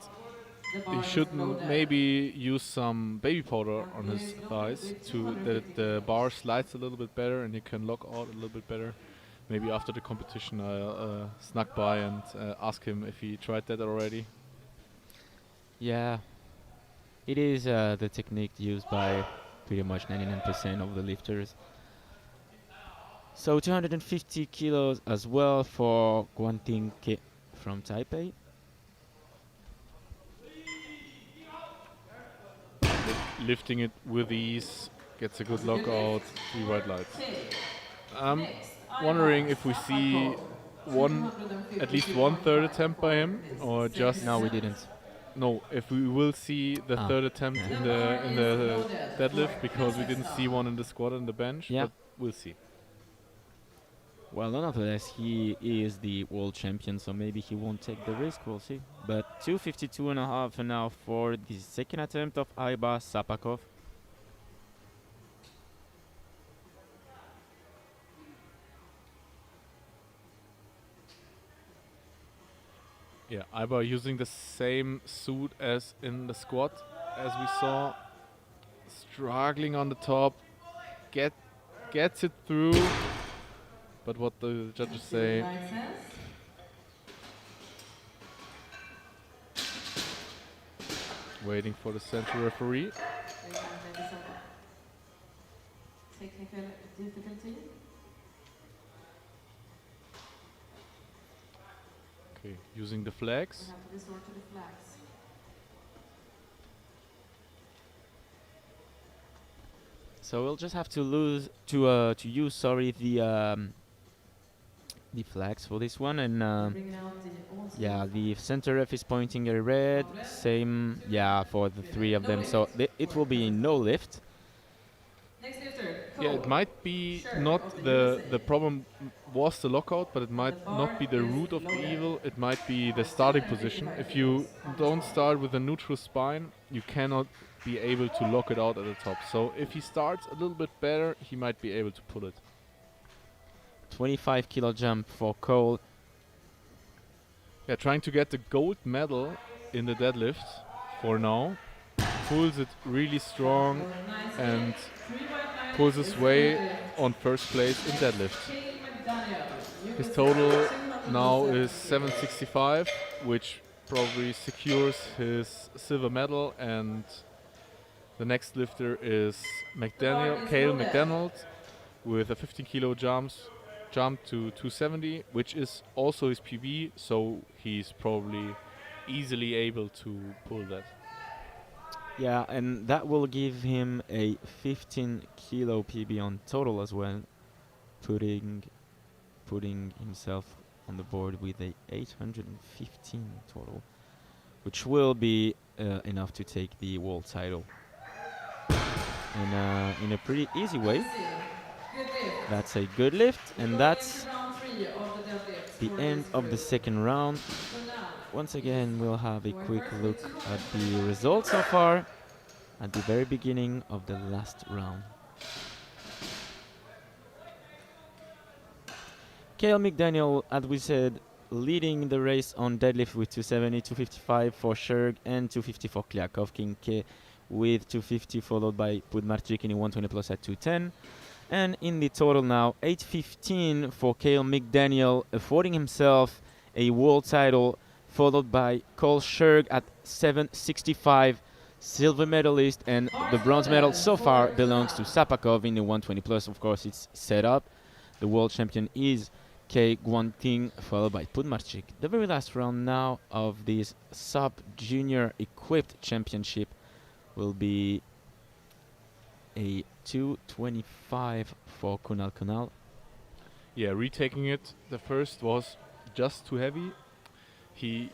he should maybe use some baby powder on his thighs to that the bar slides a little bit better and he can lock out a little bit better. Maybe after the competition I'll snuck by and ask him if he tried that already. Yeah, it is the technique used by pretty much 99% of the lifters. So 250 kilos as well for Guanting Ke from Taipei. Lifting it with ease, gets a good lockout, 3 white lights. I'm wondering if we see at least one third attempt by him, or just No, we didn't. no. If we will see the third attempt yeah. in the deadlift, because we didn't see one in the squat and the bench, Yeah. but we'll see. Well, nonetheless, he is the world champion, so maybe he won't take the risk. We'll see. But 252.5 for now for the second attempt of Aiba Sapakov. Yeah, Ibar using the same suit as in the squat, as we saw. Struggling on the top, gets it through. But what the judges say? Waiting for the central referee. Technical difficulty. Okay, using the flags. We have to resort to the flags. So we'll just have to use the flags for this one, and Bring out the yeah, the center ref is pointing a red. Same, yeah, for the three of them. So it will be no lift. Next lifter. Yeah, it might be not the problem was the lockout, but it might not be the root of the evil. It might be the starting position. If you don't start with a neutral spine, you cannot be able to lock it out at the top. So if he starts a little bit better, he might be able to pull it. 25 kilo jump for Cole. Yeah, trying to get the gold medal in the deadlift for now. Pulls it really strong and pulls his way on first place in deadlift. His total now is 765, which probably secures his silver medal, and the next lifter is Cale McDonald with a 15 kilo jump to 270, which is also his PB, so he's probably easily able to pull that. Yeah, and that will give him a 15 kilo PB on total as well, putting himself on the board with a 815 total, which will be enough to take the world title. And in a pretty easy way. That's a good lift, and that's the end of the second round. Once again, we'll have a quick look at the results so far at the very beginning of the last round. Cale McDaniel, as we said, leading the race on deadlift with 270, 255 for Sherg, and 250 for Kliakov. Kinke with 250, followed by Pudmarczyk in 120 plus at 210. And in the total now, 815 for Cale McDaniel, affording himself a world title, followed by Cole Sherg at 765, silver medalist, and the bronze medal so far belongs to Sapakov in the 120 plus. Of course, it's set up. The world champion is Kei Guanting, followed by Pudmarczyk. The very last round now of this sub-junior equipped championship will be a 225 for Kunal Kunal. Yeah, retaking it. The first was just too heavy. He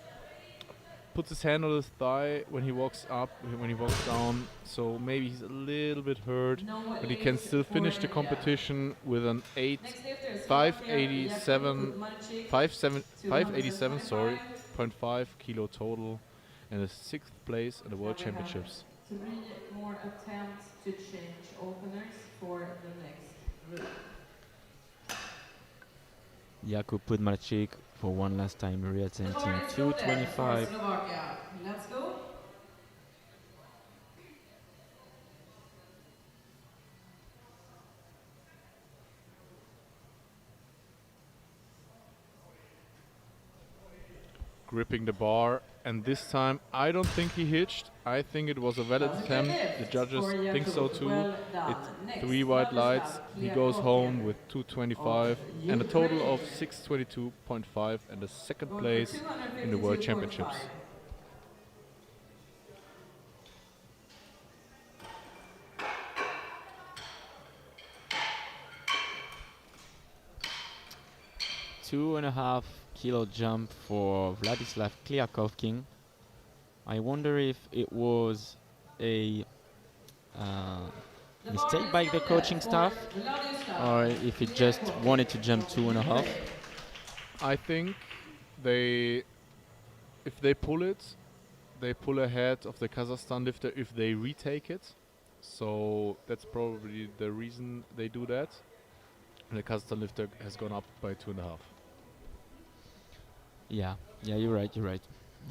puts his hand on his thigh when he walks up, when he walks down. So maybe he's a little bit hurt, No but he can limit still for finish the India. competition with an Next lifter, Slovakia, 587, Jakub Marcik, 587, 225. 0.5 kilo total, and a sixth place at the World And we have Championships. 3 more attempts to change openers for the next group. Jakub Pudmarczyk for one last time The reattempting bar is loaded for 225. Slovakia. Let's go. Gripping the bar, and this time I don't think he hitched. I think it was a valid That was a attempt. deadlift The judges for think so Jakub. too. Well done. It's Next, 3 white lights. Vladislav He goes home Kliakovkin with 225 and a total of Ukraine. 622.5 and a second Going for place in the World 252.5. Championships. Two and a half kilo jump for Vladislav Kliakovkin. I wonder if it was a The mistake bar by is the loaded coaching for staff, Vladislav or if it just Kliakovkin. wanted to jump 2.5. I think if they pull it, they pull ahead of the Kazakhstan lifter if they retake it. So that's probably the reason they do that. And the Kazakhstan lifter has gone up by 2.5. Yeah, you're right.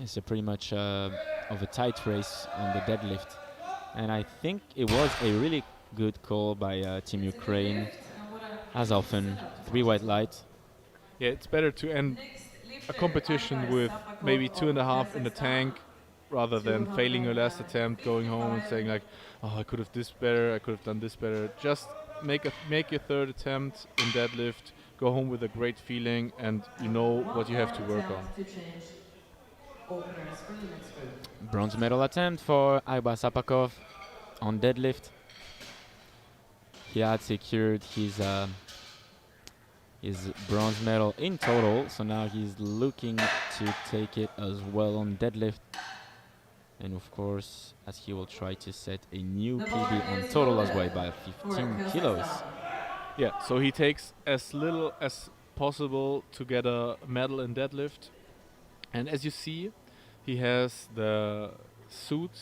It's a pretty much of a tight race on the deadlift. And I think it was a really good call by Team It's a good Ukraine. lift, and what As often, setup to 3 watch. white lights. Yeah, it's better to end Next a lifter, competition Alpar with Sapakov maybe of 2.5 in the Kazakhstan. tank rather than failing your last attempt, going home and saying like, oh, I could have this better, I could have done this better. Just make your third attempt in deadlift, go home with a great feeling, and you know One what you have to more work on. attempt to change openers for the next group. Bronze medal attempt for Alpar Sapakov on deadlift. He had secured his bronze medal in total, so now he's looking to take it as well on deadlift. And of course, as he will try to set a new The PB bar on is total as loaded well by for 15 kilos. Kazakhstan. Yeah, so he takes as little as possible to get a medal in deadlift. And as you see, he has the suit,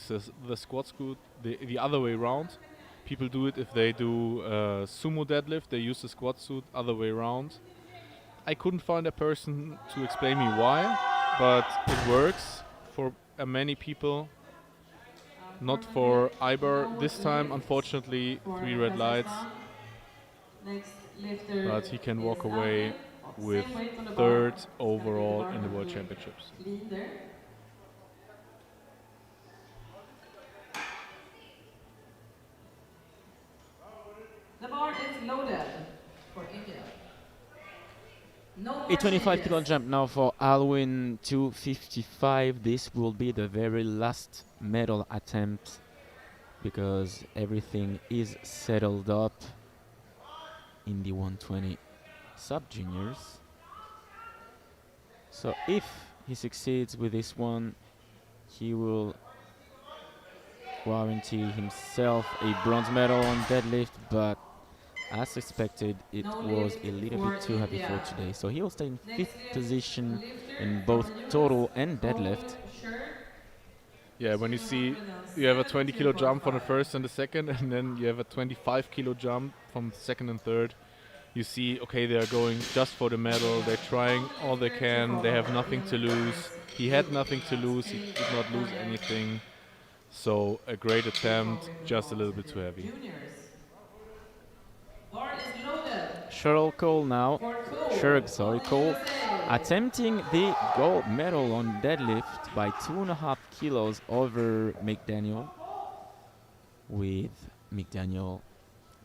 the squat suit, the other way around. People do it if they do sumo deadlift, they use the squat suit other way around. I couldn't find a person to explain me why, but it works for many people. Not for Iber this time, unfortunately, For 3 red lights. Kazakhstan. Next lifter But he can walk is away Ahmed, of with same weight on the third bar. It's gonna be overall bar in the World really Championships. clean there. The bar is loaded for India. No more A 25 kilo changes. jump now for Alwyn 255. This will be the very last medal attempt because everything is settled up in the 120 sub juniors. So if he succeeds with this one, he will guarantee himself a bronze medal on deadlift, but as expected, it No was lift a little for bit too heavy for India. today. So he will stay in Next 5th lift, position lifter in from both US, total and Cole deadlift. Schur, Yeah, when you see you have a 20 kilo jump from the 272.5. first and the second, and then you have a 25 kilo jump from the second and third, you see, okay, they are going just for the medal. They're trying all they can. They have nothing to lose. He had nothing to lose. He did not lose anything. So a great attempt, just a little bit too heavy. Juniors. Bar is loaded Cheryl Cole now. for Cole. Sherg, sorry, of the Cole. USA. Attempting the gold medal on deadlift by 2.5 kilos over McDaniel, with McDaniel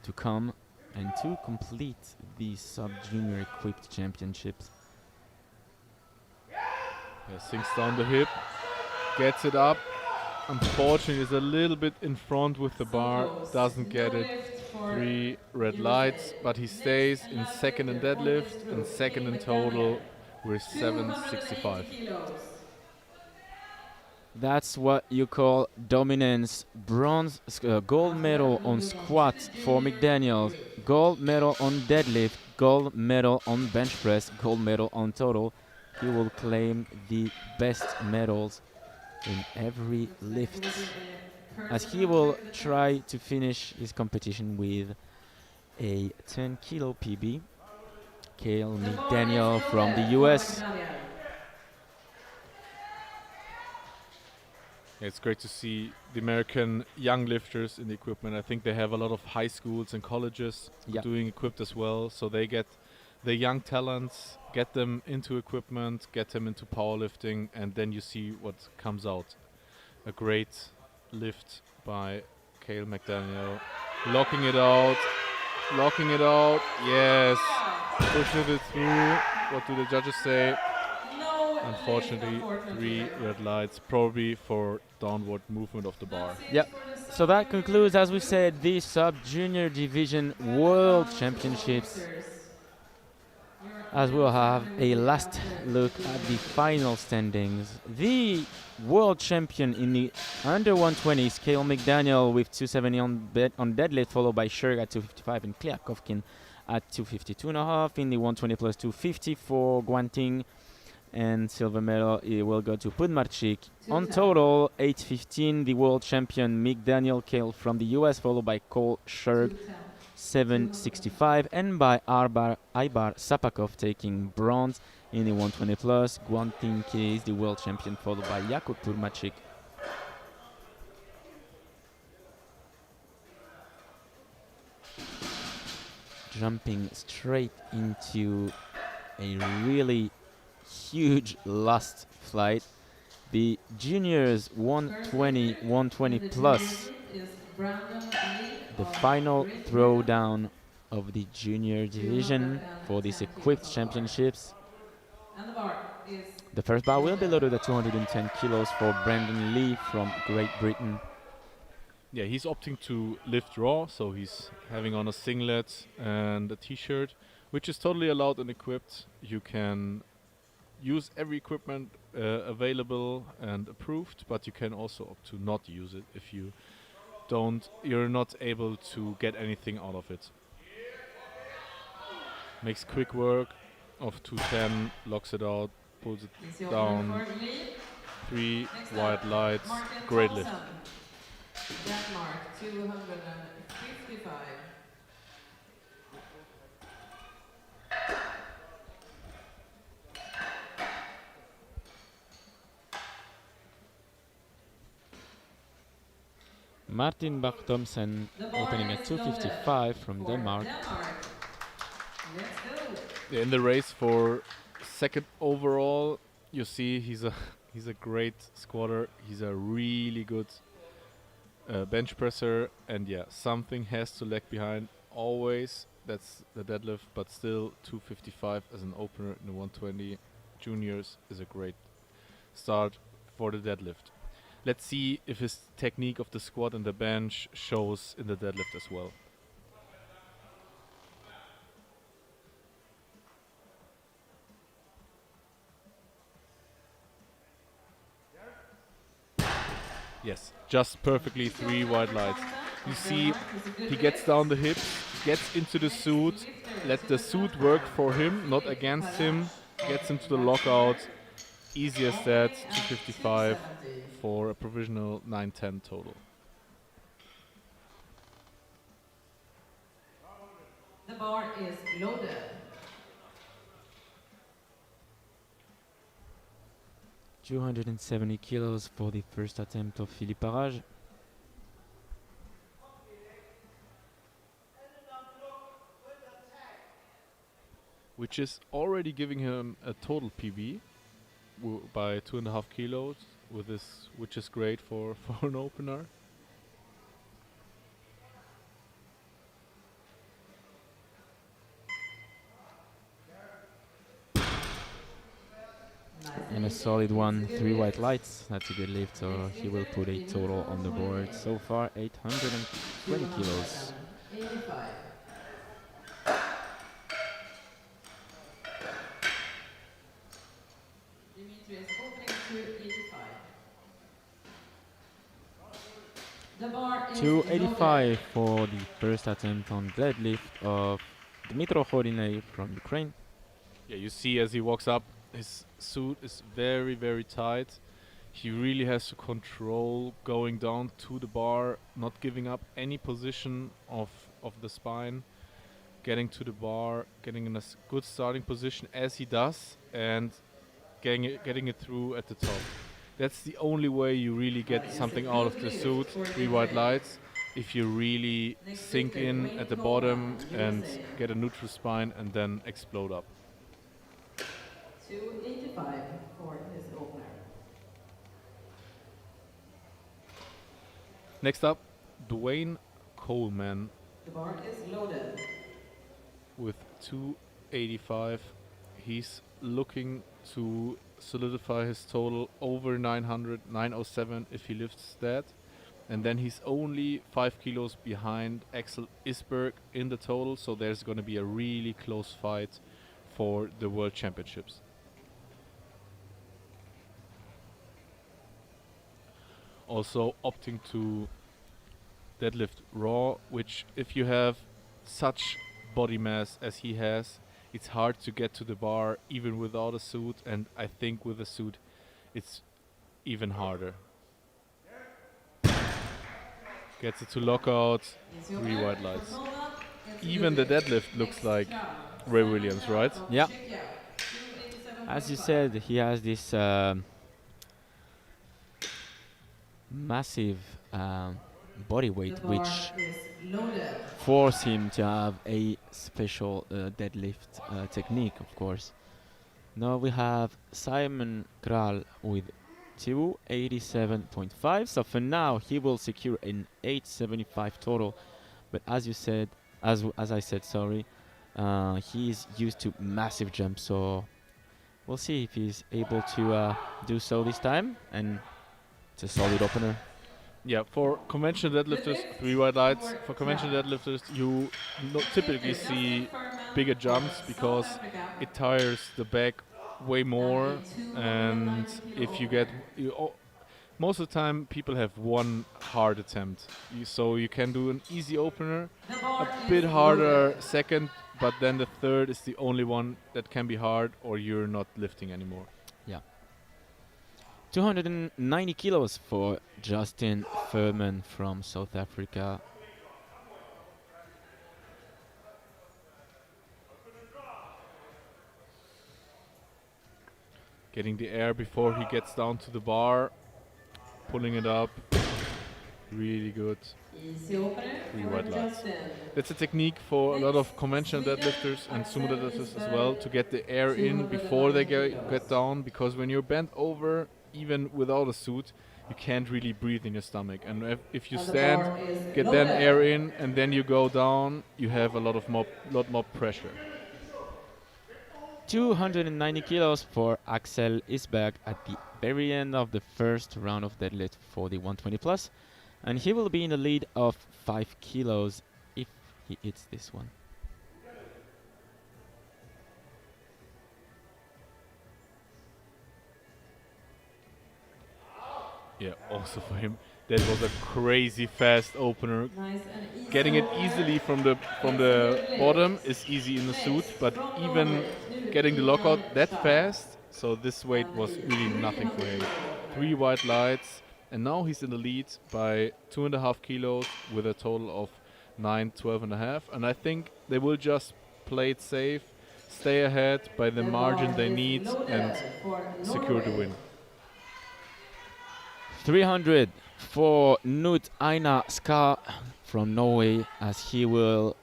to come and to complete the sub-junior equipped championships. Yeah, sinks down the hip, gets it up. Unfortunately, is a little bit in front with the bar, Close. doesn't get No it. lift for 3 red USA. lights, but he stays Next, in last second in lifter for this deadlift group, and second in Nick total McDaniel. with 280 765. kilos. That's what you call dominance. Gold medal on squat for McDaniel, gold medal on deadlift, gold medal on bench press, gold medal on total. He will claim the best medals in every lift, as he will try to finish his competition with a 10 kilo PB. Cale McDaniel from the US. It's great to see the American young lifters in the equipment. I think they have a lot of high schools and colleges doing equipped as well, so they get the young talents, get them into equipment, get them into powerlifting, and then you see what comes out. A great lift by Cale McDaniel, locking it out, yes, pushing it through. What do the judges say? Unfortunately, 3 red lights, probably for downward movement of the bar. Yep. So that concludes, as we said, the Sub-Junior Division World Championships, as we'll have a last look at the final standings. The world champion in the under 120s, Cale McDaniel with 270 on deadlift, followed by Sherg at 255 and Kliakovkin at 252.5. In the 120 plus 250 for Guanting, and silver medal it will go to Pudmarchik. On total, 815, the world champion McDaniel Cale from the US, followed by Cole Sherg, 765, and by Ibar Sapakov taking bronze in the 120 plus. Guanting is the world champion, followed by Jakub Pudmarchik. Jumping straight into a really huge last flight. The juniors 120 plus. The final throwdown of the junior division for these equipped championships. The first bar will be loaded at 210 kilos for Brandon Lee from Great Britain. Yeah, he's opting to lift raw, so he's having on a singlet and a t-shirt, which is totally allowed and equipped. You can use every equipment available and approved, but you can also opt to not use it if you're not able to get anything out of it. Makes quick work of 210, locks it out, pulls it down. 3 white lights, great lift. Denmark, 255. Martin Bach-Thomsen opening at 255 from Denmark. Let's go. Yeah, in the race for second overall, you see he's a great squatter. He's a really good bench presser, and yeah, something has to lag behind always. That's the deadlift, but still 255 as an opener in the 120 juniors is a great start for the deadlift. Let's see if his technique of the squat and the bench shows in the deadlift as well. Yes, just perfectly 3 white lights. You see, he gets down the hips, gets into the suit, let the suit work for him, not against him, gets into the lockout. Easy as that, 255 for a provisional 910 total. The bar is loaded. $270 kilos for the first attempt of Philippe Arage. Which is already giving him a total PB by 2.5 kilos, with this, which is great for an opener. And a solid one, 3 white lights. That's a good lift, so he will put a total on the board. So far, 820 kilos. 85. Dimitri is opening to 85. The bar is loaded. 285 for the first attempt on deadlift of Dmytro Khorinei from Ukraine. Yeah, you see as he walks up, his suit is very, very tight. He really has to control going down to the bar, not giving up any position of the spine, getting to the bar, getting in a good starting position as he does, and getting it through at the top. That's the only way you really get something out of the suit, 3 white lights, if you really sink in at the bottom and get a neutral spine and then explode up. 285 for his opener. Next up, Dwayne Coleman The bar is loaded. with 285. He's looking to solidify his total over 900, 907 if he lifts that. And then he's only 5 kilos behind Axel Isberg in the total, so there's going to be a really close fight for the World Championships. Also opting to deadlift raw, which if you have such body mass as he has, it's hard to get to the bar even without a suit, and I think with a suit it's even harder. Gets it to lockout, 3 white lights. Even the deadlift looks like Ray Williams, right? Yeah. As you said, he has this massive body weight, which force him to have a special deadlift technique, of course. Now we have Simon Kral with 287.5. So for now, he will secure an 875 total. But as you said, as I said, sorry, he's used to massive jumps. So we'll see if he's able to do so this time. And it's a solid opener. Yeah, for conventional deadlifters, 3 white lights. For conventional deadlifters, you typically see bigger jumps because it tires the back way more. And if you get, most of the time people have one hard attempt. So you can do an easy opener, a bit harder second, but then the third is the only one that can be hard or you're not lifting anymore. Yeah. 290 kilos for Justin Furman from South Africa. Getting the air before he gets down to the bar, pulling it up, really good. 3 white lights. That's a technique for a lot of conventional deadlifters and sumo deadlifters as well, to get the air in before they get down, because when you're bent over, even without a suit, you can't really breathe in your stomach. And if you stand, get that air in, and then you go down, you have a lot more pressure. 290 kilos for Axel Isberg at the very end of the first round of deadlift for the 120 plus. And he will be in the lead of 5 kilos if he hits this one. Yeah, also for him, that was a crazy fast opener. Getting it easily from the bottom is easy in the suit, but even getting the lockout that fast, so this weight was really nothing for him. 3 white lights, and now he's in the lead by 2.5 kilos with a total of 912.5. And I think they will just play it safe, stay ahead by the margin they need, and secure the win. 300 for Knut Einar Skar from Norway, as he will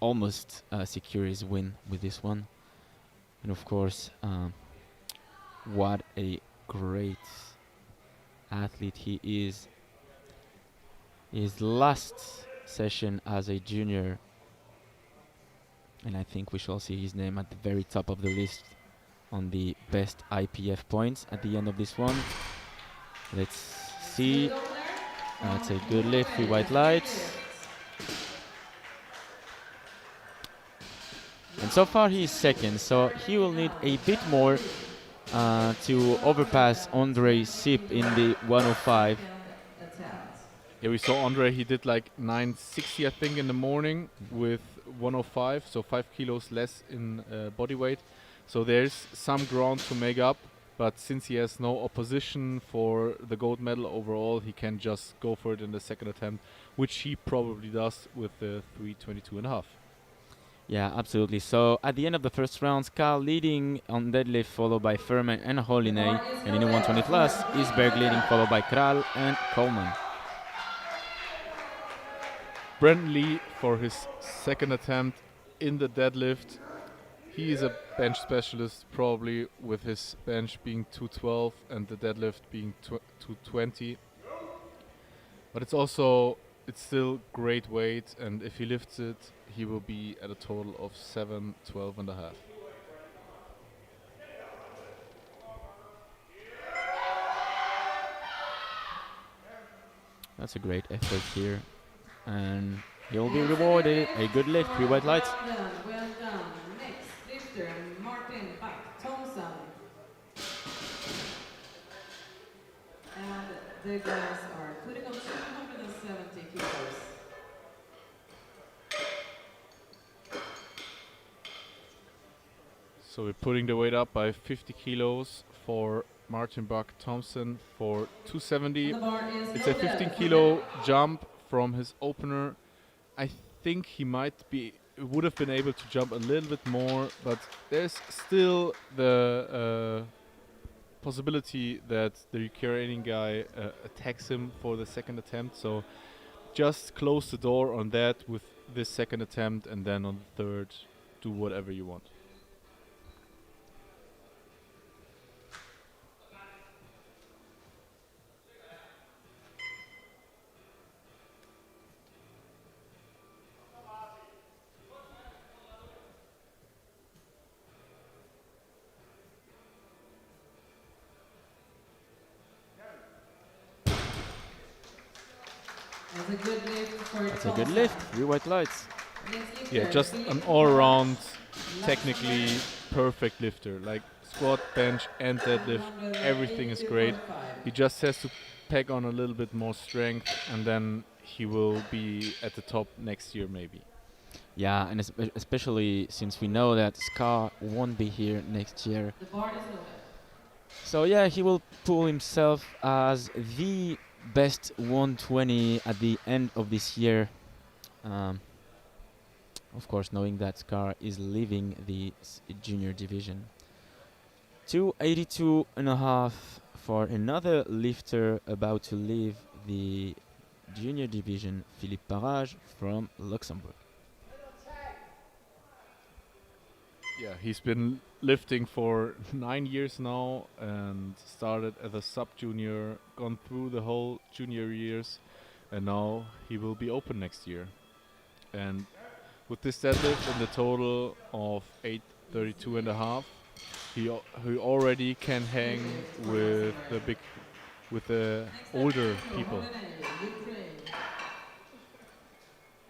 almost secure his win with this one. And of course, what a great athlete he is. His last session as a junior, and I think we shall see his name at the very top of the list on the best IPF points at the end of this one. Let's see. That's a good lift, 3 white lights. And so far he is second, so he will need a bit more to overpass Andrei Sip in the 105. Yeah, we saw Andre. He did like 960, I think, in the morning Mhm. with 105, so 5 kilos less in body weight. So there's some ground to make up. But since he has no opposition for the gold medal overall, he can just go for it in the second attempt, which he probably does with the 322.5. Yeah, absolutely. So at the end of the first round, Carl leading on deadlift, followed by Furman and The Holinay. bar is And in the 120 loaded plus, for Isberg green leading, medal. followed by Kral and Coleman. Brandon Lee for his second attempt in the deadlift. He is a bench specialist, probably with his bench being 212 and the deadlift being 220. But it's still great weight, and if he lifts it, he will be at a total of 712 and a half. That's a great effort here. And he'll be And rewarded second a good lift, for 3 white lights. Brandon. Well done. Next lifter, Martin Bach Thompson. And the guys are putting on 270 kilos. So we're putting the weight up by 50 kilos for Martin Buck Thompson for 270. The bar is It's a loaded 15 for kilo him. jump from his opener. I think he would have been able to jump a little bit more, but there's still the possibility that the Ukrainian guy attacks him for the second attempt. So just close the door on that with this second attempt, and then on the third, do whatever you want. That's a good lift for That's a good Thompson. lift, 3 white lights. Next lifter, Yeah, just Philippe an all-around, Laxenberg. technically perfect lifter. Like squat, bench, and deadlift, everything is great. He just has to pack on a little bit more strength, and then he will be at the top next year, maybe. Yeah, and especially since we know that Scar won't be here next year. The bar is loaded. So yeah, he will pull himself as the best 120 at the end of this year. Of course, knowing that Scar is leaving the junior division. 282.5 for another lifter about to leave the junior division, Philippe Parage from Luxembourg. Yeah, he's been lifting for 9 years now and started as a sub-junior, gone through the whole junior years, and now he will be open next year. And with this deadlift and the total of 832 and a half, he already can hang with the older Next lifter, people. Holinay, Ukraine.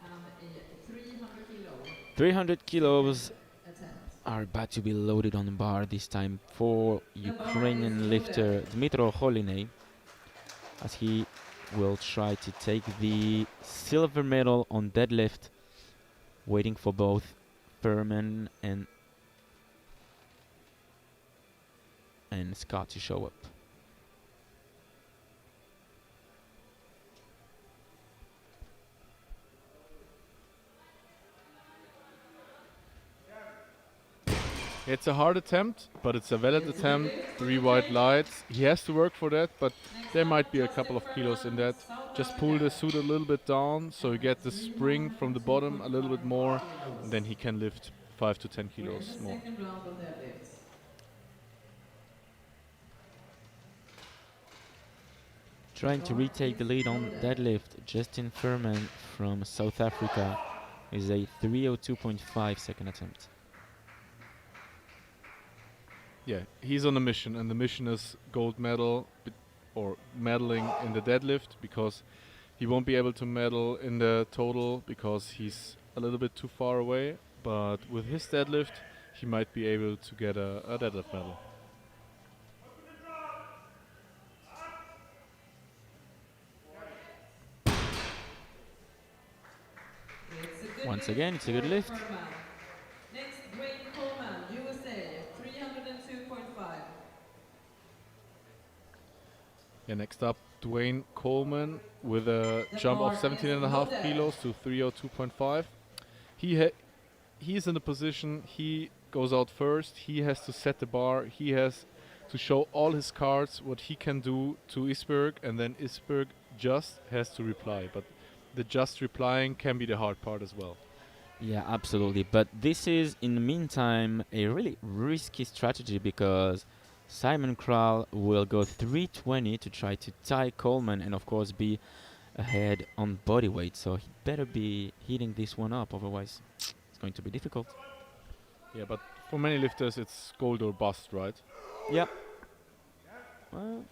And a 300 kilo 300 kilos attempt. are about to be loaded on the bar, this time for The bar Ukrainian is lifter loaded. Dmitro Holinay, as he will try to take the silver medal on deadlift, waiting for both Furman and Scott to show up. It's a hard attempt, but it's a valid attempt. 3 white lights. He has to work for that, but there might be a couple of kilos in that. Just pull the suit a little bit down so you get the spring from the bottom a little bit more, and then he can lift 5 to 10 kilos more. Second round of deadlifts. Trying to retake the lead on deadlift, Justin Furman from South Africa is a 302.5 second attempt. Yeah, he's on a mission, and the mission is gold medal or medaling in the deadlift, because he won't be able to medal in the total because he's a little bit too far away. But with his deadlift, he might be able to get a deadlift medal. Once again, it's a good lift. Furman. Next, Dwayne Coleman, USA, 302.5. Yeah, next up, Dwayne Coleman with a The jump of bar 17.5 is loaded. kilos to 302.5. He's in the position, he goes out first, he has to set the bar, he has to show all his cards what he can do to Isberg, and then Isberg just has to reply. But the just replying can be the hard part as well. Yeah, absolutely. But this is, in the meantime, a really risky strategy because Simon Kral will go 320 to try to tie Coleman and, of course, be ahead on body weight. So he better be heating this one up, otherwise it's going to be difficult. Yeah, but for many lifters, it's gold or bust, right? Yep. Well,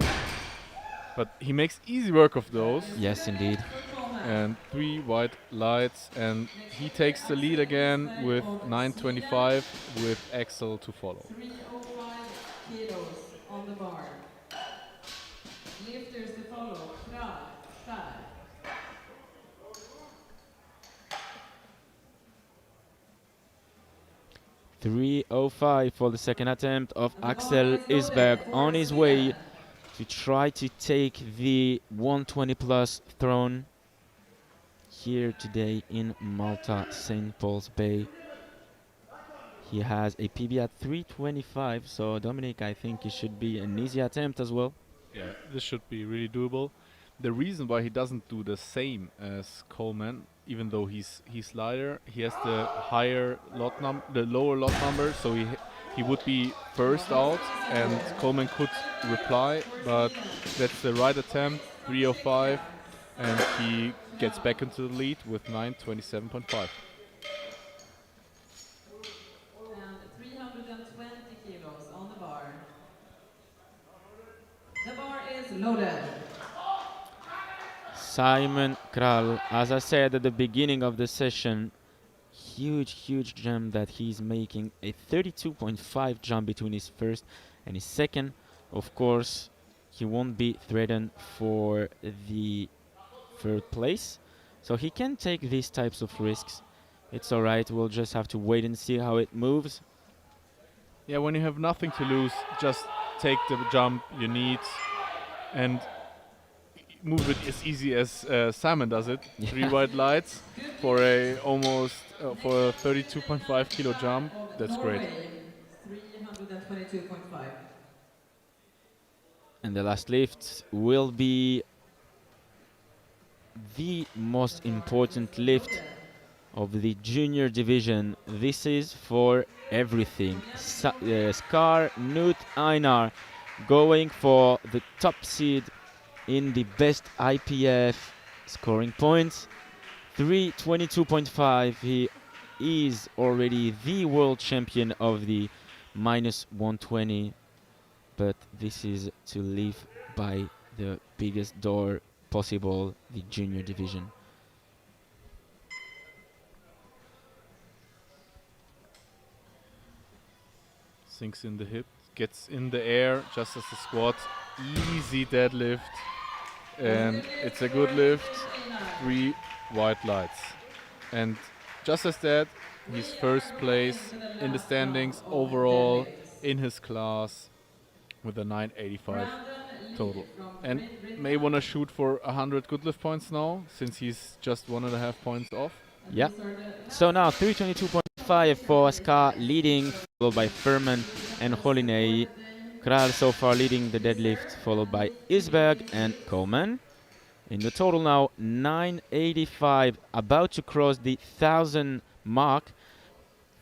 But he makes easy work of those. yes, indeed. For Coleman. And 3 white lights, and he takes the lead again with 925 with Axel to follow. 305 kilos on the bar. Lifters to follow. Kral, Skar. 305 for the second attempt of And the Axel bar is Isberg loaded for on his way Sweden. to try to take the 120 plus throne here today in Malta, St. Paul's Bay. He has a PB at 325, so Dominic, I think it should be an easy attempt as well. Yeah, this should be really doable. The reason why he doesn't do the same as Coleman, even though he's lighter, he has the lower lot number, so he would be first out, and Coleman could reply, but that's the right attempt, 305, and he gets back into the lead with 927.5. And 320 kilos on the bar. The bar is loaded. Simon Kral, as I said at the beginning of the session, huge jump that he's making, a 32.5 jump between his first and his second. Of course, he won't be threatened for the third place, so he can take these types of risks. It's alright, we'll just have to wait and see how it moves. Yeah, when you have nothing to lose, just take the jump you need and move it as easy as Simon does it. 3 white lights for a almost for a 32.5 kilo jump. That's great. Norway, 322.5. And the last lift will be the most important lift of the junior division. This is for everything. Skar Knut Einar going for the top seed in the best IPF scoring points. 322.5. He is already the world champion of the minus 120, but this is to live by the biggest door possible, the junior division. Sinks in the hip, gets in the air just as the squat. Easy deadlift, and it's a good lift. 3 white lights, and just as that, he's first place in the standings overall in his class with a 985 total, and may want to shoot for 100 good lift points now, since he's just 1.5 points off. Yeah. So now 322.5 for Skar leading, followed by Furman and Holinay. Kral so far leading the deadlift, followed by Isberg and Coleman. In the total now 985, about to cross the 1,000 mark.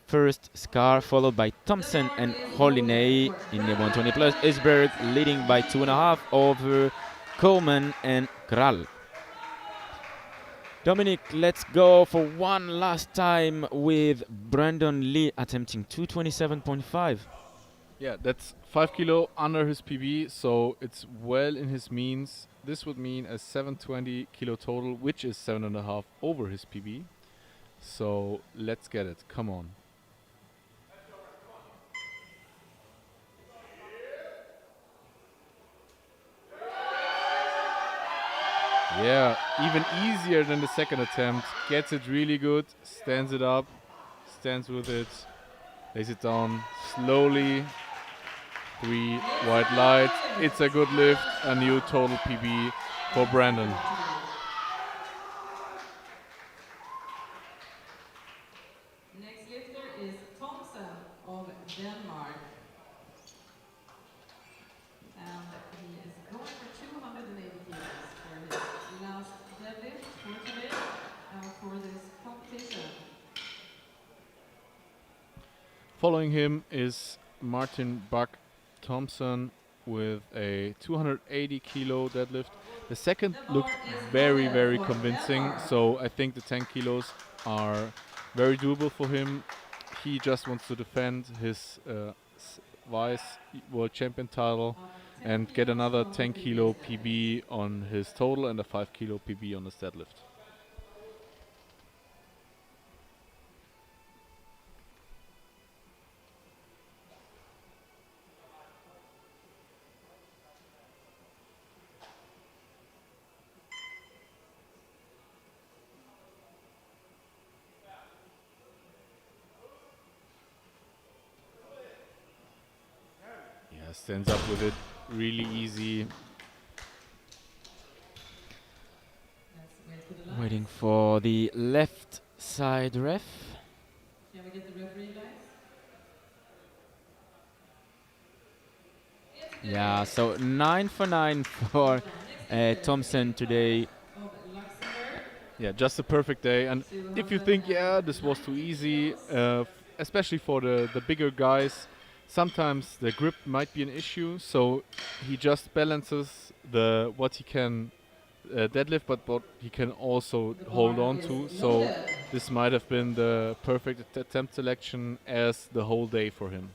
First Skar, followed by Thompson and Holinay in the 120 plus. Isberg leading by 2.5 over Coleman and Kral. Dominic, let's go for one last time with Brandon Lee attempting 227.5. Yeah, that's 5 kilo under his PB, so it's well in his means. This would mean a 720 kilo total, which is 7.5 over his PB. So let's get it. Come on. Yeah, even easier than the second attempt. Gets it really good, stands it up, stands with it, lays it down slowly. 3 white lights. It's a good lift, a new total PB for Brandon. Next lifter is Thompson of Denmark. And he is going for 280 kilos for his last deadlift for today and for this competition. Following him is Martin Buck Thompson with a 280 kilo deadlift. The second The looked bar is very, loaded very for convincing, Denmark. so I think the 10 kilos are very doable for him. He just wants to defend his vice world champion title and get another 10 kilo PB on his total and a 5 kilo PB on his deadlift. Yeah, stands up with it really easy. Let's wait for the lights. Waiting for the left side ref. Can we get the referee lights? It's a good Yeah, lift. so 9 for 9 for Next Thompson lifter, today. of Luxembourg. Yeah, just a perfect day. And if you think, yeah, this was too easy, especially for the bigger guys, sometimes the grip might be an issue. So he just balances the what he can deadlift, but what he can also The hold bar on is to. So loaded. this might have been the perfect attempt selection as the whole day for him.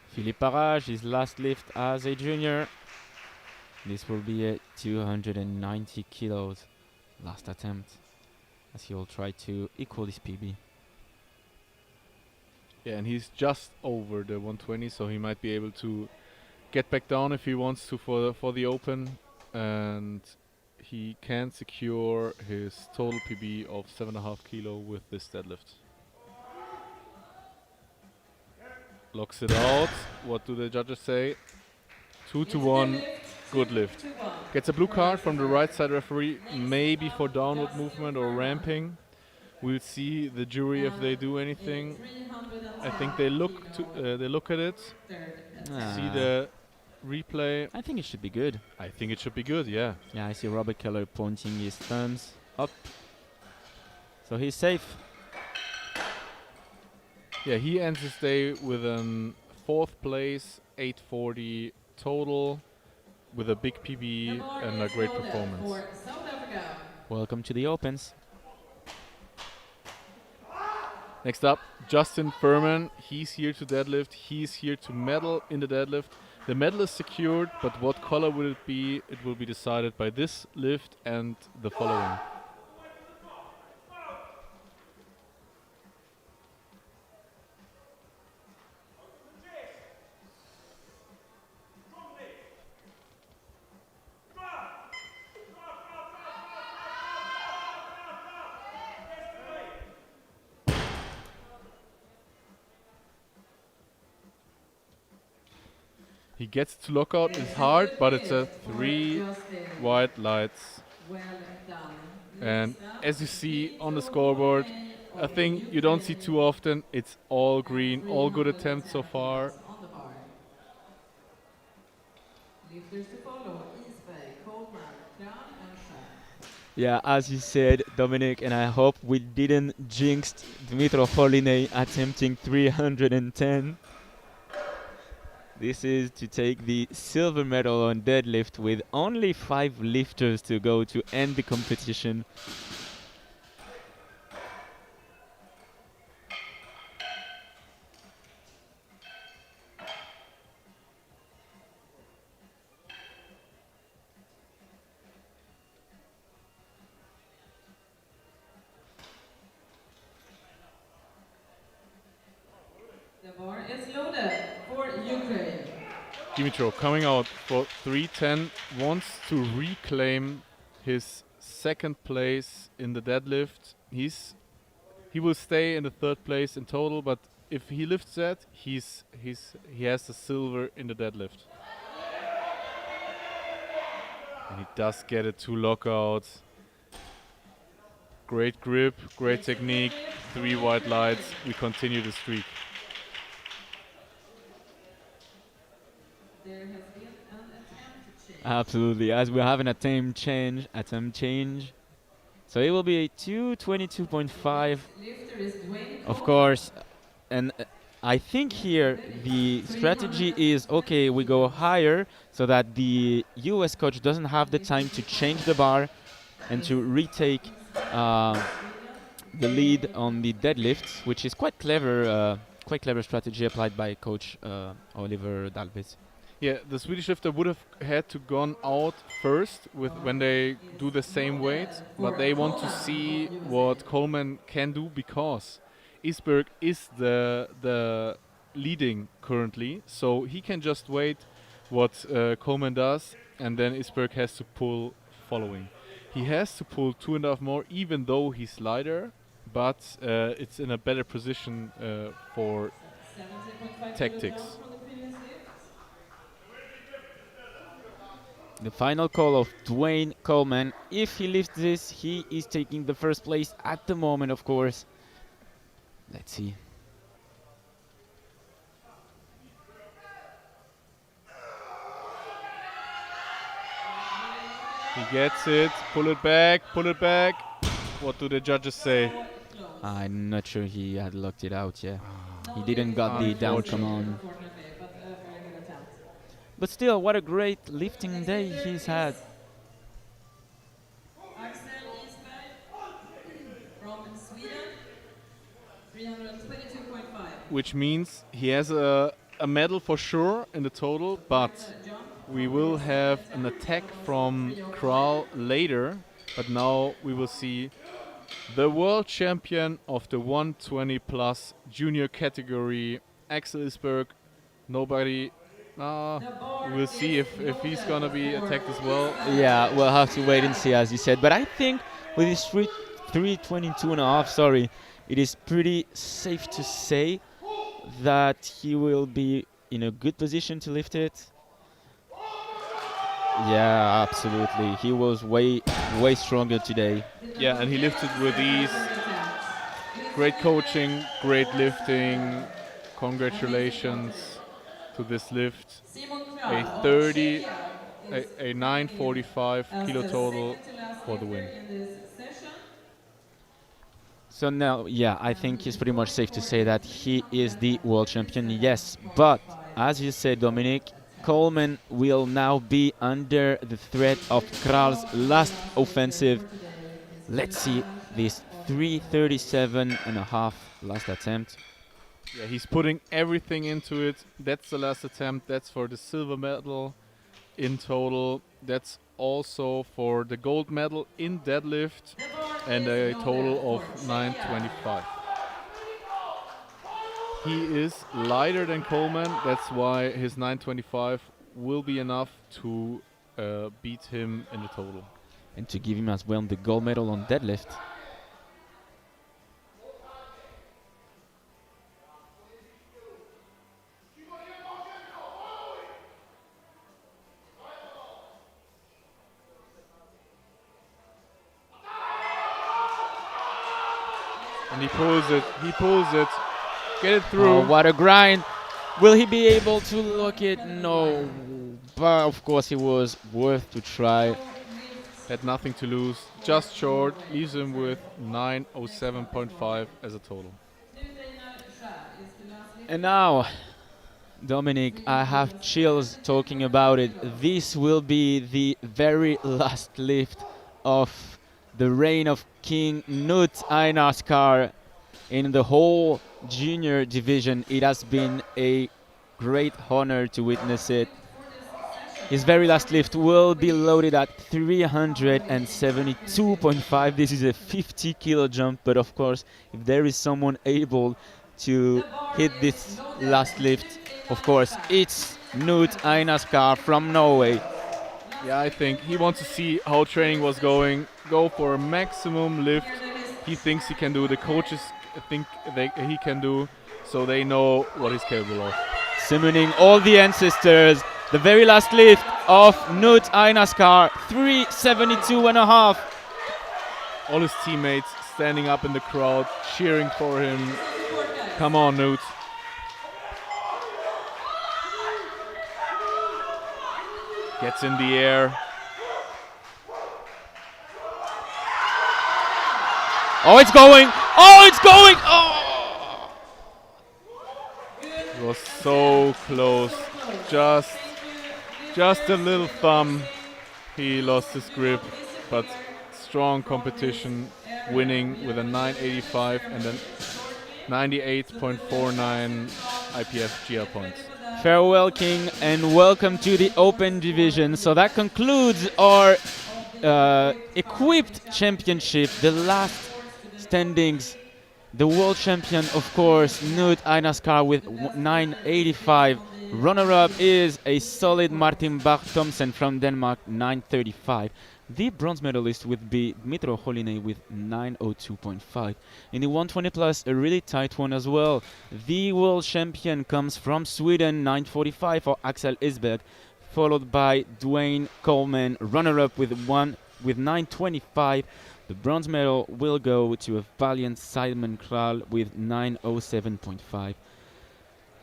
Philippe Parage, his last lift as a junior. This will be a 290 kilos last attempt, as he will try to equal this PB. Yeah, and he's just over the 120, so he might be able to get back down if he wants to for the open, and he can secure his total PB of 7.5 kilo with this deadlift. Locks it out. What do the judges say? 2 to 1. Good lift. Gets a blue card from the right side referee, maybe for downward movement or ramping. We'll see the jury if they do anything. I think they look at it, see the replay. I think it should be good. I think it should be good, yeah. Yeah, I see Robert Keller pointing his thumbs up. So he's safe. Yeah, he ends his day with an 4th place, 840 total, with a big PB and a great performance. For South Africa. Welcome to the Opens. Next up, Justin Furman. He's here to deadlift. He's here to medal in the deadlift. The medal is secured, but what color will it be? It will be decided by this lift and the following. He gets to lockout. It's hard, but it's a 3 white lights. Well done. And as you see on the scoreboard, a thing you don't see too often, it's all green, all good attempts so far. On the bar. Lifters to follow: Isberg, Coleman, Kran, and Schär. Yeah, as you said, Dominic, and I hope we didn't jinx Dmitro Holinay attempting 310. This is to take the silver medal on deadlift with only 5 lifters to go to end the competition. The bar is loaded for Ukraine. Dimitrov coming out for 310 wants to reclaim his second place in the deadlift. He will stay in the third place in total, but if he lifts that, he has the silver in the deadlift. And he does get it to lockout. Great grip, great technique, 3 white lights. We continue the streak. There has been an attempt change. Absolutely, as we have an attempt change. So it will be a 222.5, Lifter is Dwayne of Coleman. course. And I think here the strategy is okay, we go higher so that the US coach doesn't have the time to change the bar and to retake the lead on the deadlifts, which is quite clever strategy applied by coach Oliver Dalvis. Yeah, the Swedish lifter would have had to gone out first with when they do the same weight, but they want to see what Coleman can do because Isberg is the leading currently, so he can just wait what Coleman does, and then Isberg has to pull following. He has to pull 2.5 more, even though he's lighter, but it's in a better position for 17.5 tactics. kilograms from the previous lift. The final call of Dwayne Coleman. If he lifts this, he is taking the first place at the moment, of course. Let's see. He gets it, pull it back, pull it back. What do the judges say? I'm not sure he had locked it out yet. He No, didn't it got is the down unfortunate. command. Unfortunately, but a very good attempt. But still, what a great lifting day he's had. Axel Isberg from Sweden, 322.5. Which means he has a medal for sure in the total, but Jump. we will have an attack from Kral later. But now we will see the world champion of the 120 plus junior category, Axel Isberg. Nobody. We'll see if he's gonna be attacked as well. Yeah, we'll have to wait and see, as you said. But I think with his 322.5, sorry, it is pretty safe to say that he will be in a good position to lift it. Yeah, absolutely. He was way stronger today. Yeah, and he lifted with ease. Great coaching, great lifting. Congratulations to this lift. A 30, a 945 kilo total for the win. So now, yeah, I think it's pretty much safe to say that he is the world champion, yes. But, as you said, Dominic, Coleman will now be under the threat of Kral's last offensive. Let's see this 337.5 last attempt. Yeah, he's putting everything into it. That's the last attempt. That's for the silver medal in total. That's also for the gold medal in deadlift and a total of 925. He is lighter than Coleman. That's why his 925 will be enough to beat him in the total. And to give him as well the gold medal on deadlift. And he pulls it, get it through. Oh, what a grind. Will he be able to lock it? No. But of course it was worth to try. Had nothing to lose, just short, leaves him with 907.5 as a total. And now, Dominic, I have chills talking about it. This will be the very last lift of the reign of King Knut Einarskar in the whole junior division. It has been a great honor to witness it. His very last lift will be loaded at 372.5. This is a 50 kilo jump, but of course, if there is someone able to hit this last lift, Of course, it's Knut Einaskar from Norway. Yeah, I think he wants to see how training was going, go for a maximum lift he thinks he can do, the coaches think he can do, so they know what he's capable of. Summoning all the ancestors. The very last lift of Knut Einaskar, 372 and a half. All his teammates standing up in the crowd, cheering for him. Come on, Newt. Gets in the air. Oh, it's going! Oh, it's going! Oh! It was so close. Just a little thumb. He lost his grip, but strong competition, winning with a 985 and a 98.49 IPF GR points. Farewell, King, and welcome to the Open Division. So that concludes our equipped championship, the last standings. The world champion, of course, Knut Einaskar with 985. Runner-up is a solid Martin Bach-Thomsen from Denmark, 935. The bronze medalist would be Dmitro Holinay with 902.5. In the 120 plus, a really tight one as well. The world champion comes from Sweden, 945 for Axel Isberg, followed by Dwayne Coleman, runner-up with 925. The bronze medal will go to a valiant Simon Kral with 907.5.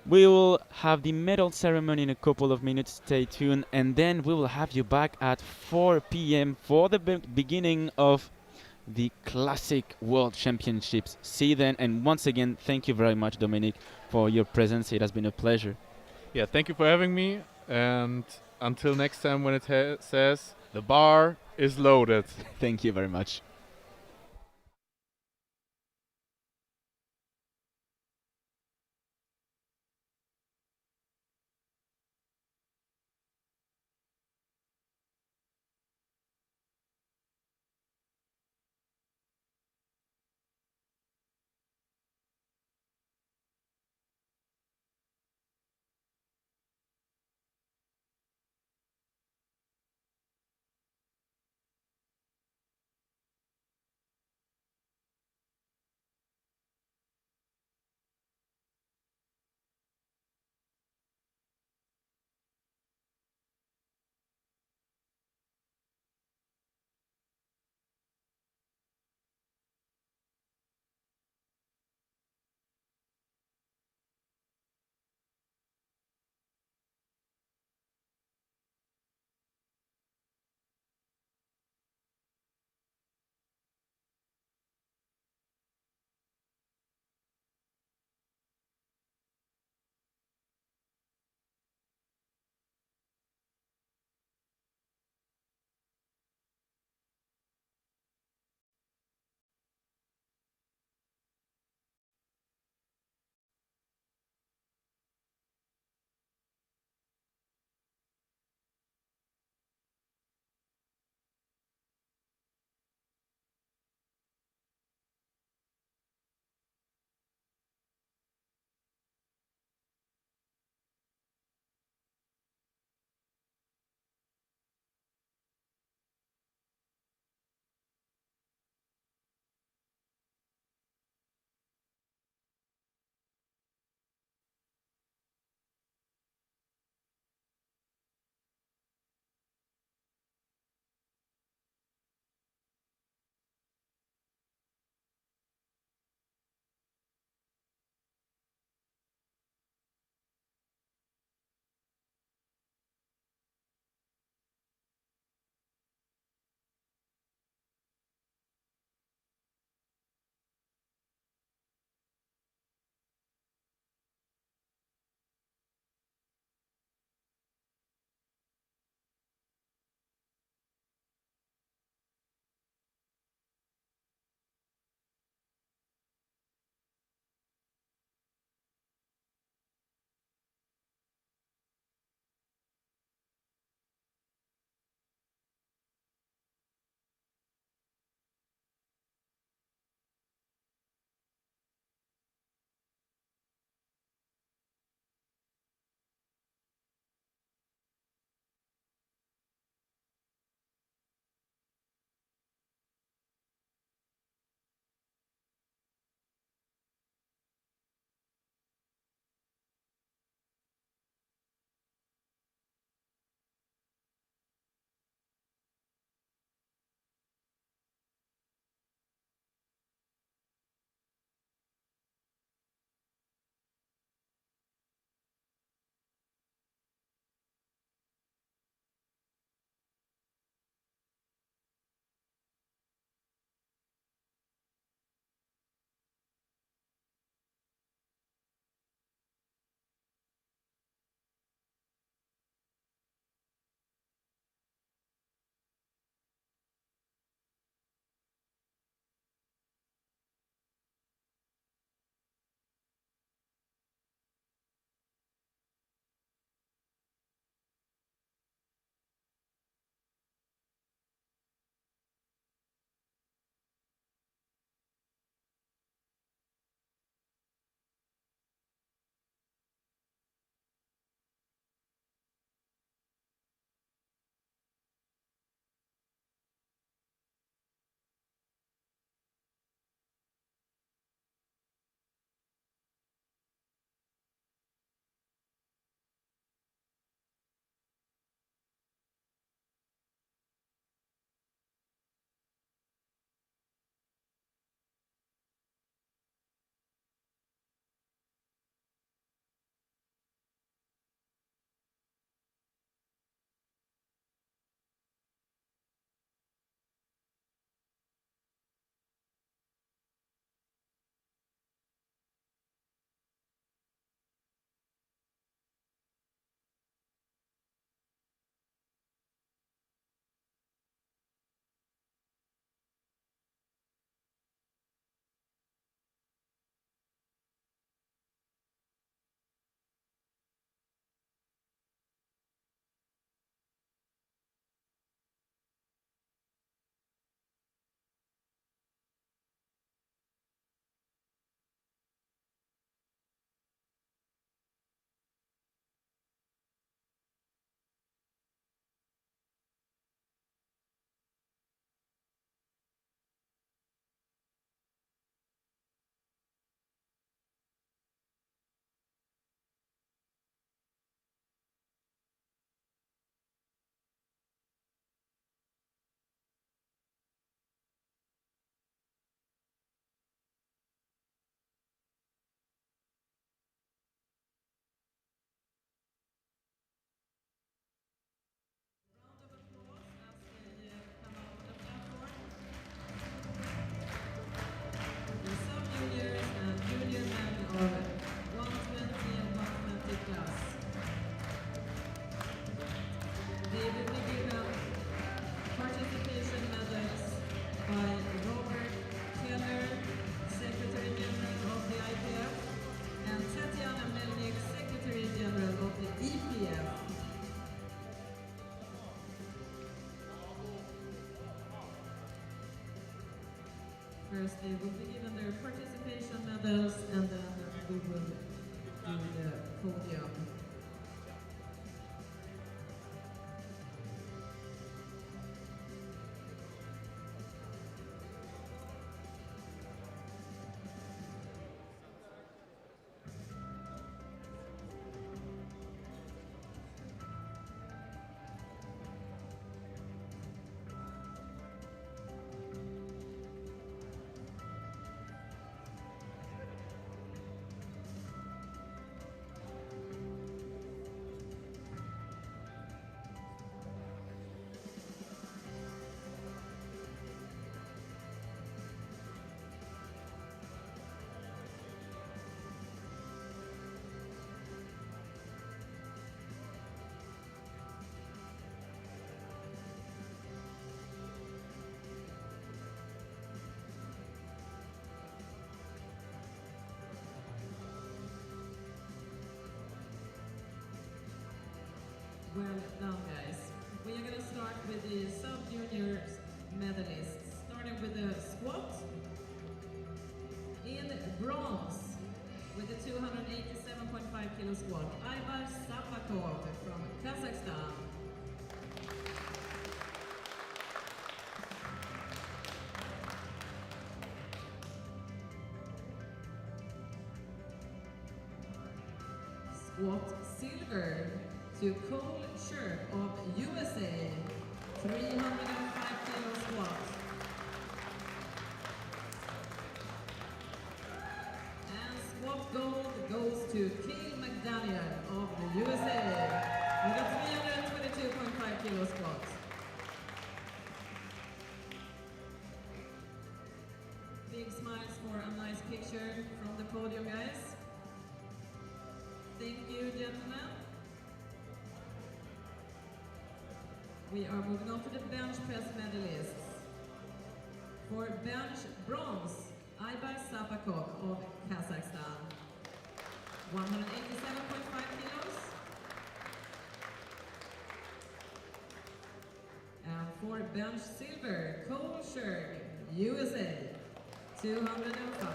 We will have the medal ceremony in a couple of minutes. Stay tuned, and then we will have you back at 4 p.m. for the beginning of the Classic World Championships. See you then, and once again, thank you very much, Dominic, for your presence. It has been a pleasure. Yeah, thank you for having me, and until next time when it says the bar is loaded. Thank you very much. they will be given their participation medals and then we will do the podium. Well done, guys. We are going to start with the sub-junior medalists, starting with the squat. In bronze, with the 287.5 kilo squat, Ivar Sapakov from Kazakhstan. Squat silver to Cole Shirk of USA, 305 kilo squat. And squat gold goes to Cale McDaniel of the USA with a 322.5 kilo squat. Big smiles for a nice picture from the podium, guys. Thank you, gentlemen. We are moving on to the bench press medalists. For bench bronze, Ivar Sapakov of Kazakhstan, 187.5 kilos. And for bench silver, Cole Shirk, USA, 205.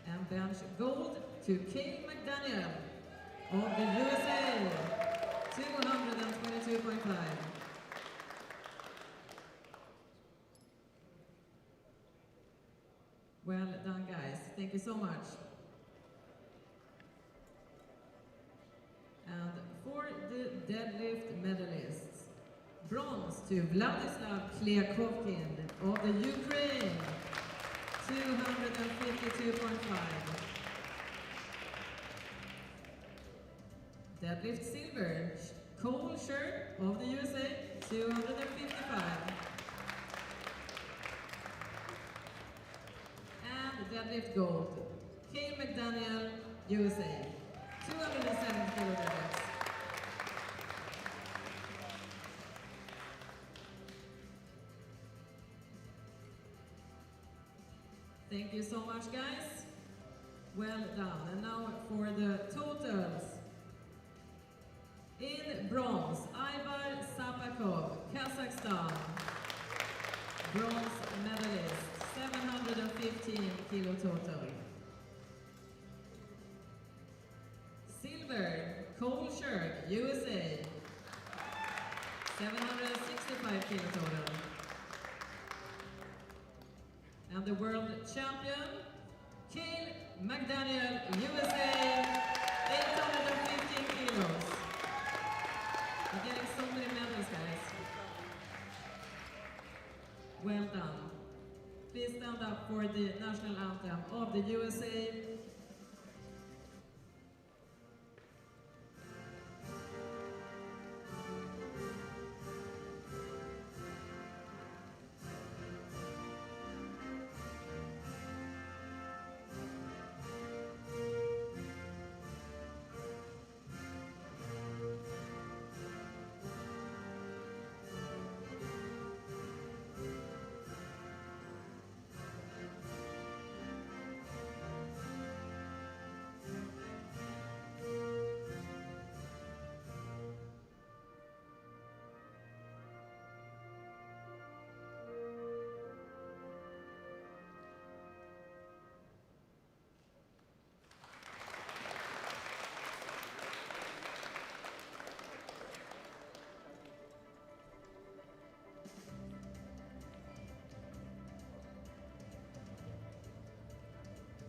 And bench gold to Cale McDaniel of the USA, 222.5. Well done, guys. Thank you so much. And for the deadlift medalists, bronze to Vladislav Kleakovkin of the Ukraine, 252.5. Deadlift silver, Cole Shirk of the USA, 255. And deadlift gold, Cale McDaniel, USA, 207 kilo deadlifts. Thank you so much, guys. Well done. And now for the totals. In bronze, Ivar Sapakov, Kazakhstan. Bronze medalist, 715 kilo total. Silver, Cole Shirk, USA, 765 kilo total. And the world champion, Cale McDaniel, USA, 815 kilos. We're getting so many medals, guys. Well done. Please stand up for the national anthem of the USA.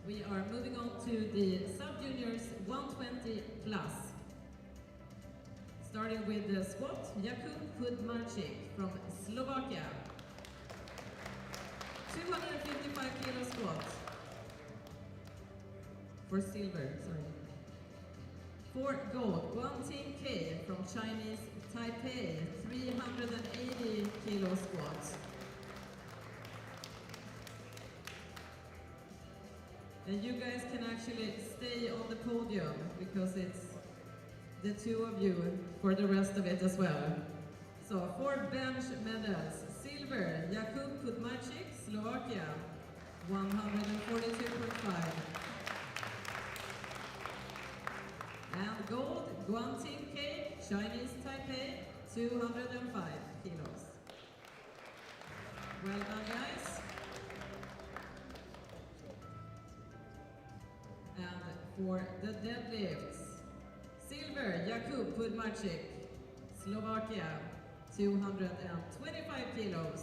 we are moving on to the sub-juniors 120 plus. Starting with the squat, Jakub Kudmarczyk from Slovakia. 255 kilo squat. For silver, sorry. For gold, Guangting K from Chinese Taipei, 380 kilo squat. And you guys can actually stay on the podium because it's the two of you for the rest of it as well. So for bench medals, silver, Jakub Kudmarczyk, Slovakia, 142.5. And gold, Guangting K, Chinese Taipei, 205 kilos. Well done, guys. And for the deadlifts, silver, Jakub Kudmarczyk, Slovakia, 225 kilos.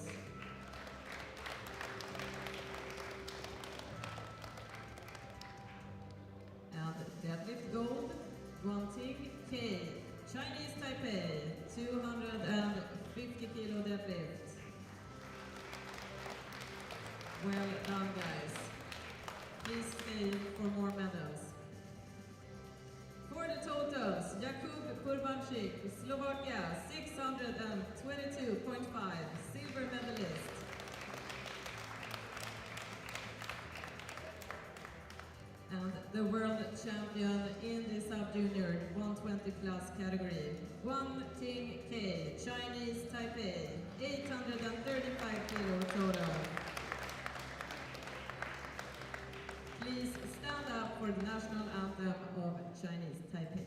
And deadlift gold, Guangting K, Chinese Taipei, 250 kilo deadlift. Well done, guys. Please stay for more medals. For the totals, Jakub Kudmarczyk, Slovakia, 622.5, silver medalist. And the world champion in the sub-junior 120 plus category, Guangting K, Chinese Taipei, 835 kilo total. Please stand up for the national anthem of Chinese Taipei.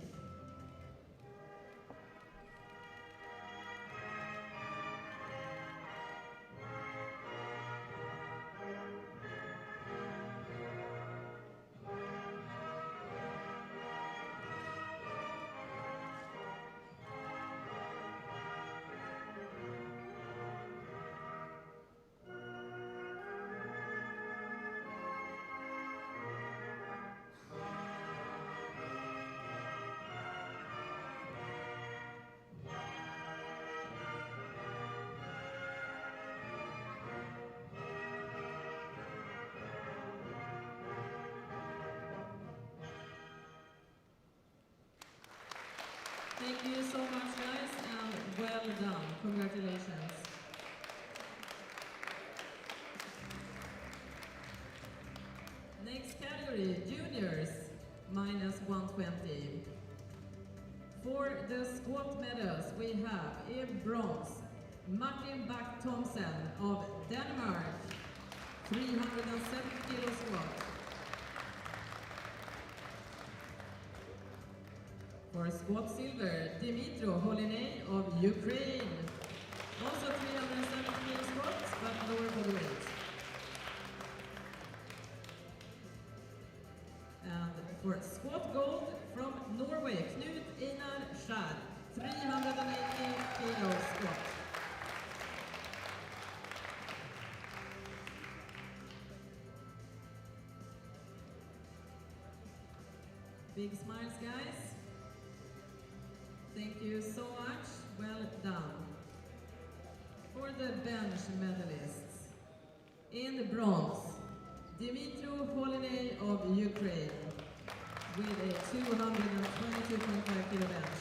Thank you so much, guys, and well done. Congratulations. Next category, juniors, minus 120. For the squat medals, we have in bronze, Martin Bach Thomsen of Denmark, 307 kilo squat. For squat silver, Dmytro Holinay of Ukraine. Also 307 kilo squats, but lower body weight. And for squat gold from Norway, Knut Einar Skjær, 380 kilo squat. Big smiles, guys. Thank you so much. Well done. For the bench medalists, in the bronze, Dmytro Holinay of Ukraine with a 222.5 kilo bench.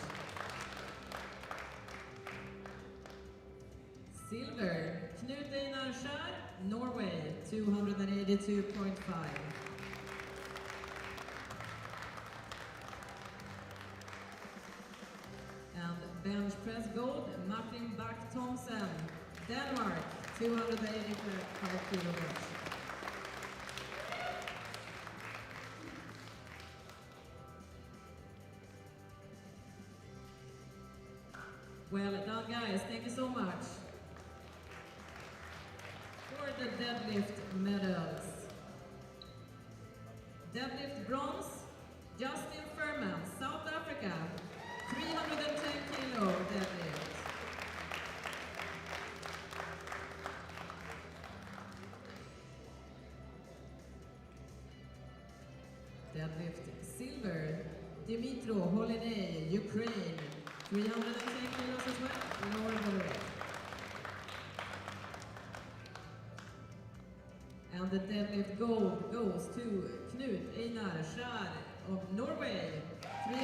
Silver, Knut Einar Skjær, Norway, 282.5. And bench press gold, Martin Bach Thomsen, Denmark, 285 kilo bench. Well done, guys. Thank you so much. For the deadlift medals. Deadlift bronze, Justin Furman, South Africa, 310 kilo deadlift. Dimitro Holinay, Ukraine, 310 kilos as well, lower body weight. And the deadlift gold goes to Knut Einar Skjær of Norway, 322.5.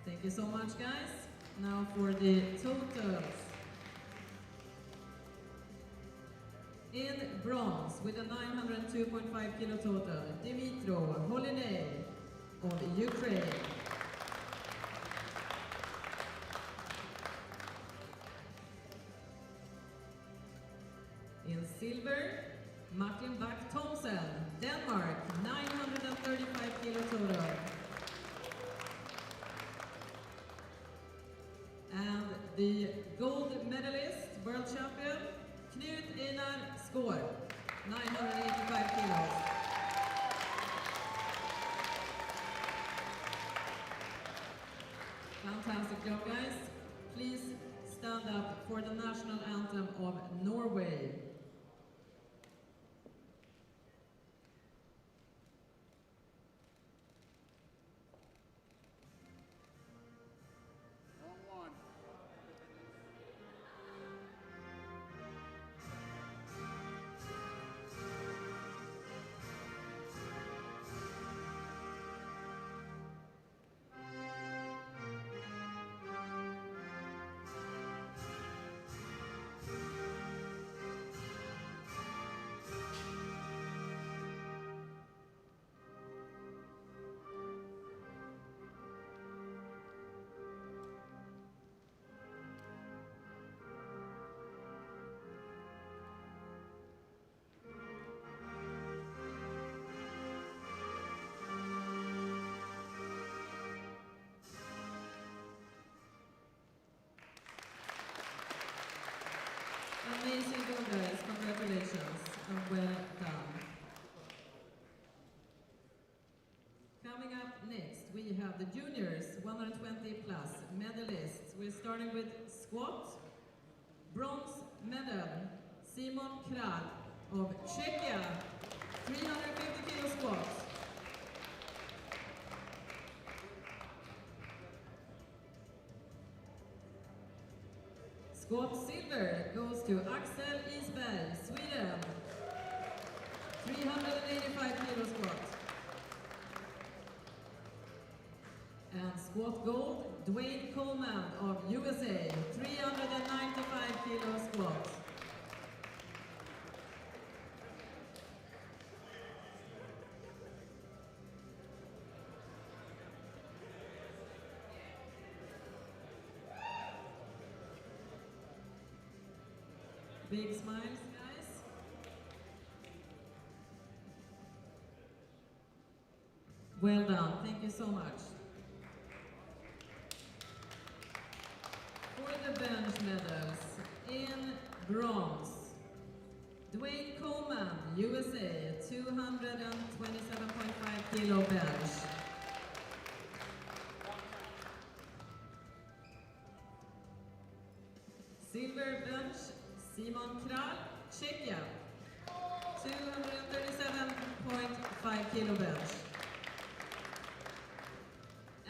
Thank you so much, guys. Now for the totals. In bronze with a 902.5 kilo total, Dimitro Holinay of Ukraine. In silver, Martin Bach Thomsen, Denmark, 935 kilo total. And the gold medalist, world champion, Knut Einar Skjær, 985 kilos. Fantastic job, guys. Please stand up for the national anthem of Norway. Amazing job, guys. Congratulations and well done. Coming up next, we have the juniors 120 plus medalists. We're starting with squat. Bronze medal, Simon Kral of Czechia, 350 kilo squat. Squat silver goes to Axel Isberg, Sweden, 385 kilo squat. And squat gold, Dwayne Coleman of USA, 395 kilo squat. Big smiles, guys. Well done. Thank you so much. For the bench medals, in bronze, Dwayne Coleman, USA, 227.5 kilo bench. Silver bench, Simon Kral, Czechia, 237.5 kilo bench.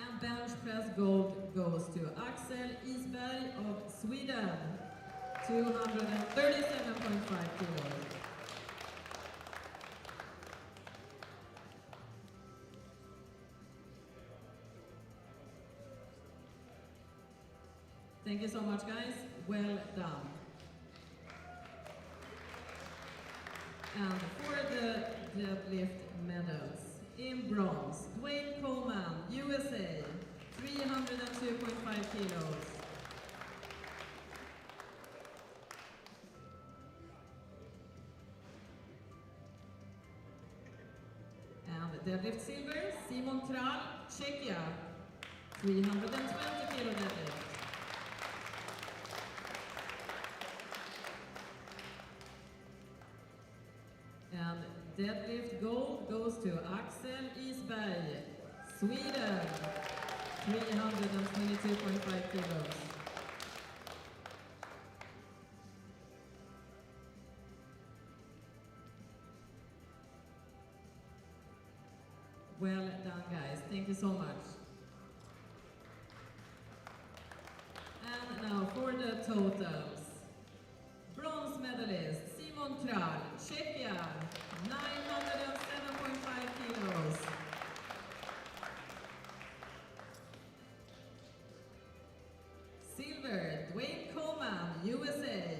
And bench press gold goes to Axel Isberg of Sweden, 237.5 kilos. Thank you so much, guys. Well done. And for the deadlift medals, in bronze, Dwayne Coleman, USA, 302.5 kilos. And deadlift silver, Simon Kral, Czechia, 320 kilo deadlift. And deadlift gold goes to Axel Isberg, Sweden, 322.5 kilos. Well done, guys. Thank you so much. And now for the totals. Bronze medalist Simon Kral, Czechia, 907.5 kilos. Silver, Dwayne Coleman, USA,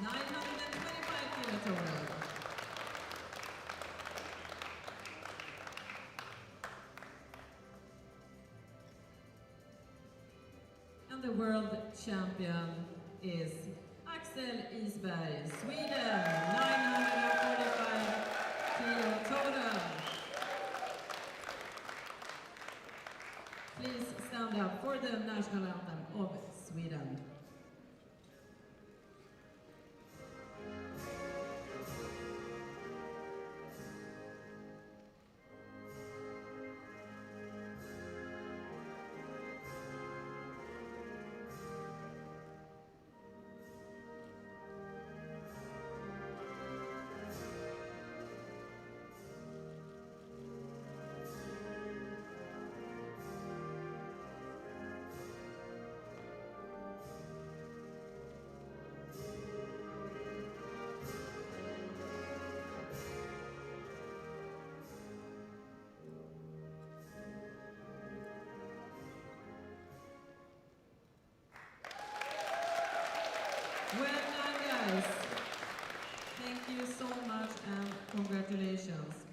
925 kilo total. And the world champion is Axel Isberg, Sweden, 945 kilo total. Please stand up for the national anthem of Sweden. Well done, guys. Thank you so much and congratulations.